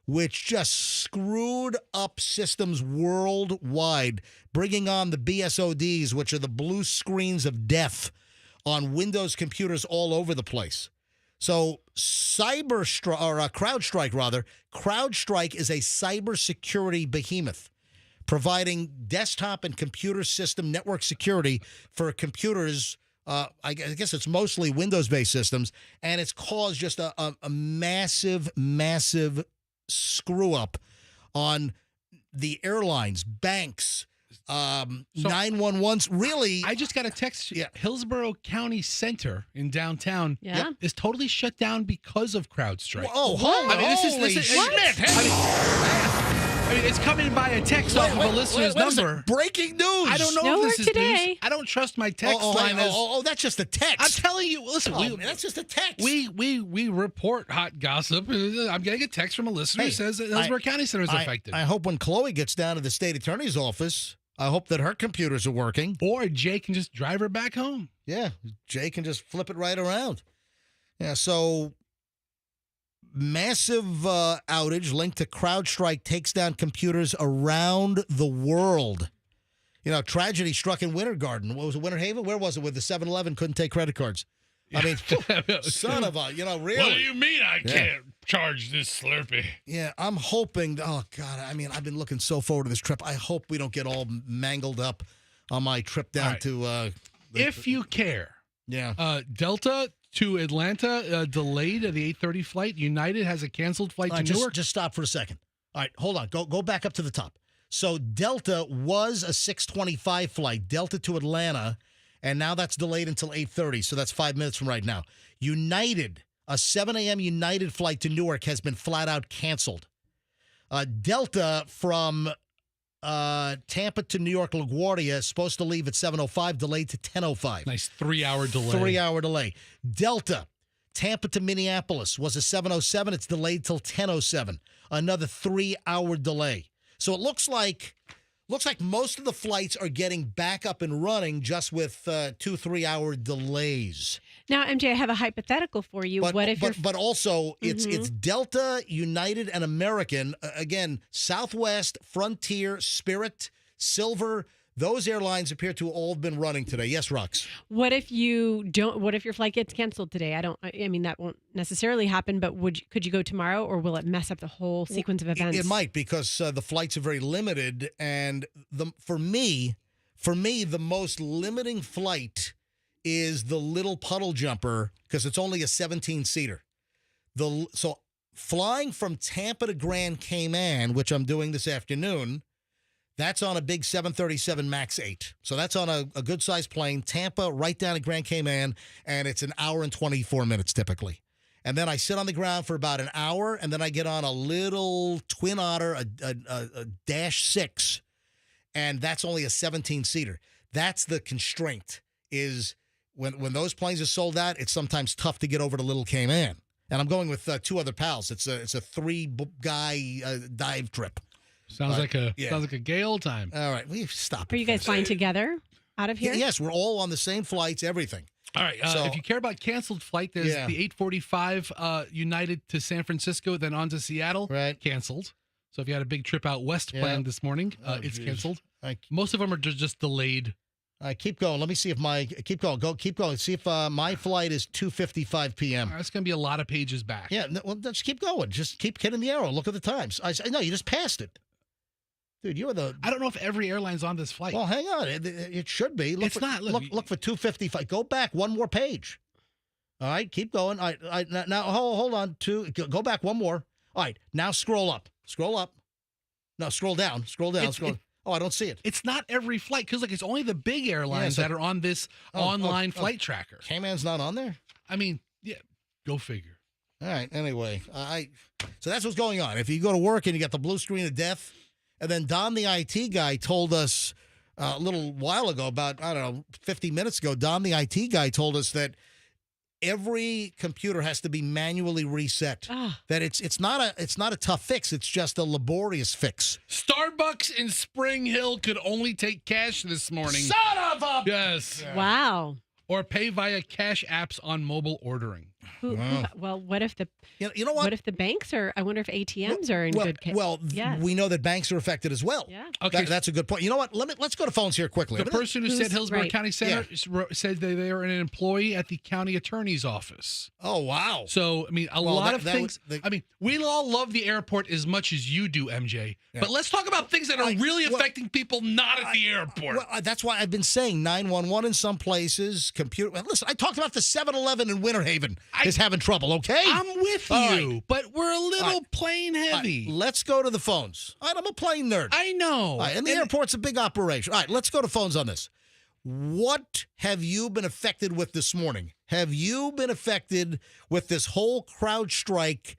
which just screwed up systems worldwide, bringing on the BSODs, which are the blue screens of death on Windows computers all over the place. So CrowdStrike is a cybersecurity behemoth, providing desktop and computer system network security for computers. I guess it's mostly Windows-based systems, and it's caused just a massive, massive screw-up on the airlines, banks, 911s. Really, I just got a text. Yeah. Hillsborough County Center in downtown Yeah. is totally shut down because of CrowdStrike. Oh, I mean, this is Smith. I mean, it's coming by a text off of a listener's number. Breaking news. I don't know No if work this is today. news. I don't trust my text line. That's just a text. I'm telling you. Listen, that's just a text. We report hot gossip. I'm getting a text from a listener who says that Hillsborough County Center is affected. I hope when Chloe gets down to the state attorney's office, I hope that her computers are working. Or Jay can just drive her back home. Yeah, Jay can just flip it right around. Yeah, so massive outage linked to CrowdStrike takes down computers around the world. You know, tragedy struck in Winter Garden. What was it, Winter Haven? Where was it? Where the 7-Eleven couldn't take credit cards. I mean, son of a, really. What do you mean I can't charge this Slurpee? Yeah, I'm hoping. Oh, God. I mean, I've been looking so forward to this trip. I hope we don't get all mangled up on my trip down to. If you care. Yeah. Delta to Atlanta delayed the 8:30 flight. United has a canceled flight to Newark. Just stop for a second. All right, hold on. Go back up to the top. So Delta was a 6:25 flight, Delta to Atlanta, and now that's delayed until 8:30. So that's 5 minutes from right now. United, a 7 a.m. United flight to Newark has been flat out canceled. Delta from Tampa to New York LaGuardia is supposed to leave at 7:05, delayed to 10:05. Nice 3-hour delay. 3-hour delay. Delta, Tampa to Minneapolis was a 7:07. It's delayed till 10:07. Another 3-hour delay. So it looks like most of the flights are getting back up and running just with 2-3 hour delays. Now, MJ, I have a hypothetical for you. But also it's Delta, United, and American. Again, Southwest, Frontier, Spirit, Silver. Those airlines appear to all have been running today. Yes, Rox. What if you don't? What if your flight gets canceled today? I mean, that won't necessarily happen. But could you go tomorrow, or will it mess up the whole sequence of events? It might, because the flights are very limited, and for me, the most limiting flight is the Little Puddle Jumper, because it's only a 17-seater. So flying from Tampa to Grand Cayman, which I'm doing this afternoon. That's on a big 737 MAX 8. So that's on a good-sized plane, Tampa, right down to Grand Cayman, and it's an hour and 24 minutes typically. And then I sit on the ground for about an hour, and then I get on a little Twin Otter, a Dash 6, and that's only a 17-seater. That's the constraint, is when those planes are sold out, it's sometimes tough to get over to Little Cayman. And I'm going with 2 other pals. It's a 3-guy dive trip. Sounds like a gay old time. All right, we stop. Are you guys flying together out of here? Yes, we're all on the same flights, everything. All right. If you care about canceled flight, there's the 8:45 United to San Francisco, then on to Seattle. Right. Canceled. So if you had a big trip out west planned this morning, it's canceled. Most of them are just delayed. Keep going. Let me see if keep going. See if my flight is 2:55 p.m. That's going to be a lot of pages back. Yeah. Well, just keep going. Just keep hitting the arrow. Look at the times. No, you just passed it. Dude, you are the. I don't know if every airline's on this flight. Well, hang on. It should be. It's not. Look for 2:55. Go back one more page. All right, keep going. All right, now hold on. Go back one more. All right, now scroll up. Scroll up. No, scroll down. Scroll down. Oh, I don't see it. It's not every flight because it's only the big airlines that are on this online flight tracker. Cayman's not on there? I mean, yeah, go figure. All right. Anyway, so that's what's going on. If you go to work and you got the blue screen of death, and then Don, the IT guy, told us a little while ago, about, 50 minutes ago, Don, the IT guy, told us that every computer has to be manually reset. That it's not a tough fix. It's just a laborious fix. Starbucks in Spring Hill could only take cash this morning. Son of a... Yes. Wow. Or pay via cash apps on mobile ordering. Well, what if the you know what? What if the banks are? I wonder if ATMs are in good case. Well, we know that banks are affected as well. Yeah. Okay. That's a good point. You know what? Let's go to phones here quickly. The person who said Hillsborough County Center said that they are an employee at the county attorney's office. Oh, wow. So, I mean, a lot of things. I mean, we all love the airport as much as you do, MJ. Yeah. But let's talk about things that are really affecting people not at the airport. Well, that's why I've been saying 911 in some places, computer. Well, listen, I talked about the 7-Eleven in Winter Haven is having trouble, okay? I'm with you, but we're a little plane heavy. Let's go to the phones. All right, I'm a plane nerd. I know. And the airport's a big operation. All right, let's go to phones on this. What have you been affected with this morning? Have you been affected with this whole CrowdStrike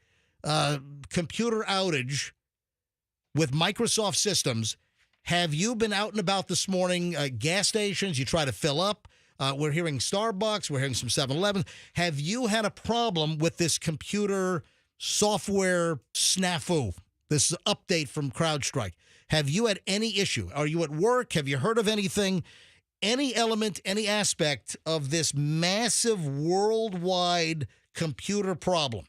computer outage with Microsoft systems? Have you been out and about this morning, gas stations, you try to fill up? We're hearing Starbucks. We're hearing some 7-Elevens. Have you had a problem with this computer software snafu, this update from CrowdStrike? Have you had any issue? Are you at work? Have you heard of anything? Any element, any aspect of this massive worldwide computer problem?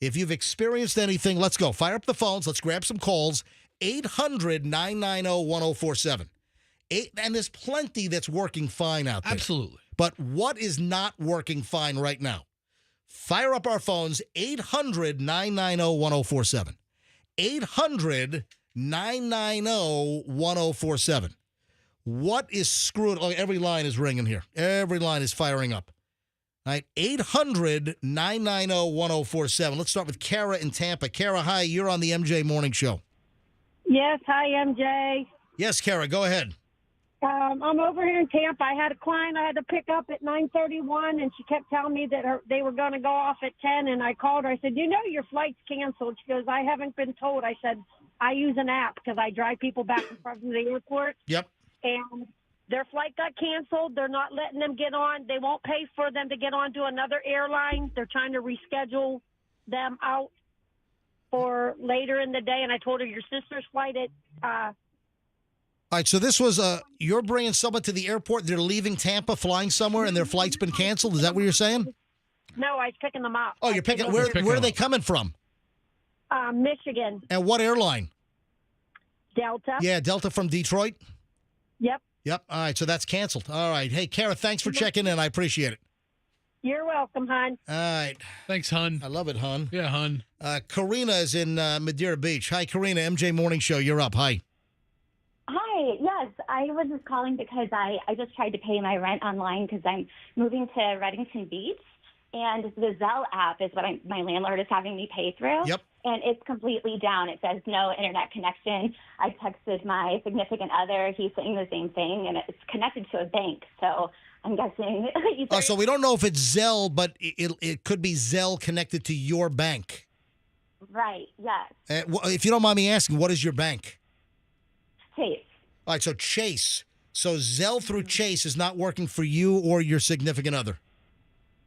If you've experienced anything, let's go. Fire up the phones. Let's grab some calls. 800-990-1047. And there's plenty that's working fine out there. Absolutely. But what is not working fine right now? Fire up our phones, 800-990-1047. 800-990-1047. What is screwed? Oh, every line is ringing here. Every line is firing up. All right, 800-990-1047. Let's start with Kara in Tampa. Kara, hi, you're on the MJ Morning Show. Yes, hi, MJ. Yes, Kara, go ahead. I'm over here in Tampa. I had a client I had to pick up at 9:31, and she kept telling me that they were going to go off at 10, and I called her. I said, your flight's canceled. She goes, I haven't been told. I said, I use an app because I drive people back and forth from the airport. Yep. And their flight got canceled. They're not letting them get on. They won't pay for them to get on to another airline. They're trying to reschedule them out for later in the day. And I told her your sister's flight at all right, so this was you're bringing someone to the airport. They're leaving Tampa, flying somewhere, and their flight's been canceled. Is that what you're saying? No, I was picking them up. Oh, you're picking. Where are they coming from? Michigan. And what airline? Delta. Yeah, Delta from Detroit. Yep. Yep. All right, so that's canceled. All right. Hey, Kara, thanks for checking in. I appreciate it. You're welcome, hon. All right. Thanks, hon. I love it, hon. Yeah, hon. Karina is in Madeira Beach. Hi, Karina. MJ Morning Show. You're up. Hi. Hi, yes, I was just calling because I just tried to pay my rent online because I'm moving to Redington Beach, and the Zelle app is what my landlord is having me pay through. Yep. And it's completely down. It says no internet connection. I texted my significant other. He's saying the same thing, and it's connected to a bank. So I'm guessing. So we don't know if it's Zelle, but it could be Zelle connected to your bank. Right, yes. If you don't mind me asking, what is your bank? Chase. All right, so Chase. So Zelle through Chase is not working for you or your significant other.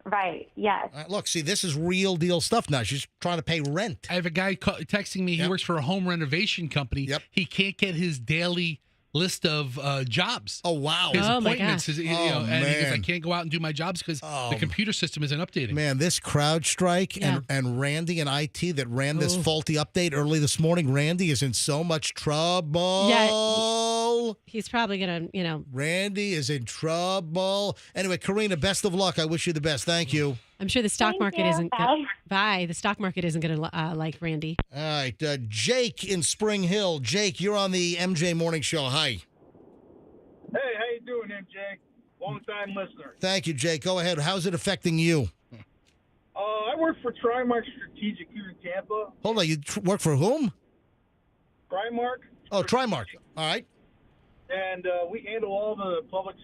Right, yes. All right, look, see, this is real deal stuff now. She's trying to pay rent. I have a guy texting me. He works for a home renovation company. Yep. He can't get his daily list of jobs. Oh, wow. His Oh, my appointments. gosh. And he goes, man. I can't go out and do my jobs because the computer system isn't updating. Man, this CrowdStrike and Randy and IT that ran this faulty update early this morning, Randy is in so much trouble. Yeah, he's probably going to, Randy is in trouble. Anyway, Karina, best of luck. I wish you the best. Thank you. I'm sure the stock Thank market you. isn't Bye. Bye. The stock market isn't going to like Randy. All right, Jake in Spring Hill. Jake, you're on the MJ Morning Show. Hi. Hey, how you doing, MJ? Long-time listener. Thank you, Jake. Go ahead. How's it affecting you? I work for Trimark Strategic here in Tampa. Hold on. You work for whom? Trimark. Oh, Trimark. All right. And we handle all the Publix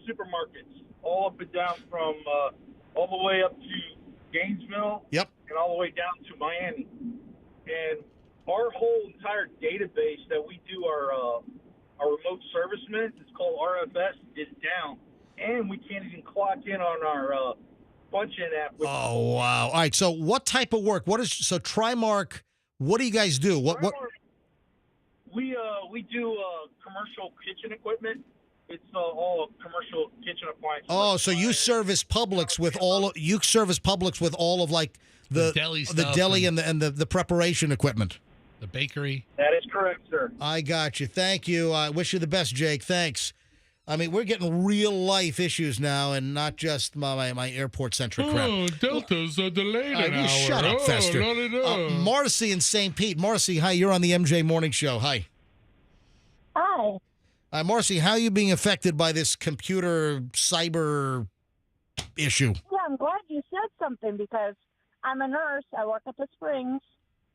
supermarkets, all up and down from all the way up to Gainesville. Yep. And all the way down to Miami. And our whole entire database that we do our remote servicemen, it's called RFS, is down. And we can't even clock in on our punch-in app. Oh, wow. All right. So what type of work? So Trimark, what do you guys do? What? We do commercial kitchen equipment. It's all commercial kitchen appliances. Oh, so you service Publix with all of like the deli the stuff deli and the preparation equipment. The bakery. That is correct, sir. I got you. Thank you. I wish you the best, Jake. Thanks. I mean, we're getting real life issues now, and not just my airport centric crap. Oh, Delta's delayed an hour. Shut up, Fester. Marcy in St. Pete. Marcy, hi. You're on the MJ Morning Show. Hi. Hi. Marcy, how are you being affected by this computer cyber issue? Yeah, I'm glad you said something because I'm a nurse. I work at the Springs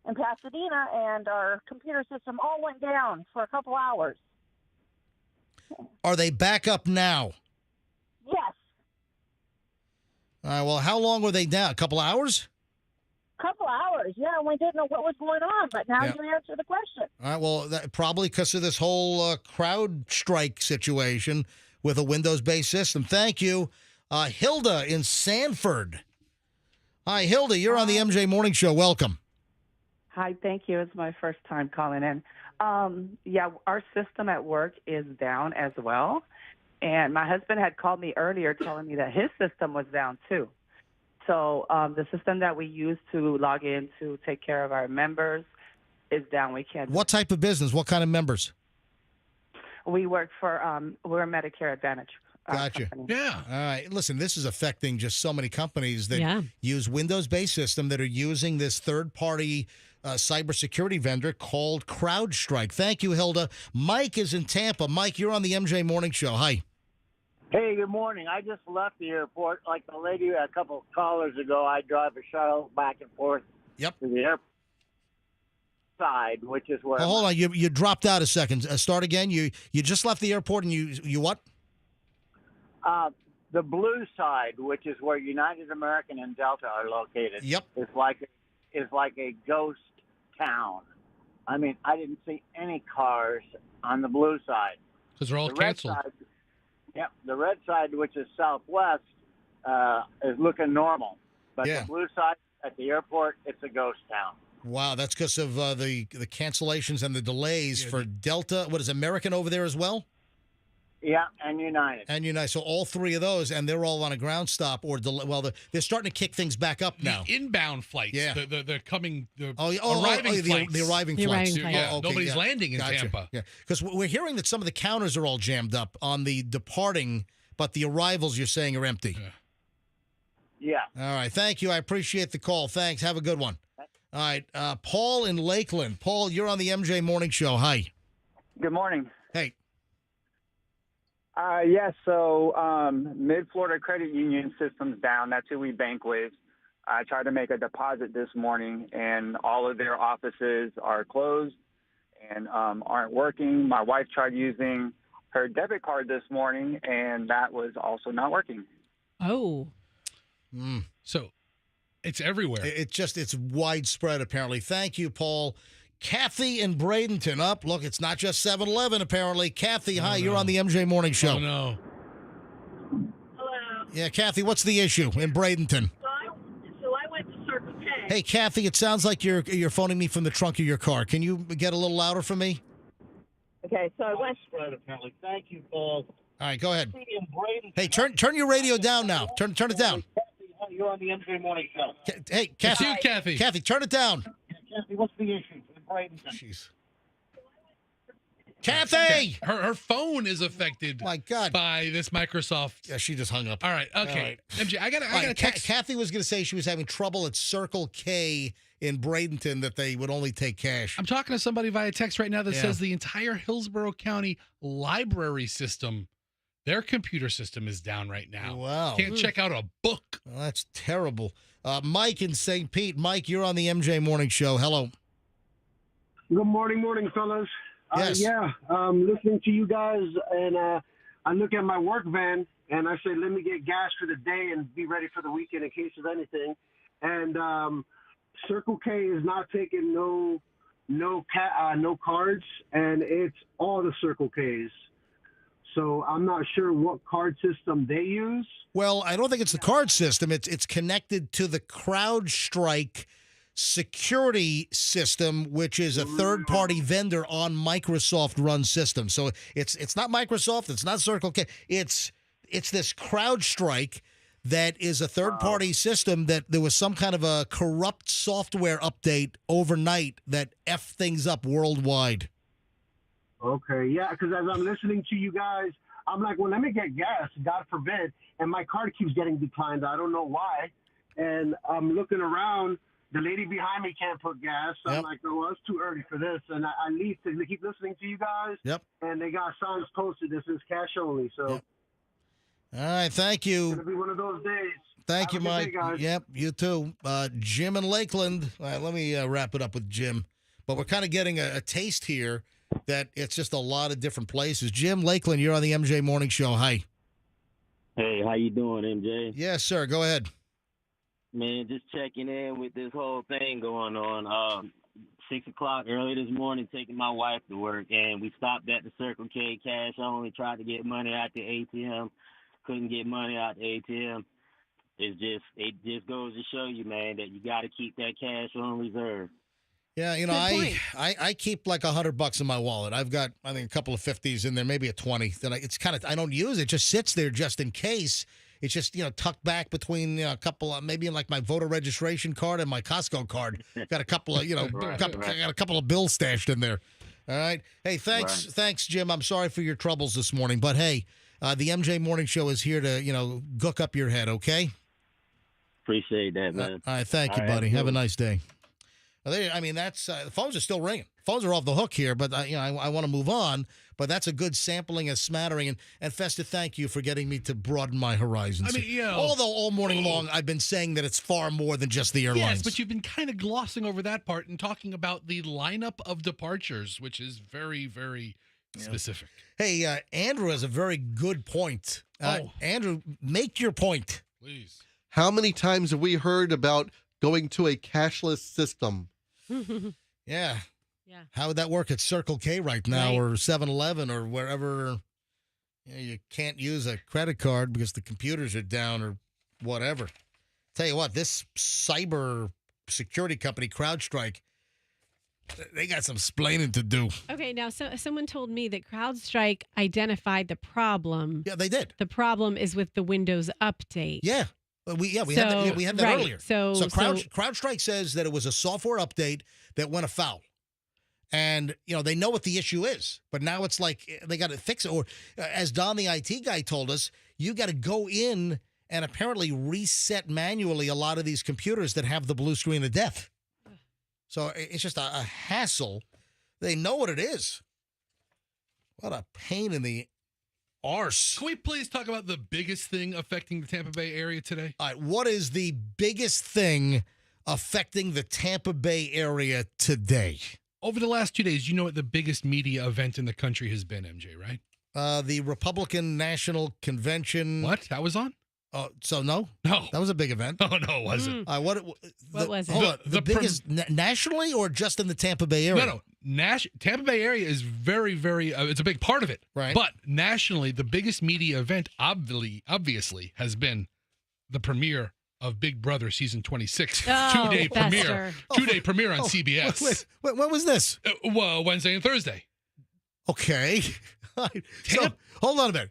in Pasadena, and our computer system all went down for a couple hours. Are they back up now? Yes. All right, well, how long were they down? A couple hours? Couple hours, yeah. We didn't know what was going on, but now you answer the question. All right, well, probably because of this whole CrowdStrike situation with a Windows-based system. Thank you. Hilda in Sanford. Hi, Hilda. You're on the MJ Morning Show. Welcome. Hi, thank you. It's my first time calling in. Yeah, our system at work is down as well. And my husband had called me earlier telling me that his system was down too. So the system that we use to log in to take care of our members is down. We can't. What type of business? What kind of members? We work for, we're a Medicare Advantage. Gotcha. Company. Yeah. All right. Listen, this is affecting just so many companies that use Windows-based system that are using this third-party cybersecurity vendor called CrowdStrike. Thank you, Hilda. Mike is in Tampa. Mike, you're on the MJ Morning Show. Hi. Hey, good morning. I just left the airport. Like the lady a couple of callers ago, I drive a shuttle back and forth to the airport side, which is where... Oh, hold on. You dropped out a second. Start again. You just left the airport and you what? The blue side, which is where United American and Delta are located. Yep. It's like a ghost town. I mean, I didn't see any cars on the blue side. Because they're all canceled. Yep, the red side, which is southwest, is looking normal. But the blue side at the airport, it's a ghost town. Wow, that's because of the cancellations and the delays for Delta. What is American over there as well? Yeah, and United. And United. So all three of those, and they're all on a ground stop or delay. Well, they're starting to kick things back up now. The inbound flights. Yeah. They're coming. The arriving flights. The arriving flights. Yeah, okay, nobody's landing in Gotcha. Tampa. Yeah, because we're hearing that some of the counters are all jammed up on the departing, but the arrivals you're saying are empty. Yeah. All right. Thank you. I appreciate the call. Thanks. Have a good one. All right. Paul in Lakeland. Paul, you're on the MJ Morning Show. Hi. Good morning. Hey. Yes, so Mid-Florida Credit Union system's down. That's who we bank with. I tried to make a deposit this morning, and all of their offices are closed and aren't working. My wife tried using her debit card this morning, and that was also not working. Oh. So it's everywhere. It's widespread, apparently. Thank you, Paul. Kathy in Bradenton. Look, it's not just 7-Eleven, apparently. Kathy, hi, you're on the MJ Morning Show. Oh, no. Hello. Yeah, Kathy, what's the issue in Bradenton? So I went to Circle K. Hey, Kathy, it sounds like you're phoning me from the trunk of your car. Can you get a little louder for me? Okay, so I went. Apparently. Thank you, Paul. All right, go ahead. In Bradenton. Hey, turn your radio down now. Turn it down. You're on the MJ Morning Show. Hey, Kathy. It's you, Kathy. Kathy, turn it down. Kathy, what's the issue in Bradenton? Jeez. Kathy! Her phone is affected My God. by this Microsoft. Yeah, she just hung up. All right, okay. All right. MJ, I got All right, a text. Kathy was going to say she was having trouble at Circle K in Bradenton, that they would only take cash. I'm talking to somebody via text right now that Yeah. says the entire Hillsborough County library system, their computer system is down right now. Wow. Can't check out a book. Well, that's terrible. Mike in St. Pete. Mike, you're on the MJ Morning Show. Hello. Good morning, fellas. Yes. Yeah, listening to you guys, and I look at my work van, and I say, let me get gas for the day and be ready for the weekend in case of anything. And Circle K is not taking no cards, and it's all the Circle Ks. So I'm not sure what card system they use. Well, I don't think it's the card system. It's connected to the CrowdStrike security system, which is a third-party vendor on Microsoft-run systems. So it's not Microsoft. It's not Circle K. It's this CrowdStrike that is a third-party system that there was some kind of a corrupt software update overnight that effed things up worldwide. Okay, yeah, because as I'm listening to you guys, I'm like, well, let me get gas, God forbid, and my card keeps getting declined. I don't know why. And I'm looking around. The lady behind me can't put gas. So I'm like, oh, well, it's too early for this. And I leave to keep listening to you guys. Yep. And they got signs posted. This is cash only. So. Yep. All right, thank you. It's going to be one of those days. Thank you, Have a good Mike. day, guys. Yep, you too. Jim in Lakeland. All right, let me wrap it up with Jim. But we're kind of getting a taste here that it's just a lot of different places. Jim, Lakeland, you're on the MJ Morning Show. Hi. Hey, how you doing, MJ? Yes, sir. Go ahead. Man, just checking in with this whole thing going on. 6 o'clock early this morning, taking my wife to work, and we stopped at the Circle K cash only, tried to get money out the ATM, couldn't get money out the ATM. It just goes to show you, man, that you got to keep that cash on reserve. Yeah, you know, I keep like $100 in my wallet. I've got, I think, a couple of 50s in there, maybe a 20. Then I don't use it. It just sits there just in case. It's just, tucked back between a couple of, maybe like my voter registration card and my Costco card. Got a couple of, I got a couple of bills stashed in there. All right. Hey, thanks, Jim. I'm sorry for your troubles this morning, but hey, the MJ Morning Show is here to, gook up your head. Okay. Appreciate that, man. All right. Thank you, buddy. Have a nice day. That's the phones are still ringing. Phones are off the hook here, but I want to move on. But that's a good sampling, a smattering, and Festa, thank you for getting me to broaden my horizons. Although all morning long I've been saying that it's far more than just the airlines. Yes, but you've been kind of glossing over that part and talking about the lineup of departures, which is very, very specific. Hey, Andrew has a very good point. Andrew, make your point, please. How many times have we heard about going to a cashless system? Yeah. How would that work at Circle K right now or 7-Eleven or wherever you can't use a credit card because the computers are down or whatever? Tell you what, this cyber security company, CrowdStrike, they got some splaining to do. Okay, now someone told me that CrowdStrike identified the problem. Yeah, they did. The problem is with the Windows update. Yeah. We had that earlier. So CrowdStrike says that it was a software update that went afoul. And, they know what the issue is. But now it's like they got to fix it. Or as Don, the IT guy, told us, you got to go in and apparently reset manually a lot of these computers that have the blue screen of death. So it's just a hassle. They know what it is. What a pain in the arse. Can we please talk about the biggest thing affecting the Tampa Bay area today? All right, what is the biggest thing affecting the Tampa Bay area today? Over the last 2 days, you know what the biggest media event in the country has been, MJ, right? The Republican National Convention. What? That was on? So no? No. That was a big event. Oh, no, it wasn't. What was it? Hold on. The biggest nationally or just in the Tampa Bay area? No. Tampa Bay area is very, very, it's a big part of it. Right. But nationally, the biggest media event obviously has been the premiere of Big Brother season 26. Two-day premiere. Two-day premiere on CBS. Wait, when was this? Well, Wednesday and Thursday. Okay. So, hold on a minute.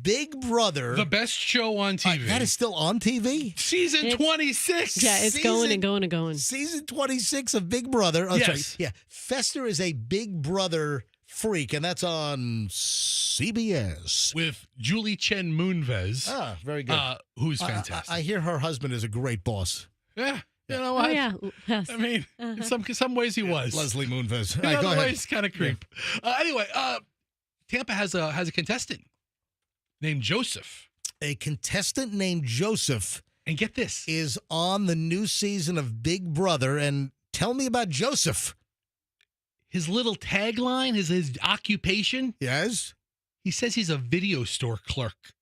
Big Brother. The best show on TV. That is still on TV? Season 26. Yeah, it's going and going and going. Season 26 of Big Brother. Oh, yes. Sorry. Yeah. Fester is a Big Brother freak, and that's on CBS. With Julie Chen Moonves. Ah, very good. Who's fantastic. I hear her husband is a great boss. Yeah. You know what? Oh, yeah. Yes. I mean, in some ways he was. Leslie Moonves. In other ways, kind of creep. Anyway, Tampa has a contestant named Joseph. A contestant named Joseph. And get this. Is on the new season of Big Brother. And tell me about Joseph. his little tagline, his occupation. Yes. He says he's a video store clerk.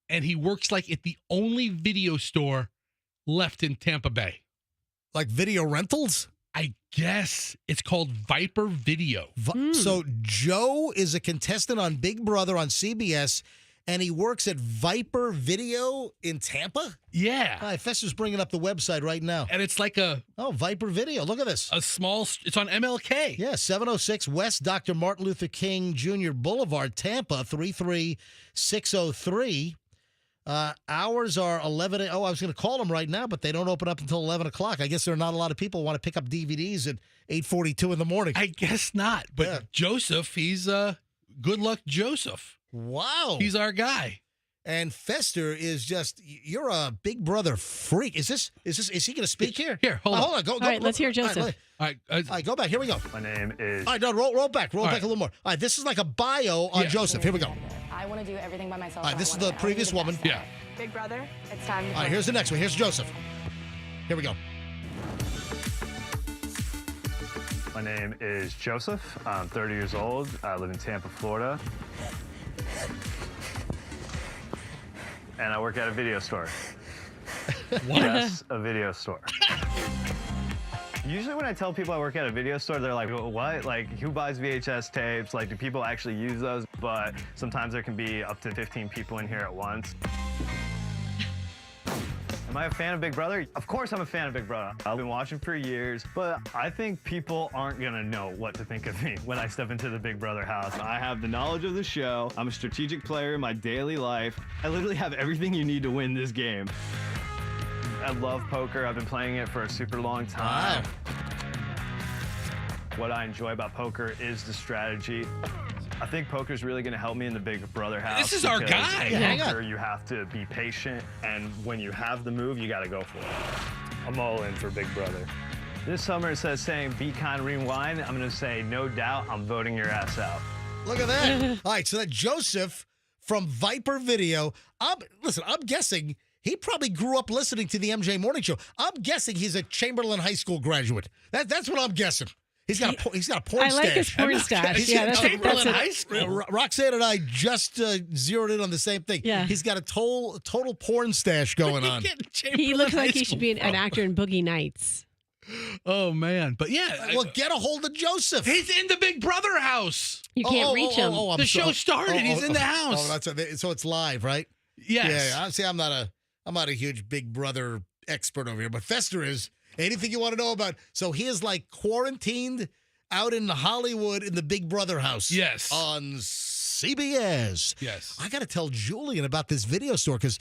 And he works like at the only video store left in Tampa Bay. Like video rentals? I guess it's called Viper Video. So Joe is a contestant on Big Brother on CBS, and he works at Viper Video in Tampa? Yeah. Hi, Fester's bringing up the website right now. And it's like Viper Video. Look at this. It's on MLK. Yeah, 706 West Dr. Martin Luther King Jr. Boulevard, Tampa, 33603. Hours are 11. I was going to call them right now, but they don't open up until 11 o'clock. I guess there are not a lot of people who want to pick up DVDs at 8:42 in the morning. I guess not. But Joseph, he's good luck Joseph. Wow. He's our guy. And Fester is just, you're a Big Brother freak. Is he going to speak here? Here, hold on. Go. All right, let's hear Joseph. All right, go back. Here we go. My name is... All right, no, roll back a little more. All right, this is like a bio on Joseph. Here we go. I want to do everything by myself. All right, this is the previous woman. Yeah. Big Brother, it's time. All right, here's the next one. Here's Joseph. Here we go. My name is Joseph. I'm 30 years old. I live in Tampa, Florida. And I work at a video store. What? Yes, a video store. Usually when I tell people I work at a video store, they're like, what? Like, who buys VHS tapes? Like, do people actually use those? But sometimes there can be up to 15 people in here at once. Am I a fan of Big Brother? Of course I'm a fan of Big Brother. I've been watching for years, but I think people aren't gonna know what to think of me when I step into the Big Brother house. I have the knowledge of the show. I'm a strategic player in my daily life. I literally have everything you need to win this game. I love poker. I've been playing it for a super long time. Wow. What I enjoy about poker is the strategy. I think poker is really going to help me in the Big Brother house. This is our because guy. In poker, you have to be patient, and when you have the move, you got to go for it. I'm all in for Big Brother. This summer, instead of saying be kind, rewind, I'm going to say no doubt, I'm voting your ass out. Look at that. All right, so that Joseph from Viper Video. I'm guessing he probably grew up listening to the MJ Morning Show. I'm guessing he's a Chamberlain High School graduate. That's what I'm guessing. He's got a porn stash. I like his porn stash. Yeah, that's High School. Roxanne and I just zeroed in on the same thing. Yeah. He's got a total porn stash going on. He looks like he should be an actor in Boogie Nights. Oh, man. But yeah. Well, get a hold of Joseph. He's in the Big Brother house. You can't reach him. The show started. He's in the house. So it's live, right? Yes. Yeah. See, I'm not a huge Big Brother expert over here, but Fester is. Anything you want to know about? So he is like quarantined out in Hollywood in the Big Brother house. Yes. On CBS. Yes. I got to tell Julian about this video store because,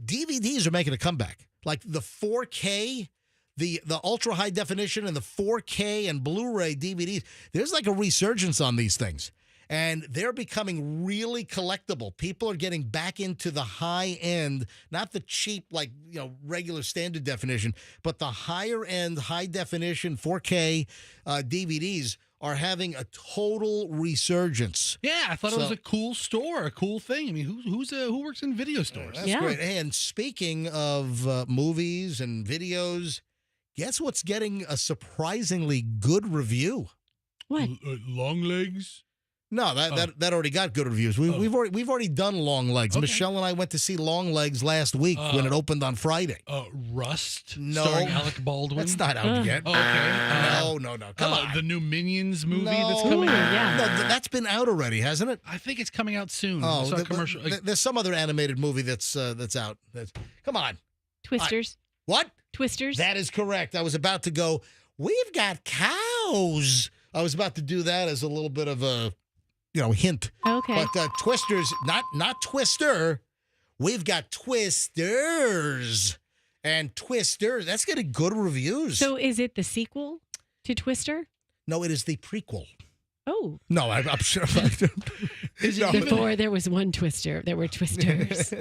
DVDs are making a comeback. Like the 4K, the ultra high definition and the 4K and Blu-ray DVDs. There's like a resurgence on these things. And they're becoming really collectible. People are getting back into the high end, not the cheap, regular standard definition, but the higher end, high definition 4K DVDs are having a total resurgence. Yeah, I thought it was a cool store, a cool thing. I mean, who works in video stores? That's great. And speaking of movies and videos, guess what's getting a surprisingly good review? What? Long Legs? No, that already got good reviews. We've already done Long Legs. Okay. Michelle and I went to see Long Legs last week when it opened on Friday. Rust? No. Starring Alec Baldwin? That's not out yet. Oh, okay. No. Come on. The new Minions movie No. that's coming out? Yeah. No, that's been out already, hasn't it? I think it's coming out soon. Oh, I saw a commercial. there's some other animated movie that's out. Come on. Twisters. What? Twisters. That is correct. I was about to go, we've got cows. I was about to do that as a little bit of a hint. Okay. But Twisters, not Twister. We've got Twisters. And Twisters, that's getting good reviews. So is it the sequel to Twister? No, it is the prequel. Oh. No, I'm sure. Before there was one Twister, there were Twisters.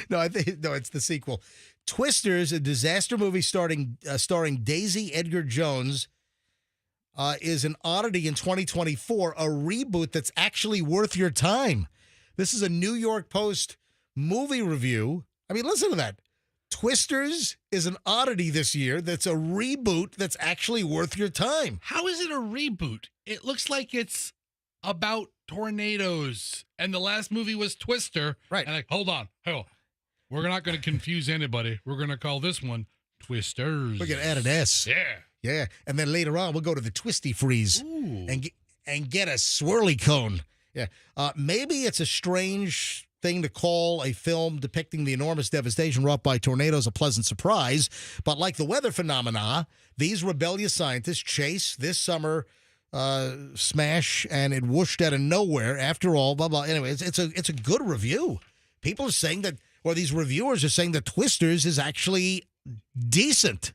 No, it's the sequel. Twisters, a disaster movie starring Daisy Edgar Jones, is an oddity in 2024, a reboot that's actually worth your time. This is a New York Post movie review. I mean, listen to that. Twisters is an oddity this year that's a reboot that's actually worth your time. How is it a reboot? It looks like it's about tornadoes. And the last movie was Twister. Right. And hold on. We're not going to confuse anybody. We're going to call this one Twisters. We're going to add an S. Yeah. Yeah. And then later on, we'll go to the Twisty Freeze and get a swirly cone. Yeah. Maybe it's a strange thing to call a film depicting the enormous devastation wrought by tornadoes a pleasant surprise. But like the weather phenomena, these rebellious scientists chase this summer smash, and it whooshed out of nowhere after all, blah, blah. Anyway, it's a good review. People are saying that, or these reviewers are saying that Twisters is actually decent.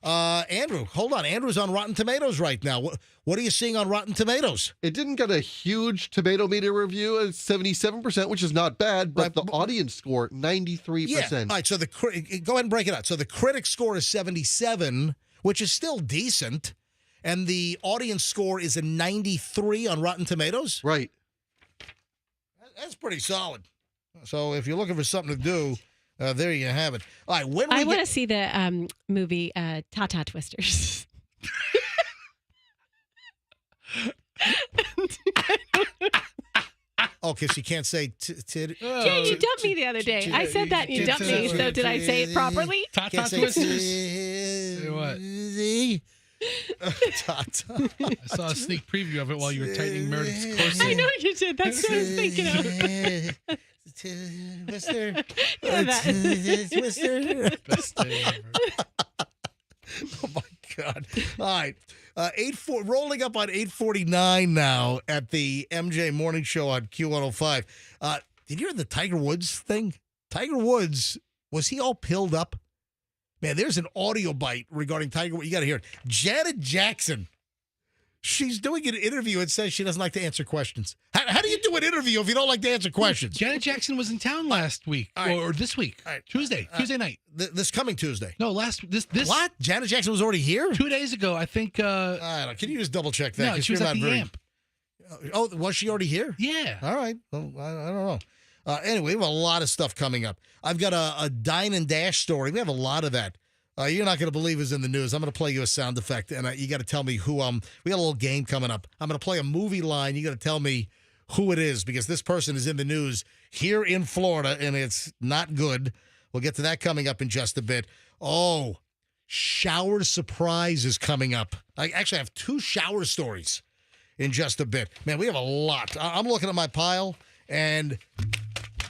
Andrew, hold on. Andrew's on Rotten Tomatoes right now. What are you seeing on Rotten Tomatoes? It didn't get a huge tomato meter review. It's 77%, which is not bad, but the audience score, 93%. Yeah. All right, so go ahead and break it out. So the critic score is 77, which is still decent, and the audience score is a 93 on Rotten Tomatoes? Right. That's pretty solid. So if you're looking for something to do, there you have it. All right, I want to see the movie Tata Twisters. Oh, because you can't say yeah, you dumped me the other day. I said that and you dumped me. So did I say it properly? Tata Twisters. What? Tata. I saw a sneak preview of it while you were tightening Meredith's corset. I know you did. That's what I was thinking of. Twister. Yeah, that. Twister. Best day ever. Oh, my God. All right. Rolling up on 8:49 now at the MJ Morning Show on Q105. Did you hear the Tiger Woods thing? Tiger Woods, was he all pilled up? Man, there's an audio bite regarding Tiger Woods. You got to hear it. Janet Jackson. She's doing an interview and says she doesn't like to answer questions. How do you do an interview if you don't like to answer questions? Janet Jackson was in town last week, or this week, Tuesday night. This coming Tuesday. No, this. What? Janet Jackson was already here? 2 days ago, I think. I don't know. Can you just double check that? No, she was at the Amp. Oh, was she already here? Yeah. All right. Well, I don't know. Anyway, we have a lot of stuff coming up. I've got a Dine and Dash story. We have a lot of that. You're not going to believe is in the news. I'm going to play you a sound effect, and you got to tell me who. We got a little game coming up. I'm going to play a movie line. You got to tell me who it is, because this person is in the news here in Florida, and it's not good. We'll get to that coming up in just a bit. Oh, shower surprise is coming up. I actually have 2 shower stories in just a bit. Man, we have a lot. I'm looking at my pile, and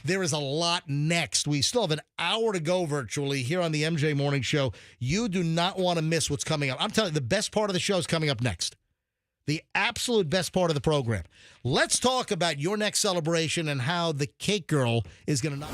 there is a lot next. We still have an hour to go virtually here on the MJ Morning Show. You do not want to miss what's coming up. I'm telling you, the best part of the show is coming up next. The absolute best part of the program. Let's talk about your next celebration and how the cake girl is going to knock.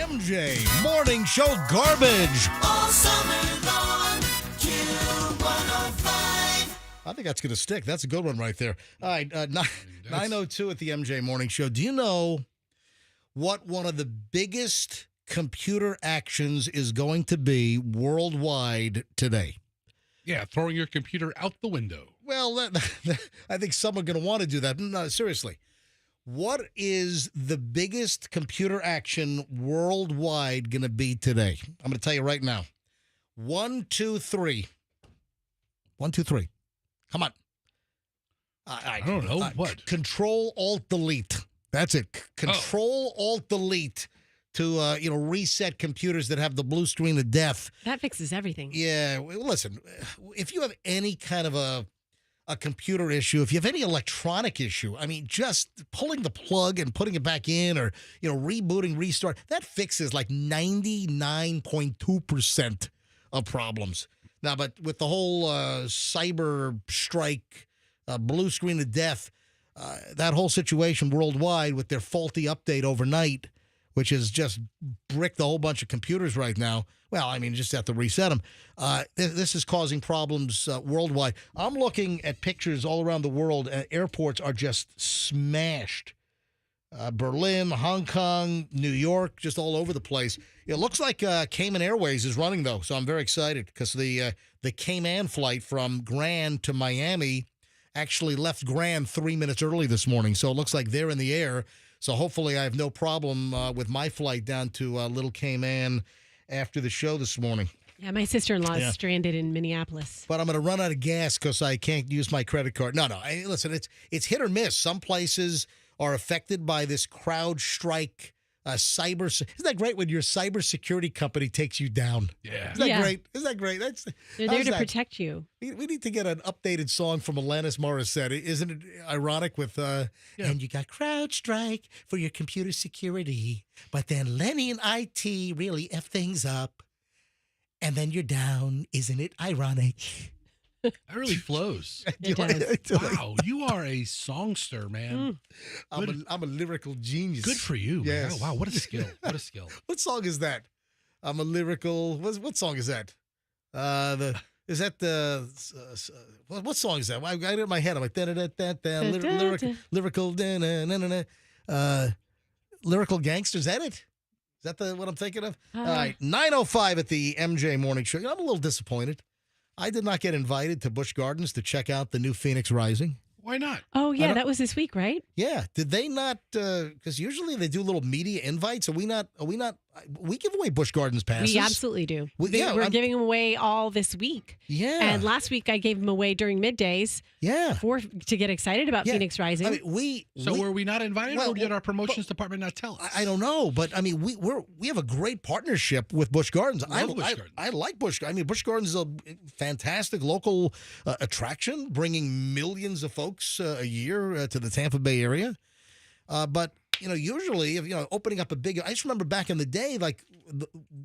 MJ Morning Show garbage. All summer long, Q105. I think that's going to stick. That's a good one right there. All right, 9:02 at the MJ Morning Show. Do you know what one of the biggest computer actions is going to be worldwide today? Yeah, throwing your computer out the window. Well, I think someone's going to want to do that. No, seriously. What is the biggest computer action worldwide going to be today? I'm going to tell you right now. 1, 2, 3. 1, 2, 3. Come on. I don't know. What? Control, Alt, Delete. That's it. Control, Alt, Delete to reset computers that have the blue screen of death. That fixes everything. Yeah. Listen, if you have any kind of a computer issue, if you have any electronic issue, I mean, just pulling the plug and putting it back in or, rebooting, restart, that fixes like 99.2% of problems. Now, but with the whole cyber strike, blue screen of death, that whole situation worldwide with their faulty update overnight, which has just bricked a whole bunch of computers right now. Well, I mean, just have to reset them. This is causing problems worldwide. I'm looking at pictures all around the world. Airports are just smashed. Berlin, Hong Kong, New York, just all over the place. It looks like Cayman Airways is running, though, so I'm very excited because the Cayman flight from Grand to Miami actually left Grand 3 minutes early this morning, so it looks like they're in the air. So hopefully I have no problem with my flight down to Little Cayman after the show this morning. Yeah, my sister-in-law is stranded in Minneapolis. But I'm going to run out of gas because I can't use my credit card. No. Listen, it's hit or miss. Some places are affected by this crowd strike. Cyber. Isn't that great when your cybersecurity company takes you down? Yeah. Isn't that great? Isn't that great? They're there to protect you. We need to get an updated song from Alanis Morissette. Isn't it ironic with, and you got crowd strike for your computer security, but then Lenny and IT really F things up, and then you're down. Isn't it ironic? That really flows. It does. Wow, you are a songster, man. I'm a lyrical genius. Good for you. Yes. Man. Wow, what a skill. What a skill. What song is that? I'm a lyrical. What song is that? What song is that? I got it in my head. I'm like lyrical lyrical gangster. Is that it? Is that what I'm thinking of? All right, 9:05 at the MJ Morning Show. I'm a little disappointed. I did not get invited to Busch Gardens to check out the new Phoenix Rising. Why not? Oh, yeah, that was this week, right? Yeah. Did they not? Because usually they do little media invites. Are we not? We give away Busch Gardens passes. We absolutely do. We're giving them away all this week. Yeah. And last week I gave them away during middays. Yeah. To get excited about Phoenix Rising. I mean, were we not invited, or did our promotions department not tell us? I don't know, but I mean, we have a great partnership with Busch Gardens. I like Busch Gardens. I mean, Busch Gardens is a fantastic local attraction, bringing millions of folks a year to the Tampa Bay area. But usually, if opening up a big, I just remember back in the day, like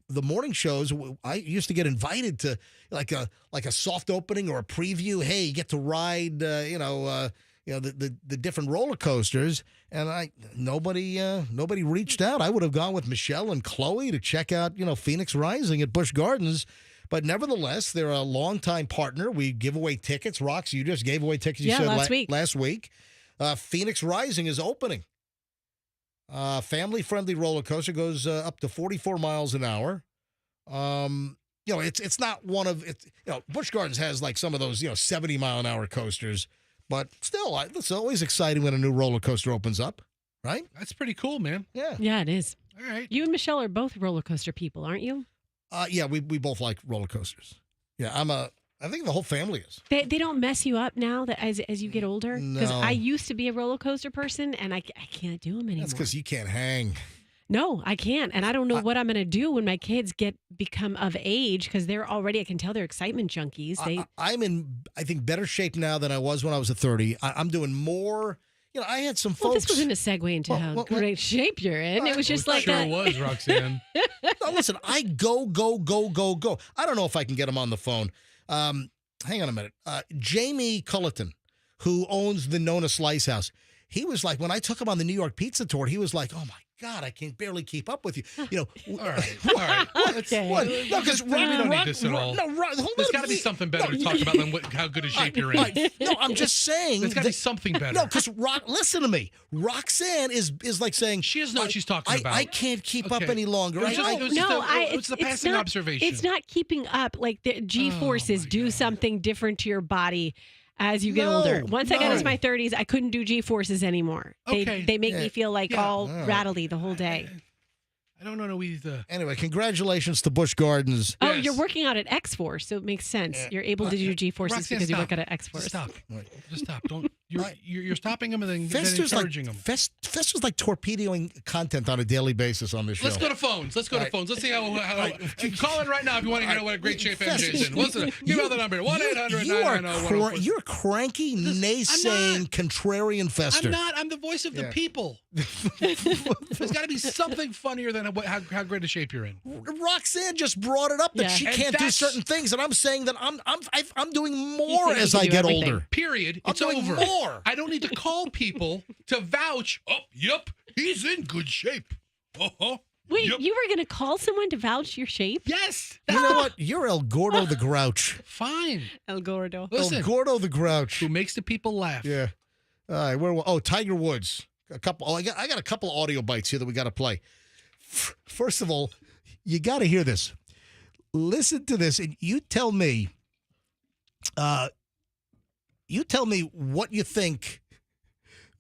the morning shows, I used to get invited to like a soft opening or a preview. Hey, you get to ride, the different roller coasters, and nobody reached out. I would have gone with Michelle and Chloe to check out, Phoenix Rising at Busch Gardens. But nevertheless, they're a longtime partner. We give away tickets. Rox, you just gave away tickets. You said last week. Phoenix Rising is opening. Family-friendly roller coaster goes up to 44 miles an hour. It's not one of it. Busch Gardens has like some of those 70-mile-an-hour coasters, but still, it's always exciting when a new roller coaster opens up, right? That's pretty cool, man. Yeah. Yeah, it is. All right. You and Michelle are both roller coaster people, aren't you? Yeah, we both like roller coasters. Yeah, I think the whole family is. They don't mess you up now that as you get older? Because No. I used to be a roller coaster person, and I can't do them anymore. That's because you can't hang. No, I can't. And I don't know what I'm going to do when my kids become of age, because they're already, I can tell they're excitement junkies. I'm in, I think, better shape now than I was when I was 30. I'm doing more. I had some folks. Well, this wasn't a segue into how great shape you're in. It was just like sure that. was, Roxanne. No, listen, I go. I don't know if I can get him on the phone. Hang on a minute. Jamie Culleton, who owns the Nona Slice House, he was like, when I took him on the New York Pizza Tour, he was like, oh my God, I can barely keep up with you. You know, all right. Okay. What? No, because we don't need this at all. No, hold There's on. got to be something better to talk about than how good a shape you're in. No, I'm just saying. There's got to be something better. No, because listen to me. Roxanne is like saying she doesn't know what she's talking about. I can't keep up any longer. It's a passing observation. It's not keeping up. Like the G-forces do something different to your body as you get older. Once I got into my 30s, I couldn't do G-forces anymore. They make me feel like all rattly the whole day. I don't know either. Anyway, congratulations to Busch Gardens. Oh, you're working out at X-Force, so it makes sense. You're able to do G-forces Roxanne, because you stop. work out at X-Force. Just stop. Don't. You're stopping them and then encouraging them. Fester's like torpedoing content on a daily basis on this show. Let's go to phones. Let's see how call in right now if you want to hear what a great shape MJ's in. Listen, give out the number 1-800-990-1015. You're a cranky, naysaying, contrarian Fester. I'm not. I'm the voice of the people. There's got to be something funnier than how great a shape you're in. Roxanne just brought it up that she can't do certain things, and I'm saying that I'm doing more as I get older. Period. I'm It's doing over. more. I don't need to call people to vouch. Oh, yep, he's in good shape. Wait, you were going to call someone to vouch your shape? Yes. You know what? You're El Gordo the Grouch. Fine. El Gordo. Listen, El Gordo the Grouch. Who makes the people laugh. Yeah. All right. Tiger Woods. I got a couple of audio bites here that we got to play. First of all, you got to hear this. Listen to this, and you tell me. You tell me what you think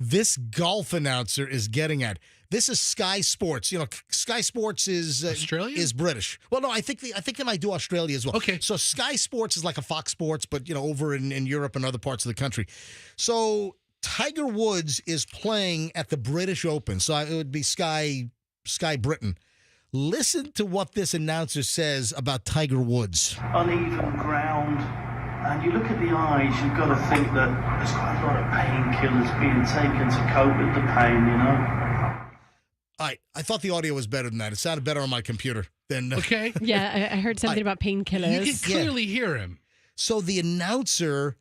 this golf announcer is getting at. This is Sky Sports. You know, Sky Sports is Australia? Is British. Well, no, I think they might do Australia as well. Okay. So Sky Sports is like a Fox Sports, but over in Europe and other parts of the country. So Tiger Woods is playing at the British Open. So it would be Sky Britain. Listen to what this announcer says about Tiger Woods. Uneven ground. And you look at the eyes, you've got to think that there's quite a lot of painkillers being taken to cope with the pain, you know? All right. I thought the audio was better than that. It sounded better on my computer than... Okay. Yeah, I heard something about painkillers. You can clearly hear him. So the announcer,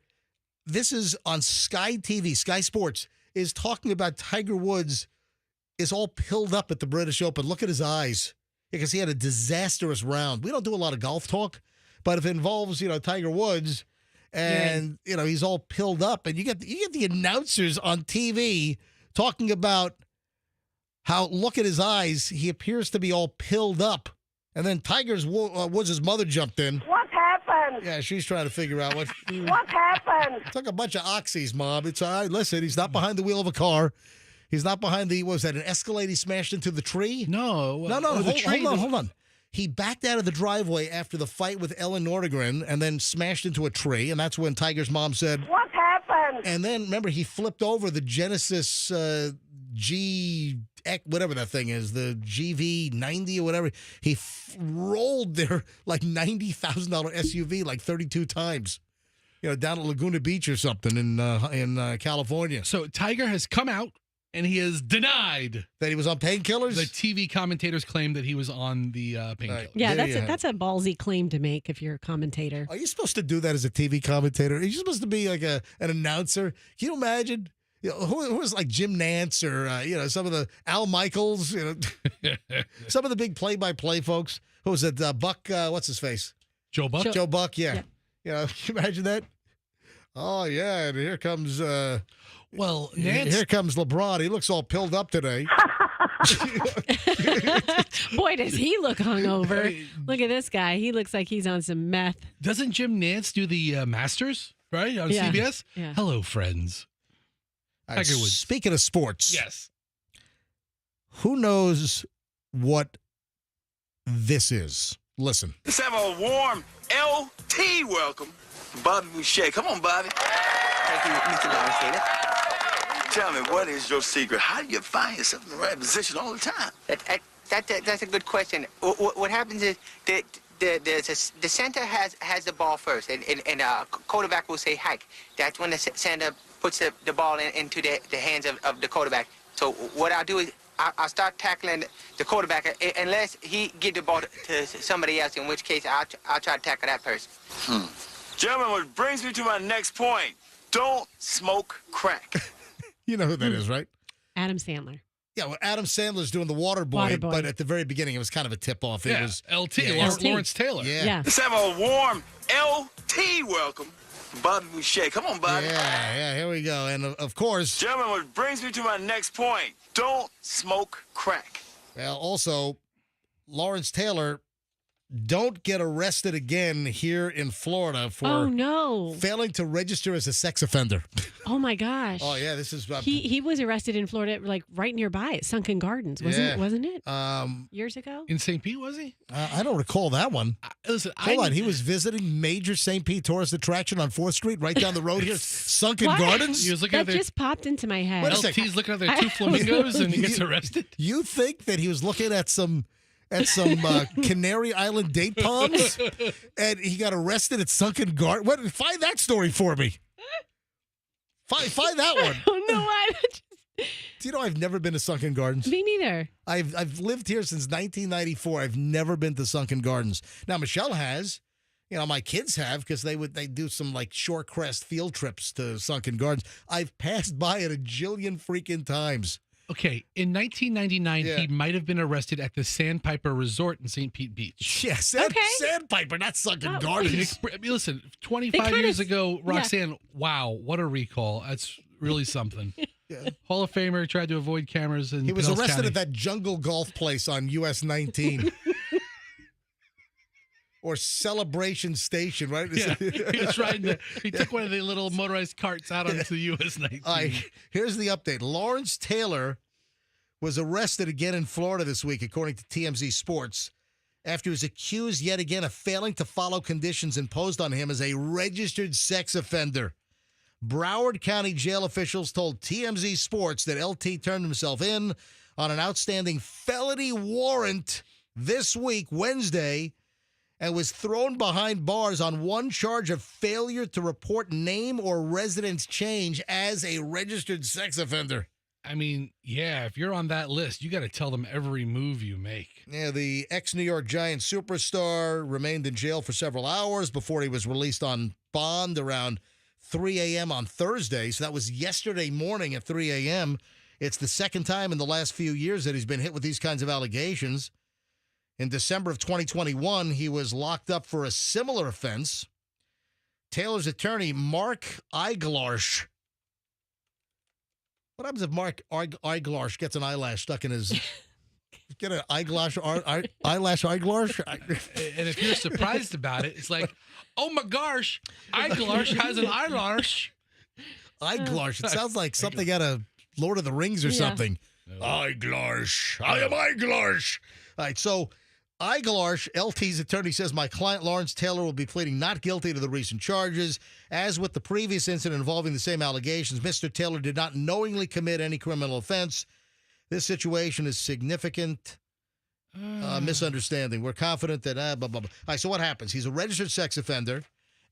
this is on Sky TV, Sky Sports, is talking about Tiger Woods is all pilled up at the British Open. Look at his eyes. Because he had a disastrous round. We don't do a lot of golf talk, but if it involves, Tiger Woods... And, he's all pilled up. And you get the announcers on TV talking about how, look at his eyes, he appears to be all pilled up. And then Woods' mother jumped in. What happened? Yeah, she's trying to figure out what... What happened? Took a bunch of oxys, Mom. It's all right. Listen, he's not behind the wheel of a car. He's not behind what was that, an Escalade he smashed into the tree? No. Hold on. He backed out of the driveway after the fight with Ellen Nordegren and then smashed into a tree. And that's when Tiger's mom said, "What happened?" And then, remember, he flipped over the Genesis whatever that thing is, the GV90 or whatever. He rolled their like $90,000 SUV like 32 times. Down at Laguna Beach or something in California. So Tiger has come out. And he has denied that he was on painkillers. The TV commentators claim that he was on the painkillers. Yeah, that's a ballsy claim to make if you're a commentator. Are you supposed to do that as a TV commentator? Are you supposed to be like an announcer? Can you imagine? Who was like Jim Nantz or some of the Al Michaels? Some of the big play-by-play folks. Who was it? Buck? What's his face? Joe Buck. Joe Buck. Yeah. Can you imagine that? Oh yeah, and here comes. Well, here comes LeBron. He looks all pilled up today. Boy, does he look hungover. Look at this guy. He looks like he's on some meth. Doesn't Jim Nantz do the Masters, right, on CBS? Yeah. Hello, friends. Tiger Woods. Speaking of sports. Yes. Who knows what this is? Listen. Let's have a warm LT welcome. Bobby Boucher. Come on, Bobby. Thank you, Mr. Navigator. Tell me, what is your secret? How do you find yourself in the right position all the time? That's a good question. What happens is the center has the ball first, and quarterback will say hike. That's when the center puts the ball into the hands of the quarterback. So what I'll do is I'll start tackling the quarterback unless he get the ball to somebody else, in which case I'll try to tackle that person. Gentlemen, what brings me to my next point. Don't smoke crack. You know who that is, right? Adam Sandler. Yeah, well, Adam Sandler's doing the water boy, Waterboy. but at the very beginning, it was kind of a tip-off. It Yeah, was LT, yeah, Lawrence Taylor. Yeah. Let's have a warm LT welcome. Bobby Boucher. Come on, Bobby. Yeah, here we go. And, of course... Gentlemen, which brings me to my next point. Don't smoke crack. Well, also, Lawrence Taylor, don't get arrested again here in Florida for failing to register as a sex offender. Oh my gosh. Oh yeah, this is he was arrested in Florida, like right nearby at Sunken Gardens, wasn't it? Years ago. In St. Pete, was he? I don't recall that one. Listen, hold on. He was visiting major St. Pete tourist attraction on 4th Street, right down the road here, Sunken Gardens. He was looking That just popped into my head. Wait a second. LT's looking at their two flamingos and he gets arrested. You think that he was looking at some Canary Island date palms, and he got arrested at Sunken Garden? What? Find that story for me. Find that one. I don't know why. Do you know I've never been to Sunken Gardens? Me neither. I've lived here since 1994. I've never been to Sunken Gardens. Now Michelle has. You know, my kids have because they do some like short crest field trips to Sunken Gardens. I've passed by it a jillion freaking times. Okay, in 1999, he might have been arrested at the Sandpiper Resort in St. Pete Beach. Yeah, Sandpiper, not Sunken Gardens. I mean, listen, 25 years ago, Roxanne, wow, what a recall. That's really something. Hall of Famer, tried to avoid cameras. He was Pinellas arrested County. at that jungle golf place on US 19. Or Celebration Station, right? Yeah, he was riding he took one of the little motorized carts out onto the US 19. All right, here's the update. Lawrence Taylor was arrested again in Florida this week, according to TMZ Sports, after he was accused yet again of failing to follow conditions imposed on him as a registered sex offender. Broward County jail officials told TMZ Sports that LT turned himself in on an outstanding felony warrant this week, Wednesday, and was thrown behind bars on one charge of failure to report name or residence change as a registered sex offender. I mean, yeah, if you're on that list, you got to tell them every move you make. Yeah, the ex-New York Giants superstar remained in jail for several hours before he was released on bond around 3 a.m. on Thursday. So that was yesterday morning at 3 a.m. It's the second time in the last few years that he's been hit with these kinds of allegations. In December of 2021, he was locked up for a similar offense. Taylor's attorney, Mark Eiglarsh. What happens if Mark Eiglarsh gets an eyelash stuck in his... Get an eyelash Eiglarsh? And if you're surprised about it, it's like, oh my gosh, Eiglarsh has an eyelash. Eiglarsh. It sounds like something out of Lord of the Rings or something. Eiglarsh. I am Eiglarsh. All right, so... Eiglarsh, LT's attorney, says my client Lawrence Taylor will be pleading not guilty to the recent charges. As with the previous incident involving the same allegations, Mr. Taylor did not knowingly commit any criminal offense. This situation is significant misunderstanding. We're confident that blah, blah, blah. All right, so what happens? He's a registered sex offender,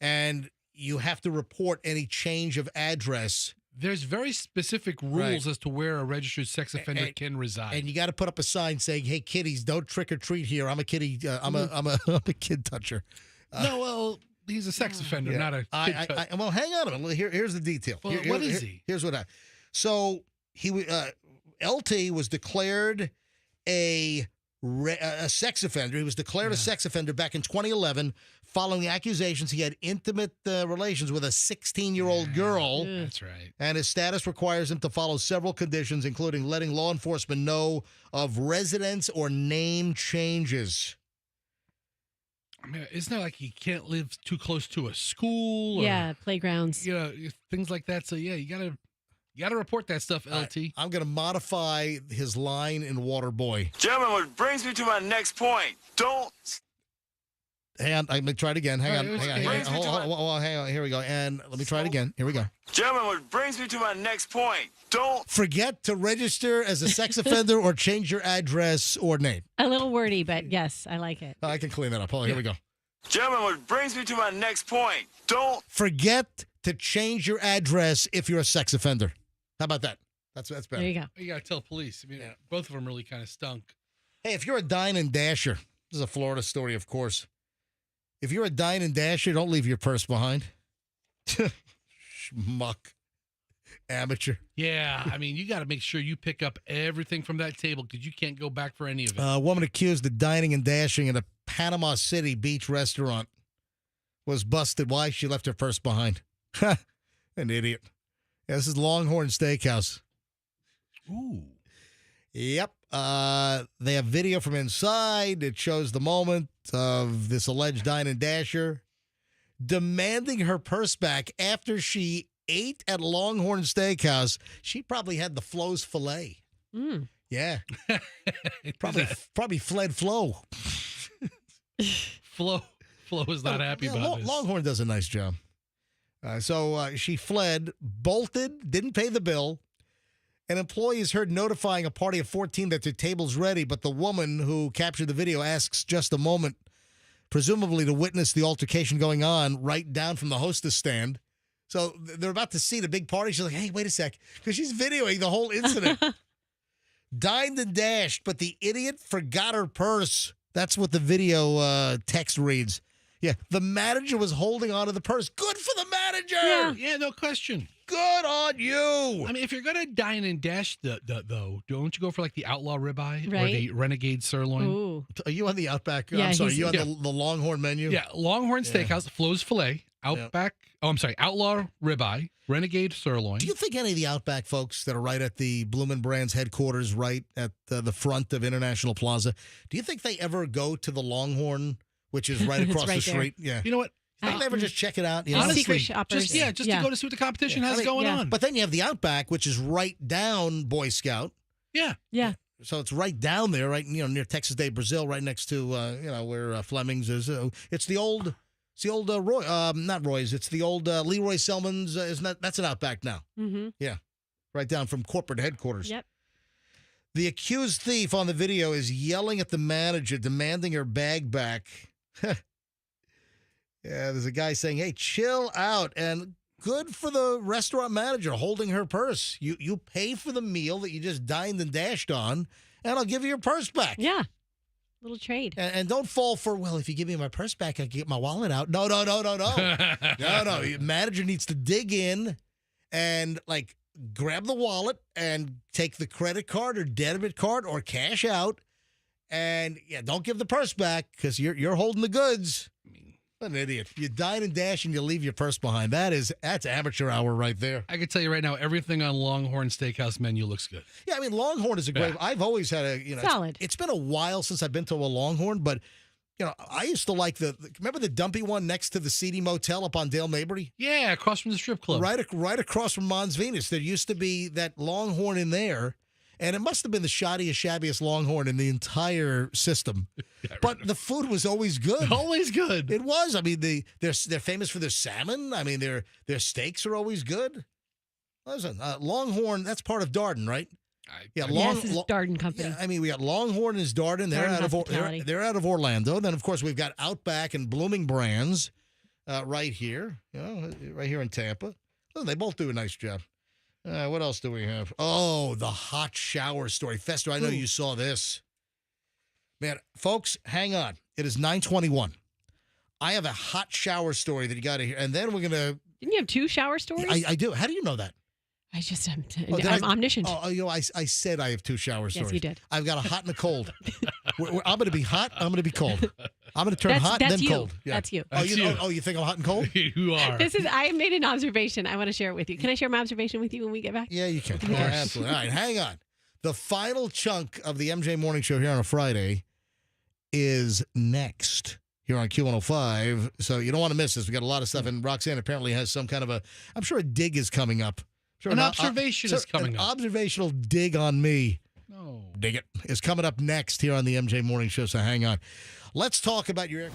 and you have to report any change of address. There's very specific rules as to where a registered sex offender can reside. And you got to put up a sign saying, "Hey, kiddies, don't trick or treat here. I'm a kiddie. I'm a kid toucher." No, well, he's a sex offender, not a kid toucher. Well, hang on a minute. Here's the detail. Well, what is he? Here's what happened. So LT was declared a sex offender. He was declared a sex offender back in 2011 following the accusations he had intimate relations with a 16-year-old girl. That's right. And his status requires him to follow several conditions, including letting law enforcement know of residence or name changes. I mean, isn't it like he can't live too close to a school? Yeah, playgrounds. You know, things like that. So, yeah, you got to report that stuff, LT. I'm going to modify his line in Waterboy. Gentlemen, which brings me to my next point. Don't... Hang on, I'm going to try it again. Hang on. Hold on. Hang on. Here we go. And let me try it again. Here we go. Gentlemen, which brings me to my next point. Don't forget to register as a sex offender or change your address or name. A little wordy, but yes, I like it. I can clean that up. Hold on, here we go. Gentlemen, which brings me to my next point. Don't forget to change your address if you're a sex offender. How about that? That's better. There you go. You got to tell police. I mean, both of them really kind of stunk. Hey, if you're a dine and dasher, this is a Florida story, of course. If you're a dine and dasher, don't leave your purse behind. Schmuck. Amateur. Yeah, I mean, you got to make sure you pick up everything from that table because you can't go back for any of it. A woman accused of dining and dashing at a Panama City beach restaurant was busted. Why? She left her purse behind. An idiot. Yeah, this is Longhorn Steakhouse. Ooh. Yep. They have video from inside. It shows the moment of this alleged dine and dasher demanding her purse back after she ate at Longhorn Steakhouse. She probably had the Flo's filet. Mm. Yeah. probably fled Flo. Flo is not happy about this. Longhorn does a nice job. So she fled, bolted, didn't pay the bill. An employee is heard notifying a party of 14 that their table's ready, but the woman who captured the video asks just a moment, presumably to witness the altercation going on right down from the hostess stand. So they're about to seat a big party. She's like, hey, wait a sec, because she's videoing the whole incident. Dined and dashed, but the idiot forgot her purse. That's what the video text reads. Yeah, the manager was holding onto the purse. Good for the manager. Yeah, no question. Good on you. I mean, if you're gonna dine and dash, though, don't you go for like the outlaw ribeye or Right. the renegade sirloin? Ooh. Are you on the Outback? Yeah, I'm sorry, he's- you on Yeah. the Longhorn menu? Yeah, Longhorn Steakhouse, Flo's Filet, Outback. Oh, I'm sorry, outlaw ribeye, renegade sirloin. Do you think any of the Outback folks that are right at the Bloomin' Brands headquarters, right at the front of International Plaza, do you think they ever go to the Longhorn, which is right It's across right the there. street? Yeah. You know what? Think they ever just check it out? You know? Honestly, Secret shoppers. just to go to see what the competition has I mean, going on. But then you have the Outback, which is right down Boy Scout. Yeah. Yeah. So it's right down there, right near Texas Day, Brazil, right next to where Fleming's is. It's the old Roy, not Roy's. It's the old Leroy Selman's. That's an Outback now? Mm-hmm. Yeah, right down from corporate headquarters. Yep. The accused thief on the video is yelling at the manager, demanding her bag back. Yeah, there's a guy saying, "Hey, chill out," and good for the restaurant manager holding her purse. You pay for the meal that you just dined and dashed on, and I'll give you your purse back. Yeah. Little trade. And don't fall for, well, if you give me my purse back, I can get my wallet out. No. No. Your manager needs to dig in and, like, grab the wallet and take the credit card or debit card or cash out. And, yeah, don't give the purse back because you're holding the goods. What an idiot. You dine and dash and you leave your purse behind. That's amateur hour right there. I can tell you right now, everything on Longhorn Steakhouse menu looks good. Yeah, I mean, Longhorn is a great. Yeah. I've always had a Solid. It's been a while since I've been to a Longhorn, but I used to like remember the dumpy one next to the seedy motel up on Dale Mabry? Yeah, across from the strip club. Right across from Mons Venus. There used to be that Longhorn in there, and it must have been the shoddiest, shabbiest Longhorn in the entire system. But the food was always good. Always good. It was. I mean, they're famous for their salmon. I mean, their steaks are always good. Listen, Longhorn, that's part of Darden, right? Yeah, Yes, it's Darden Company. Yeah, I mean, we got Longhorn is Darden. They're Darden out of Hospitality. they're out of Orlando. Then, of course, we've got Outback and Blooming Brands right here. Right here in Tampa. Listen, they both do a nice job. What else do we have? Oh, the hot shower story. Fester, I know you saw this. Man, folks, hang on. It is 9:21. I have a hot shower story that you got to hear. And then we're going to... Didn't you have 2 shower stories? I do. How do you know that? I just am. Oh, did I'm omniscient. I said I have 2 shower stories. Yes, you did. I've got a hot and a cold. I'm going to be hot. I'm going to be cold. I'm going to turn hot and that's then you. cold. Yeah. That's you. You think I'm hot and cold? You are. I made an observation. I want to share it with you. Can I share my observation with you when we get back? Yeah, you can. Yeah, absolutely. All right, hang on. The final chunk of the MJ Morning Show here on a Friday is next here on Q105. So you don't want to miss this. We got a lot of stuff, and Roxanne apparently has some kind of I'm sure a dig is coming up. Sure, An observation is coming an up. Observational dig on me. No. Dig it. Is coming up next here on the MJ Morning Show, so hang on. Let's talk about your...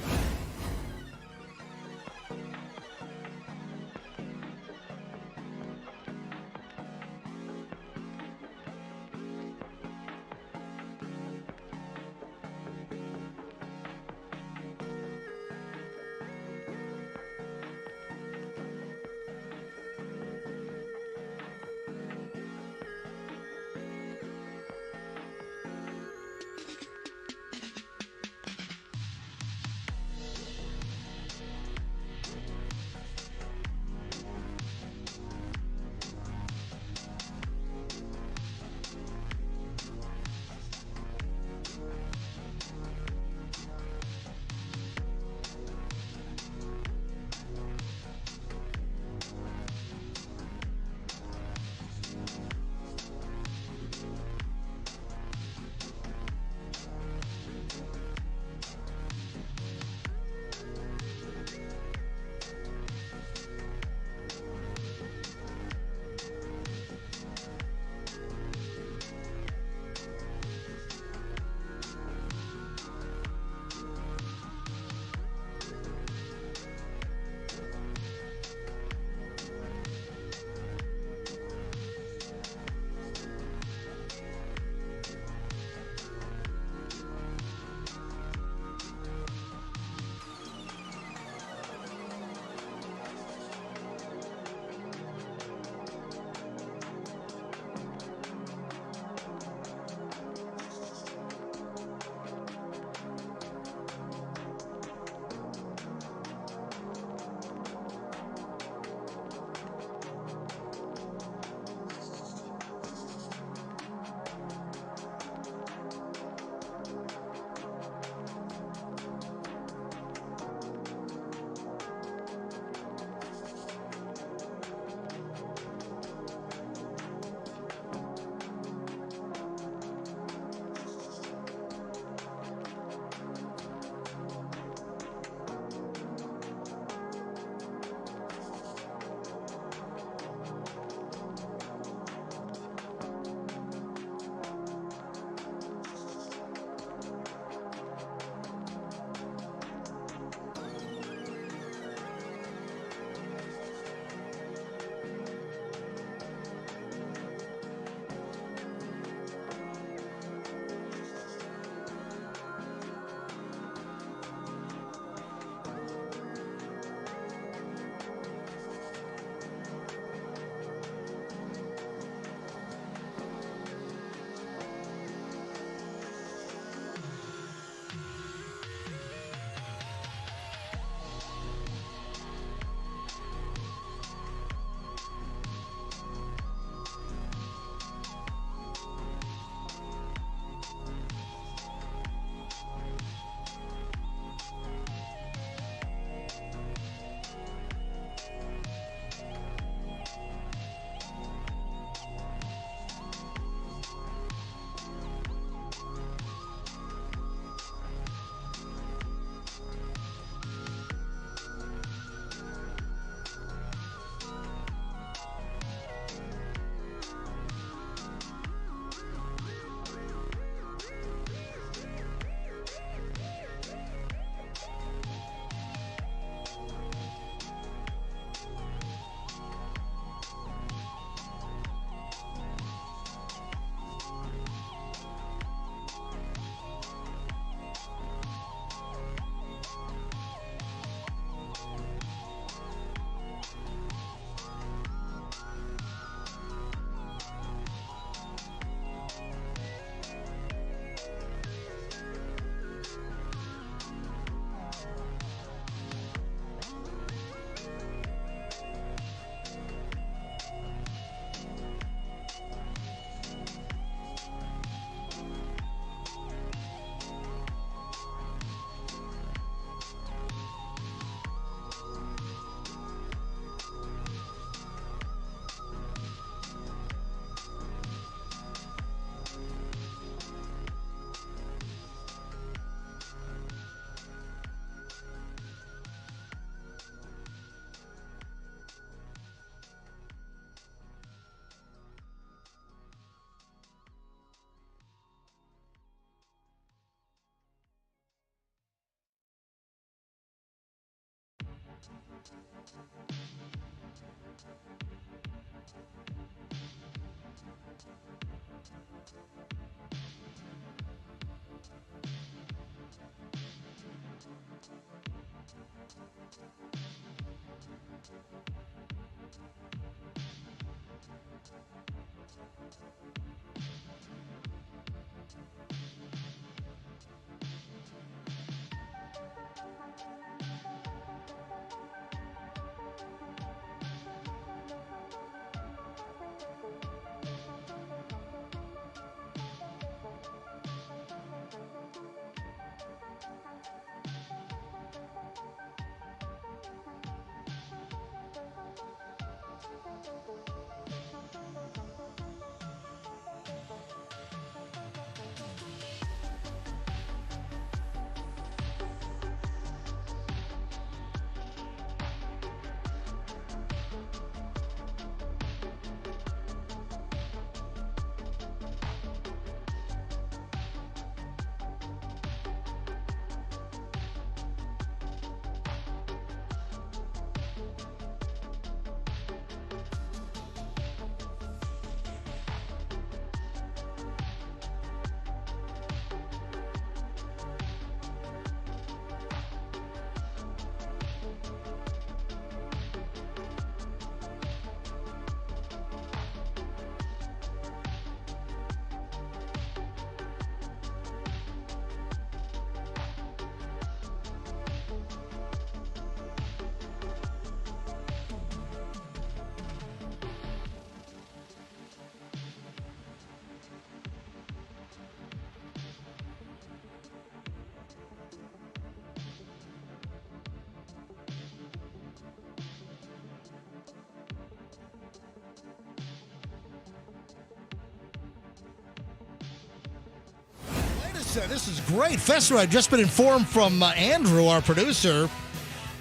This is great. Fester, I've just been informed from Andrew, our producer,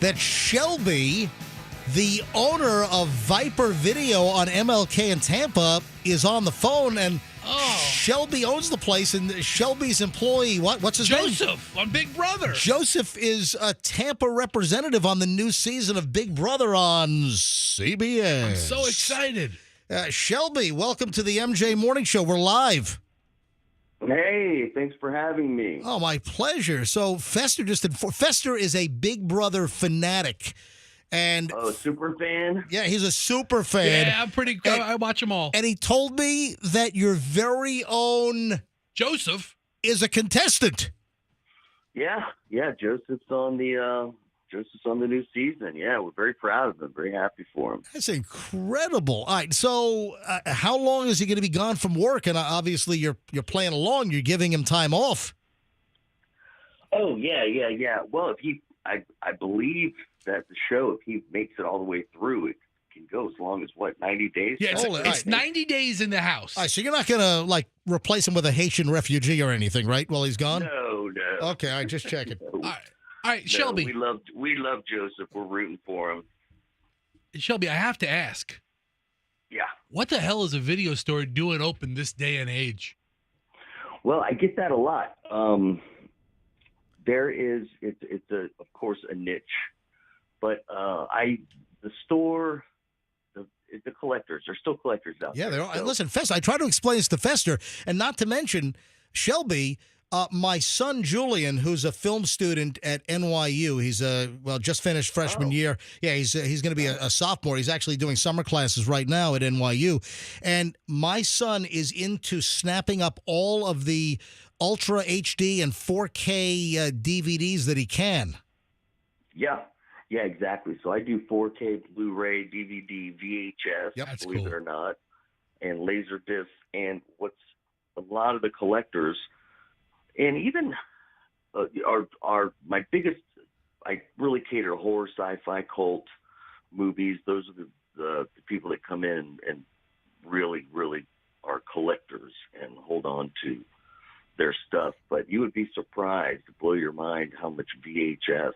that Shelby, the owner of Viper Video on MLK in Tampa, is on the phone, and Shelby owns the place, and Shelby's employee, what's his name? Joseph on Big Brother. Joseph is a Tampa representative on the new season of Big Brother on CBS. I'm so excited. Shelby, welcome to the MJ Morning Show. We're live. Hey, thanks for having me. Oh, my pleasure. So Fester Fester is a Big Brother fanatic. And super fan? Yeah, he's a super fan. Yeah, I'm pretty good. I watch them all. And he told me that your very own Joseph is a contestant. Yeah, Joseph's on the new season. Yeah, we're very proud of him. Very happy for him. That's incredible. All right, so how long is he going to be gone from work? And obviously, you're playing along. You're giving him time off. Oh yeah. Well, I believe that the show, if he makes it all the way through, it can go as long as 90 days. Yeah, it's 90 days in the house. All right, so you're not going to replace him with a Haitian refugee or anything, right? While he's gone. No. Okay, I just checking. No. All right, Shelby. We love Joseph. We're rooting for him. Shelby, I have to ask. Yeah. What the hell is a video store doing open this day and age? Well, I get that a lot. It's of course a niche, but the store, the collectors, there's still collectors out there. Yeah, there are. So. Listen, Fester, I try to explain this to Fester, and not to mention Shelby. My son Julian, who's a film student at NYU, he's just finished freshman year. Yeah, he's going to be a sophomore. He's actually doing summer classes right now at NYU, and my son is into snapping up all of the Ultra HD and 4K DVDs that he can. Yeah, exactly. So I do 4K, Blu-ray, DVD, VHS, believe it or not, and Laserdisc, and what's a lot of the collectors. And even my biggest, I really cater to horror, sci-fi, cult movies. Those are the people that come in and really, really are collectors and hold on to their stuff. But you would be surprised, to blow your mind, how much VHS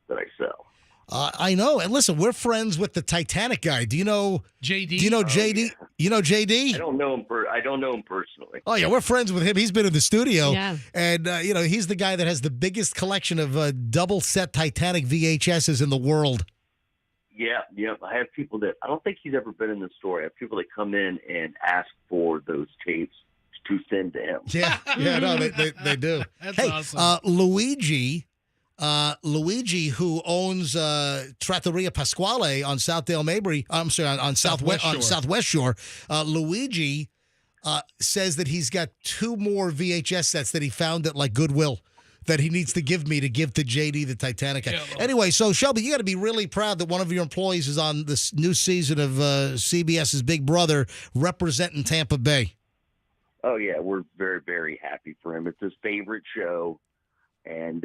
that I sell. I know. And listen, we're friends with the Titanic guy. Do you know JD? Do you know JD? Yeah. You know JD? I don't know him. I don't know him personally. Oh yeah, we're friends with him. He's been in the studio, yeah. And he's the guy that has the biggest collection of double set Titanic VHSs in the world. Yeah. I have people that I don't think he's ever been in the store. I have people that come in and ask for those tapes to send to him. Yeah, no, they do. That's hey, awesome. Luigi Luigi, who owns Trattoria Pasquale on Southdale Mabry, I'm sorry, on Southwest Shore, Luigi says that he's got 2 more VHS sets that he found at like Goodwill that he needs to give me to give to JD the Titanic. Yeah. Anyway, so Shelby, you got to be really proud that one of your employees is on this new season of CBS's Big Brother representing Tampa Bay. Oh, yeah, we're very, very happy for him. It's his favorite show, and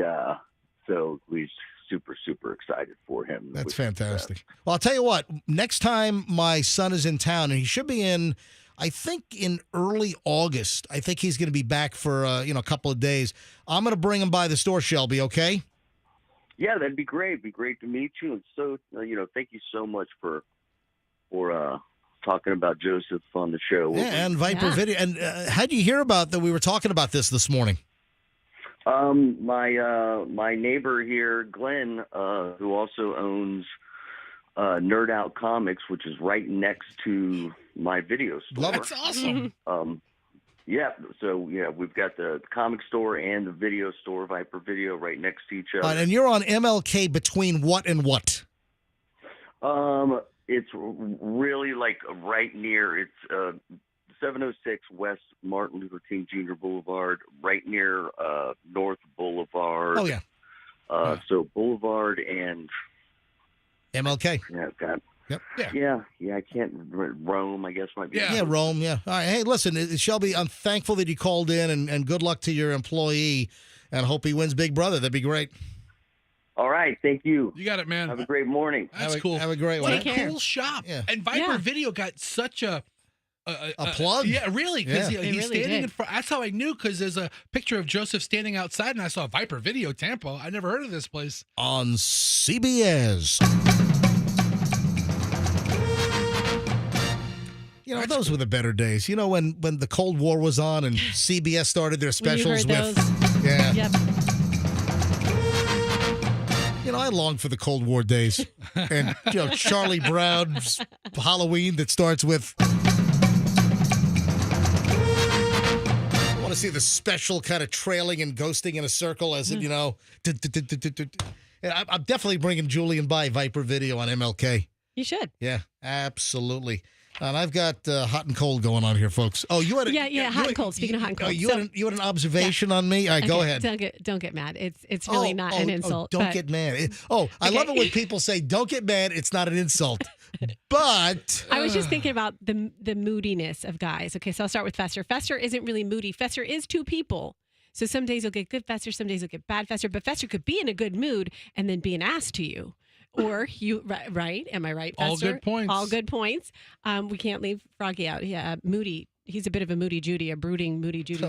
so we're super, super excited for him. That's fantastic. Well, I'll tell you what, next time my son is in town, and he should be in, I think in early August. I think he's going to be back for a couple of days. I'm going to bring him by the store, Shelby, okay? Yeah, that'd be great. It'd be great to meet you. And so, thank you so much for talking about Joseph on the show. Yeah, and Viper Video. And how'd you hear about that we were talking about this morning? My neighbor here, Glenn, who also owns Nerd Out Comics, which is right next to my video store. That's awesome. Yeah, so we've got the comic store and the video store, Viper Video, right next to each other. And you're on MLK between what and what? It's really like right near. It's 706 West Martin Luther King Jr. Boulevard, right near North Boulevard. Oh yeah. So Boulevard and MLK. Yeah, God. Yep. Yeah. I can't. Rome, I guess, might be. Yeah, Rome. Yeah. All right. Hey, listen, Shelby, I'm thankful that you called in, and good luck to your employee, and hope he wins Big Brother. That'd be great. All right. Thank you. You got it, man. Have a great morning. That's cool. Have a great one. one. What a cool shop. Yeah. And Viper Video got such a plug? Yeah, really. Because he's really standing did. in front. That's how I knew, because there's a picture of Joseph standing outside, and I saw Viper Video Tampa. I never heard of this place. On CBS. Those were the better days. When the Cold War was on and CBS started their specials with. Yeah. Yep. I long for the Cold War days. And, Charlie Brown's Halloween that starts with. I want to see the special kind of trailing and ghosting in a circle as it, And I'm definitely bringing Julian by Viper Video on MLK. You should. Yeah, absolutely. And I've got hot and cold going on here, folks. Oh, you had hot and cold. Speaking of hot and cold, you had an observation on me. All right, go ahead. Don't get mad. It's really not an insult. Don't get mad. I love it when people say, "Don't get mad." It's not an insult. But I was just thinking about the moodiness of guys. Okay, so I'll start with Fester. Fester isn't really moody. Fester is 2 people. So some days you'll get good Fester, some days you'll get bad Fester. But Fester could be in a good mood and then be an ass to you. Or you, right? Am I right, Fester? All good points. All good points. We can't leave Froggy out. Yeah, moody. He's a bit of a moody Judy, a brooding moody Judy.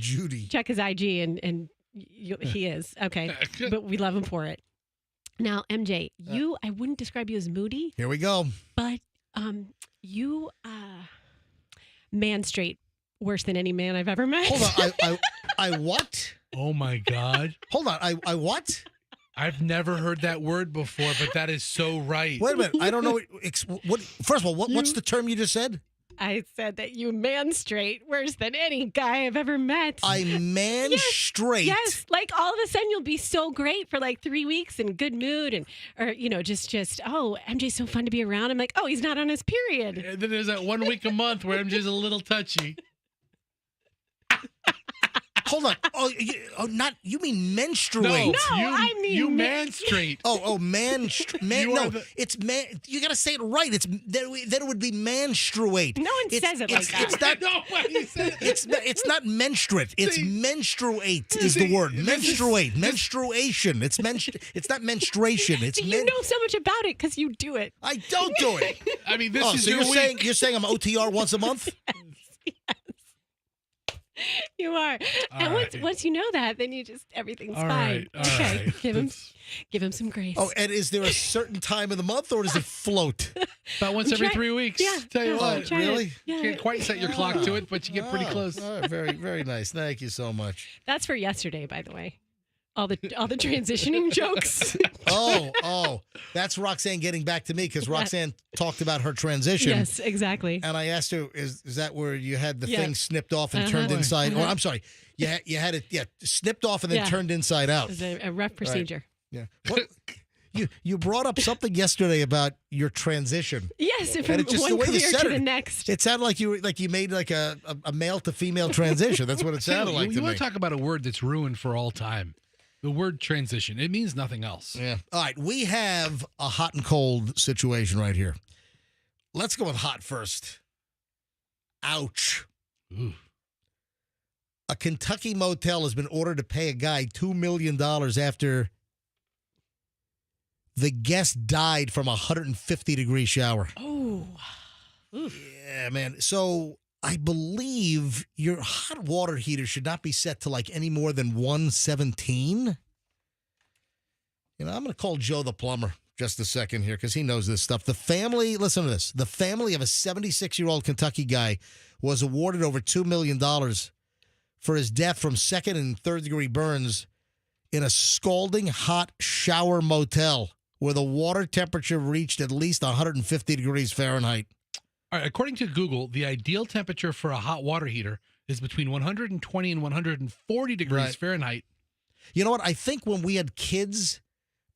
Judy. Check his IG, and he is. Okay, but we love him for it. Now, MJ, I wouldn't describe you as moody. Here we go. But you man straight worse than any man I've ever met. Hold on. I what? Oh, my God. Hold on. I what? I've never heard that word before, but that is so right. Wait a minute. I don't know. What first of all, what's the term you just said? I said that you man straight worse than any guy I've ever met. I man straight. Yes, like all of a sudden you'll be so great for like 3 weeks in good mood or just MJ's so fun to be around. I'm like, oh, he's not on his period. And then there's that 1 week a month where MJ's a little touchy. Hold on. You mean menstruate? No, I mean you menstruate. It's man. You got to say it right. Then it would be menstruate. No one says it like that. It's not. No way said it. It's not menstruate. It's menstruate is the word. Menstruate. Menstruation. It's not menstruation. It's you know so much about it because you do it. I don't do it. I mean, this is so your you're saying I'm OTR once a month? Yes. You are. And once you know that, then everything's fine. Okay. Give him some grace. Oh, and is there a certain time of the month or does it float? About once every 3 weeks. Yeah. Tell you what. Really? Yeah. Can't quite set your clock to it, but you get pretty close. All right, very, very nice. Thank you so much. That's for yesterday, by the way. All the transitioning jokes. Oh, that's Roxanne getting back to me because Roxanne talked about her transition. Yes, exactly. And I asked her, is that where you had the Yeah. thing snipped off and turned inside? Or I'm sorry, you had it snipped off and then turned inside out. It was a rough procedure. Yeah. What, you brought up something yesterday about your transition. Yes, And from it just, one the way you career said to it, the next. It sounded like you made like a male to female transition. That's what it sounded like to You me. want to talk about a word that's ruined for all time? The word transition. It means nothing else. Yeah. All right. We have a hot and cold situation right here. Let's go with hot first. Ouch. Ooh. A Kentucky motel has been ordered to pay a guy $2 million after the guest died from a 150-degree shower. Oh. Yeah, man. So I believe your hot water heater should not be set to like any more than 117. I'm going to call Joe the plumber just a second here because he knows this stuff. The family, listen to this. The family of a 76-year-old Kentucky guy was awarded over $2 million for his death from second and third-degree burns in a scalding hot shower motel where the water temperature reached at least 150 degrees Fahrenheit. All right, according to Google, the ideal temperature for a hot water heater is between 120 and 140 degrees Fahrenheit. You know what? I think when we had kids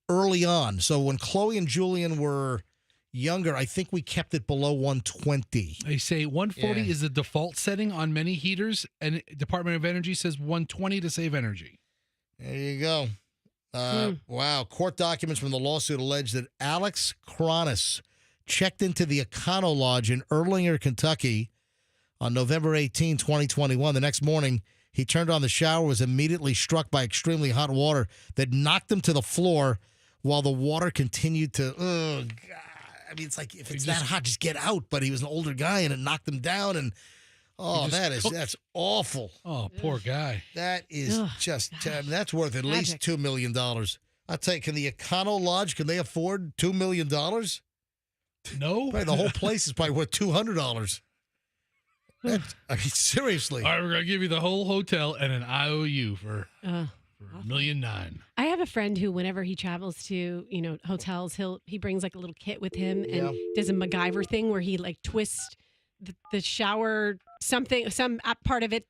early on, so when Chloe and Julian were younger, I think we kept it below 120. They say 140 is the default setting on many heaters, and Department of Energy says 120 to save energy. There you go. Wow. Court documents from the lawsuit allege that Alex Cronus checked into the Econo Lodge in Erlanger, Kentucky on November 18, 2021. The next morning, he turned on the shower, was immediately struck by extremely hot water that knocked him to the floor while the water continued to, oh, God. I mean, it's like, if it's that hot, just get out. But he was an older guy, and it knocked him down, and that's awful. Oh, poor guy. That is that's worth at least $2 million. I'll tell you, can the Econo Lodge, can they afford $2 million? No. Probably the whole place is probably worth $200. I mean, seriously. All right, we're going to give you the whole hotel and an IOU for $1.9 million. I have a friend who, whenever he travels to, hotels, he brings like a little kit with him and does a MacGyver thing where he like twists the shower, some part of it,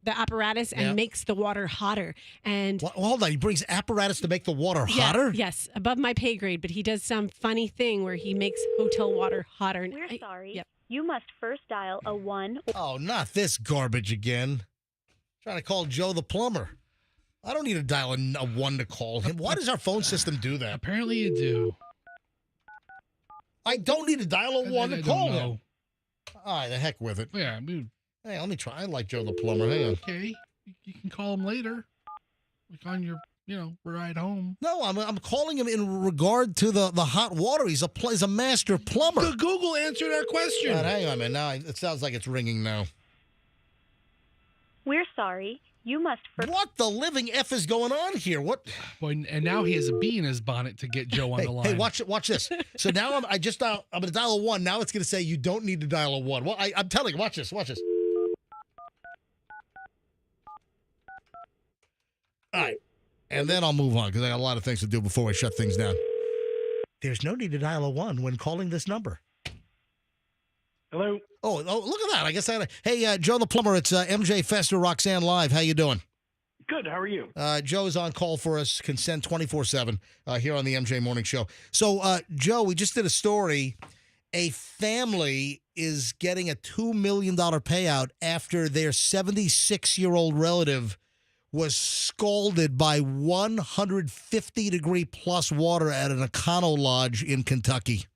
the apparatus, and makes the water hotter. And hold on, he brings apparatus to make the water hotter? Yes, above my pay grade, but he does some funny thing where he makes hotel water hotter. We're sorry. Yep. You must first dial a 1. Oh, not this garbage again. Trying to call Joe the plumber. I don't need to dial a 1 to call him. Why does our phone system do that? Apparently you do. I don't need to dial a 1 to call him. All right, the heck with it. Yeah, dude. Hey, let me try. I like Joe the plumber. Hang on. Okay, you can call him later, like on your, ride home. No, I'm calling him in regard to the hot water. He's a master plumber. The Google answered our question. Right, hang on, man. Now it sounds like it's ringing now. We're sorry. You must first. What the living F is going on here? What? Boy, and now he has a bee in his bonnet to get Joe on the line. Hey, watch this. So now I'm going to dial a 1. Now it's going to say you don't need to dial a 1. Well, I'm telling you, watch this. All right. And then I'll move on because I got a lot of things to do before I shut things down. There's no need to dial a 1 when calling this number. Hello. Oh, look at that. I guess hey, Joe the plumber, it's MJ Fester, Roxanne Live. How you doing? Good. How are you? Joe's on call for us, consent 24/7 here on the MJ Morning Show. So, Joe, we just did a story. A family is getting a $2 million payout after their 76-year-old relative was scalded by 150-degree plus water at an Econo Lodge in Kentucky.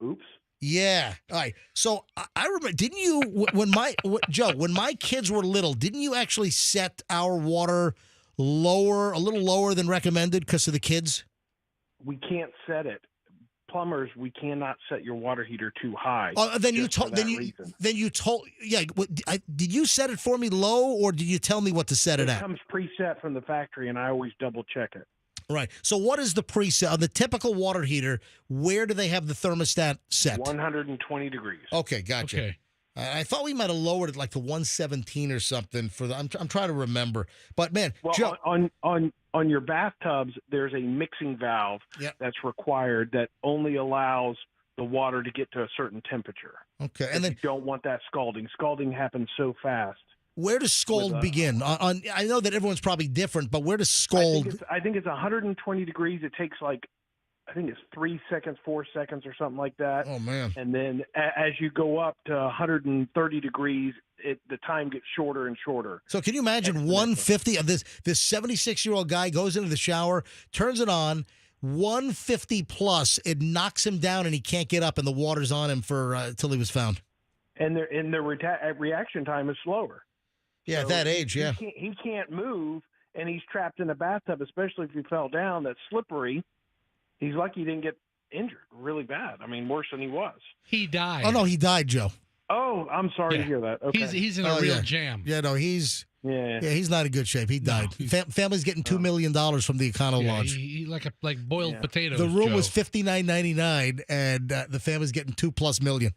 Oops. Yeah. All right. So I remember, didn't you, Joe, when my kids were little, didn't you actually set our water a little lower than recommended because of the kids? We can't set it. Plumbers, we cannot set your water heater too high. Did you set it for me low, or did you tell me what to set it at? It comes preset from the factory, and I always double check it. Right. So what is the preset on the typical water heater? Where do they have the thermostat set? 120 degrees. Okay, gotcha. Okay. I thought we might have lowered it like to 117 or something for the. I'm trying to remember, but man, Well, Joe, on your bathtubs, there's a mixing valve that's required that only allows the water to get to a certain temperature. Okay, and then you don't want that scalding. Scalding happens so fast. where does scald begin? On I know that everyone's probably different, but where does scald? I think it's 120 degrees. It takes like, I think it's 3 seconds, 4 seconds, or something like that. Oh man! And then as you go up to 130 degrees, the time gets shorter and shorter. So can you imagine 150 of this 76-year-old guy goes into the shower, turns it on, 150 plus, it knocks him down and he can't get up, and the water's on him for till he was found. And the reaction time is slower. Yeah, at that age, yeah. He can't move, and he's trapped in a bathtub, especially if he fell down. That's slippery. He's lucky he didn't get injured really bad. I mean, worse than he was. He died. Oh no, he died, Joe. Oh, I'm sorry to hear that. Okay. He's in a real jam. Yeah, no, he's he's not in good shape. He died. Family's getting $2 million from the Econo Lodge. He like boiled potatoes. The room Joe. was $59.99, and the family's getting $2+ million.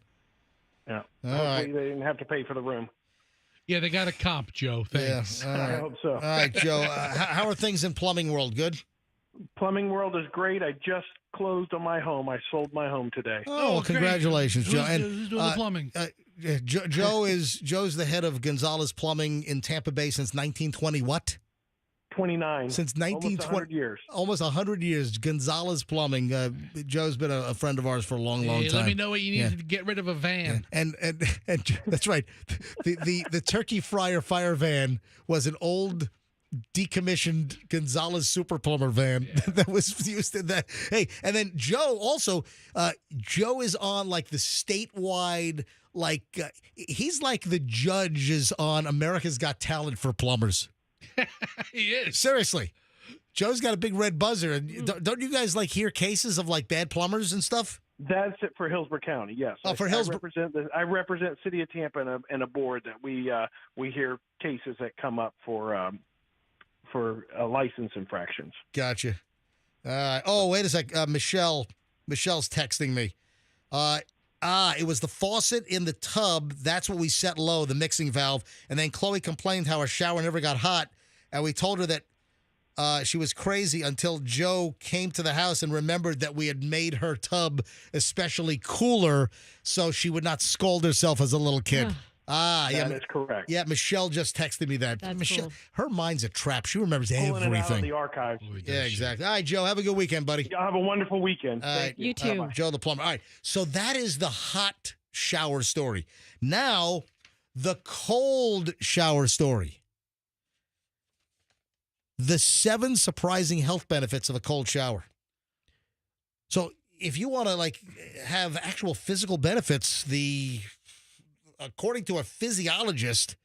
Yeah. All Hopefully right. they didn't have to pay for the room. Yeah, they got a comp, Joe. Thanks. Yeah, all right. I hope so. All right, Joe. How are things in plumbing world? Good? Plumbing world is great. I just closed on my home. I sold my home today. Oh, well, congratulations, Joe. Who's doing the plumbing? Joe's the head of Gonzalez Plumbing in Tampa Bay since 1920. What? 29. Since 1920. Almost 100 years. Almost 100 years. Gonzalez Plumbing. Joe's been a friend of ours for a long time. Let me know what you need to get rid of a van. Yeah. And that's right. The turkey fryer fire van was an old decommissioned Gonzalez super plumber van that was used in that. Hey, and then Joe also, Joe is on like the statewide, he's like the judges on America's Got Talent for plumbers. He is. Seriously. Joe's got a big red buzzer. And don't you guys hear cases of bad plumbers and stuff? That's it for Hillsborough County. Yes. Oh, for Hillsborough. I represent City of Tampa and a board that we hear cases that come up for license infractions. Gotcha. Oh, wait a sec. Michelle's texting me. It was the faucet in the tub. That's what we set low, the mixing valve. And then Chloe complained how her shower never got hot. And we told her that she was crazy until Joe came to the house and remembered that we had made her tub especially cooler so she would not scald herself as a little kid. That is correct. Yeah, Michelle just texted me that. That's Michelle, cool. her mind's a trap. She remembers Pulling everything. it out of the archives. Yeah, exactly. All right, Joe, have a good weekend, buddy. Y'all have a wonderful weekend. All right. You too. Joe the plumber. All right, so that is the hot shower story. Now, the cold shower story. The 7 surprising health benefits of a cold shower. So if you want to have actual physical benefits, according to a physiologist,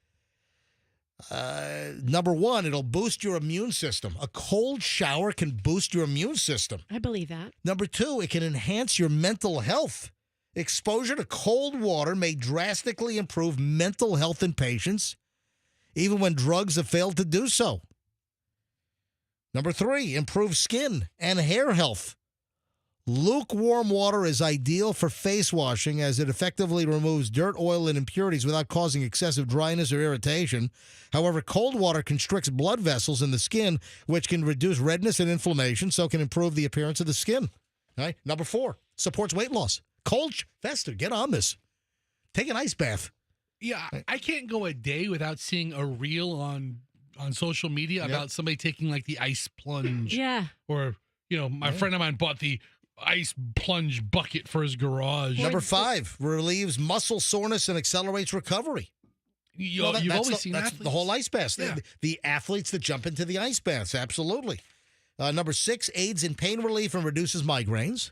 number 1, it'll boost your immune system. A cold shower can boost your immune system. I believe that. Number 2, it can enhance your mental health. Exposure to cold water may drastically improve mental health in patients, even when drugs have failed to do so. Number 3, improve skin and hair health. Lukewarm water is ideal for face washing as it effectively removes dirt, oil, and impurities without causing excessive dryness or irritation. However, cold water constricts blood vessels in the skin, which can reduce redness and inflammation, so can improve the appearance of the skin. All right. Number 4, supports weight loss. Cold Fester, get on this. Take an ice bath. Yeah, I can't go a day without seeing a reel on social media about somebody taking the ice plunge. Yeah. Or, my friend of mine bought the ice plunge bucket for his garage. Number 5, relieves muscle soreness and accelerates recovery. You've always seen that's athletes. the whole ice bath. Yeah. The athletes that jump into the ice baths, absolutely. Number 6, aids in pain relief and reduces migraines.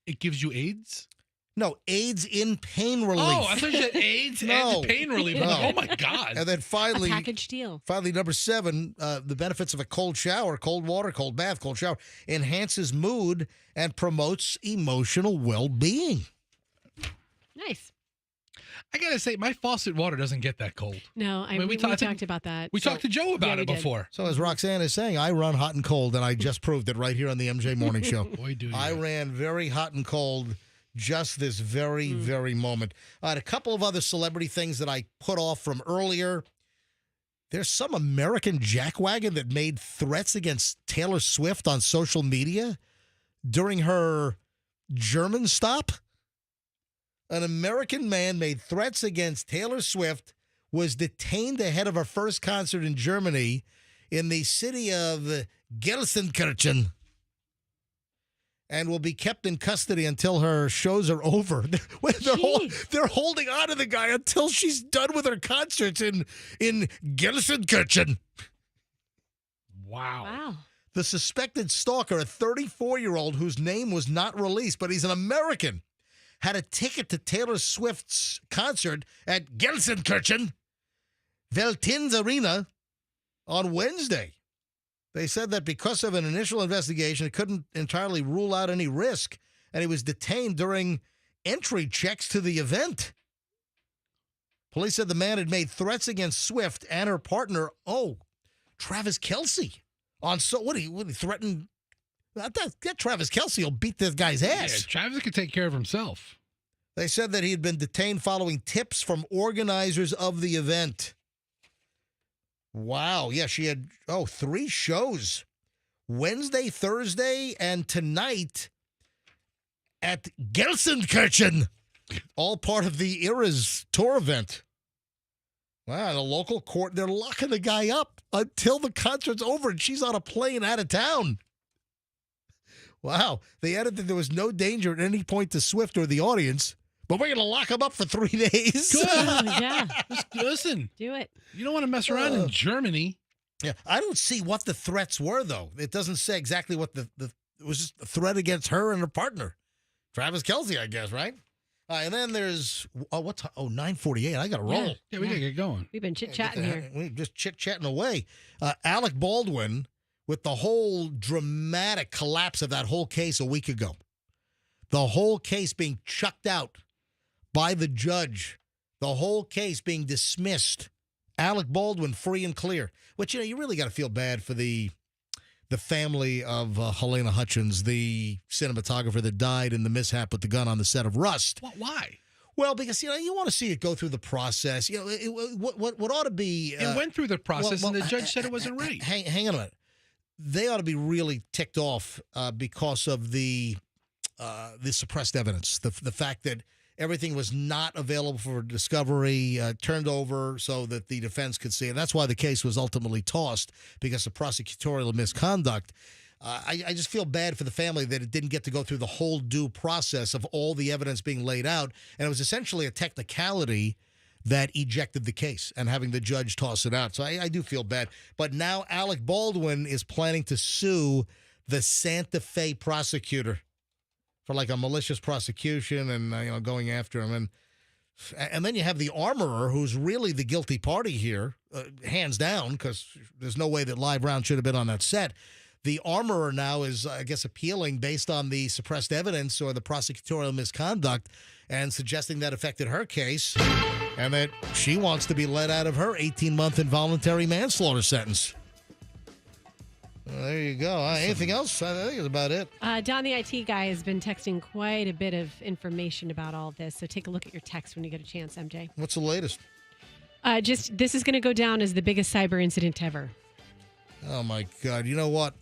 It gives you AIDS? No, aids in pain relief. Oh, I thought you said AIDS and pain relief. No. Oh, my God. And then finally, a package deal. Finally, number 7, the benefits of a cold shower, cold water, cold bath, cold shower, enhances mood and promotes emotional well-being. Nice. I got to say, my faucet water doesn't get that cold. No, we talked about that. We talked to Joe about it before. So as Roxanne is saying, I run hot and cold, and I just proved it right here on the MJ Morning Show. Boy, do you. I ran very hot and cold just this very, very moment. A couple of other celebrity things that I put off from earlier. There's some American jackwagon that made threats against Taylor Swift on social media during her German stop. An American man made threats against Taylor Swift, was detained ahead of her first concert in Germany in the city of Gelsenkirchen, and will be kept in custody until her shows are over. They're holding on to the guy until she's done with her concerts in Gelsenkirchen. Wow. The suspected stalker, a 34-year-old whose name was not released, but he's an American, had a ticket to Taylor Swift's concert at Gelsenkirchen Veltins Arena on Wednesday. They said that because of an initial investigation, it couldn't entirely rule out any risk, and he was detained during entry checks to the event. Police said the man had made threats against Swift and her partner, Travis Kelce. What he threatened? That Travis Kelce will beat this guy's ass. Yeah, Travis could take care of himself. They said that he had been detained following tips from organizers of the event. Wow. Yeah, she had, 3 shows. Wednesday, Thursday, and tonight at Gelsenkirchen. All part of the Eras tour event. Wow, the local court, they're locking the guy up until the concert's over and she's on a plane out of town. Wow. They added that there was no danger at any point to Swift or the audience, but we're going to lock him up for 3 days. Good. Yeah. Listen. Do it. You don't want to mess around in Germany. Yeah. I don't see what the threats were, though. It doesn't say exactly what it was just a threat against her and her partner. Travis Kelce, I guess, right? And then there's, 9:48. I got to roll. Yeah, we got to get going. We've been chit-chatting here. We're just chit-chatting away. Alec Baldwin, with the whole dramatic collapse of that whole case a week ago. The whole case being chucked out by the judge. The whole case being dismissed. Alec Baldwin free and clear. Which, you really got to feel bad for the family of Helena Hutchins, the cinematographer that died in the mishap with the gun on the set of Rust. Why? Well, because, you want to see it go through the process. What ought to be... it went through the process, and the judge said it wasn't right. Hang on a minute. They ought to be really ticked off because of the suppressed evidence. The fact that everything was not available for discovery, turned over so that the defense could see it. That's why the case was ultimately tossed, because of prosecutorial misconduct. I just feel bad for the family that it didn't get to go through the whole due process of all the evidence being laid out. And it was essentially a technicality that ejected the case and having the judge toss it out. So I do feel bad. But now Alec Baldwin is planning to sue the Santa Fe prosecutor for like a malicious prosecution and going after him. And then you have the armorer, who's really the guilty party here, hands down, because there's no way that Live Round should have been on that set. The armorer now is, I guess, appealing based on the suppressed evidence or the prosecutorial misconduct and suggesting that affected her case and that she wants to be let out of her 18-month involuntary manslaughter sentence. Well, there you go. Anything else? I think that's about it. Don, the IT guy, has been texting quite a bit of information about all this, so take a look at your text when you get a chance, MJ. What's the latest? This is going to go down as the biggest cyber incident ever. Oh, my God. You know what?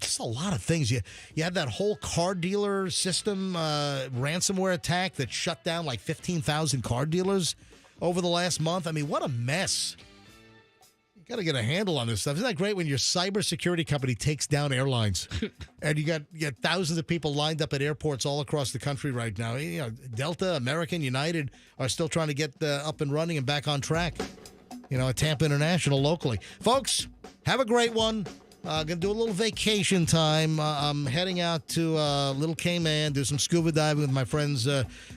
Just a lot of things. You had that whole car dealer system ransomware attack that shut down like 15,000 car dealers over the last month. I mean, what a mess. You got to get a handle on this stuff. Isn't that great when your cybersecurity company takes down airlines and you got thousands of people lined up at airports all across the country right now? Delta, American, United are still trying to get up and running and back on track. At Tampa International locally. Folks, have a great one. Going to do a little vacation time. I'm heading out to Little Cayman, do some scuba diving with my friends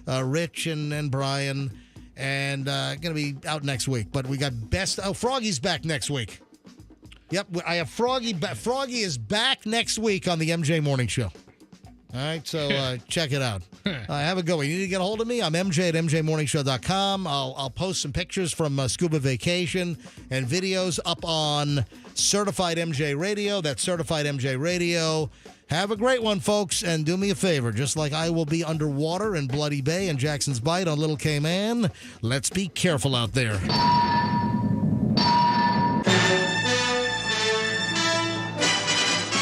Rich and Brian. And going to be out next week. But we got Froggy's back next week. Yep, I have Froggy back. Froggy is back next week on the MJ Morning Show. All right, so check it out. Have a good one. You need to get a hold of me. I'm MJ at MJMorningShow.com. I'll post some pictures from Scuba Vacation and videos up on Certified MJ Radio. That's Certified MJ Radio. Have a great one, folks, and do me a favor. Just like I will be underwater in Bloody Bay and Jackson's Bight on Little Cayman, let's be careful out there.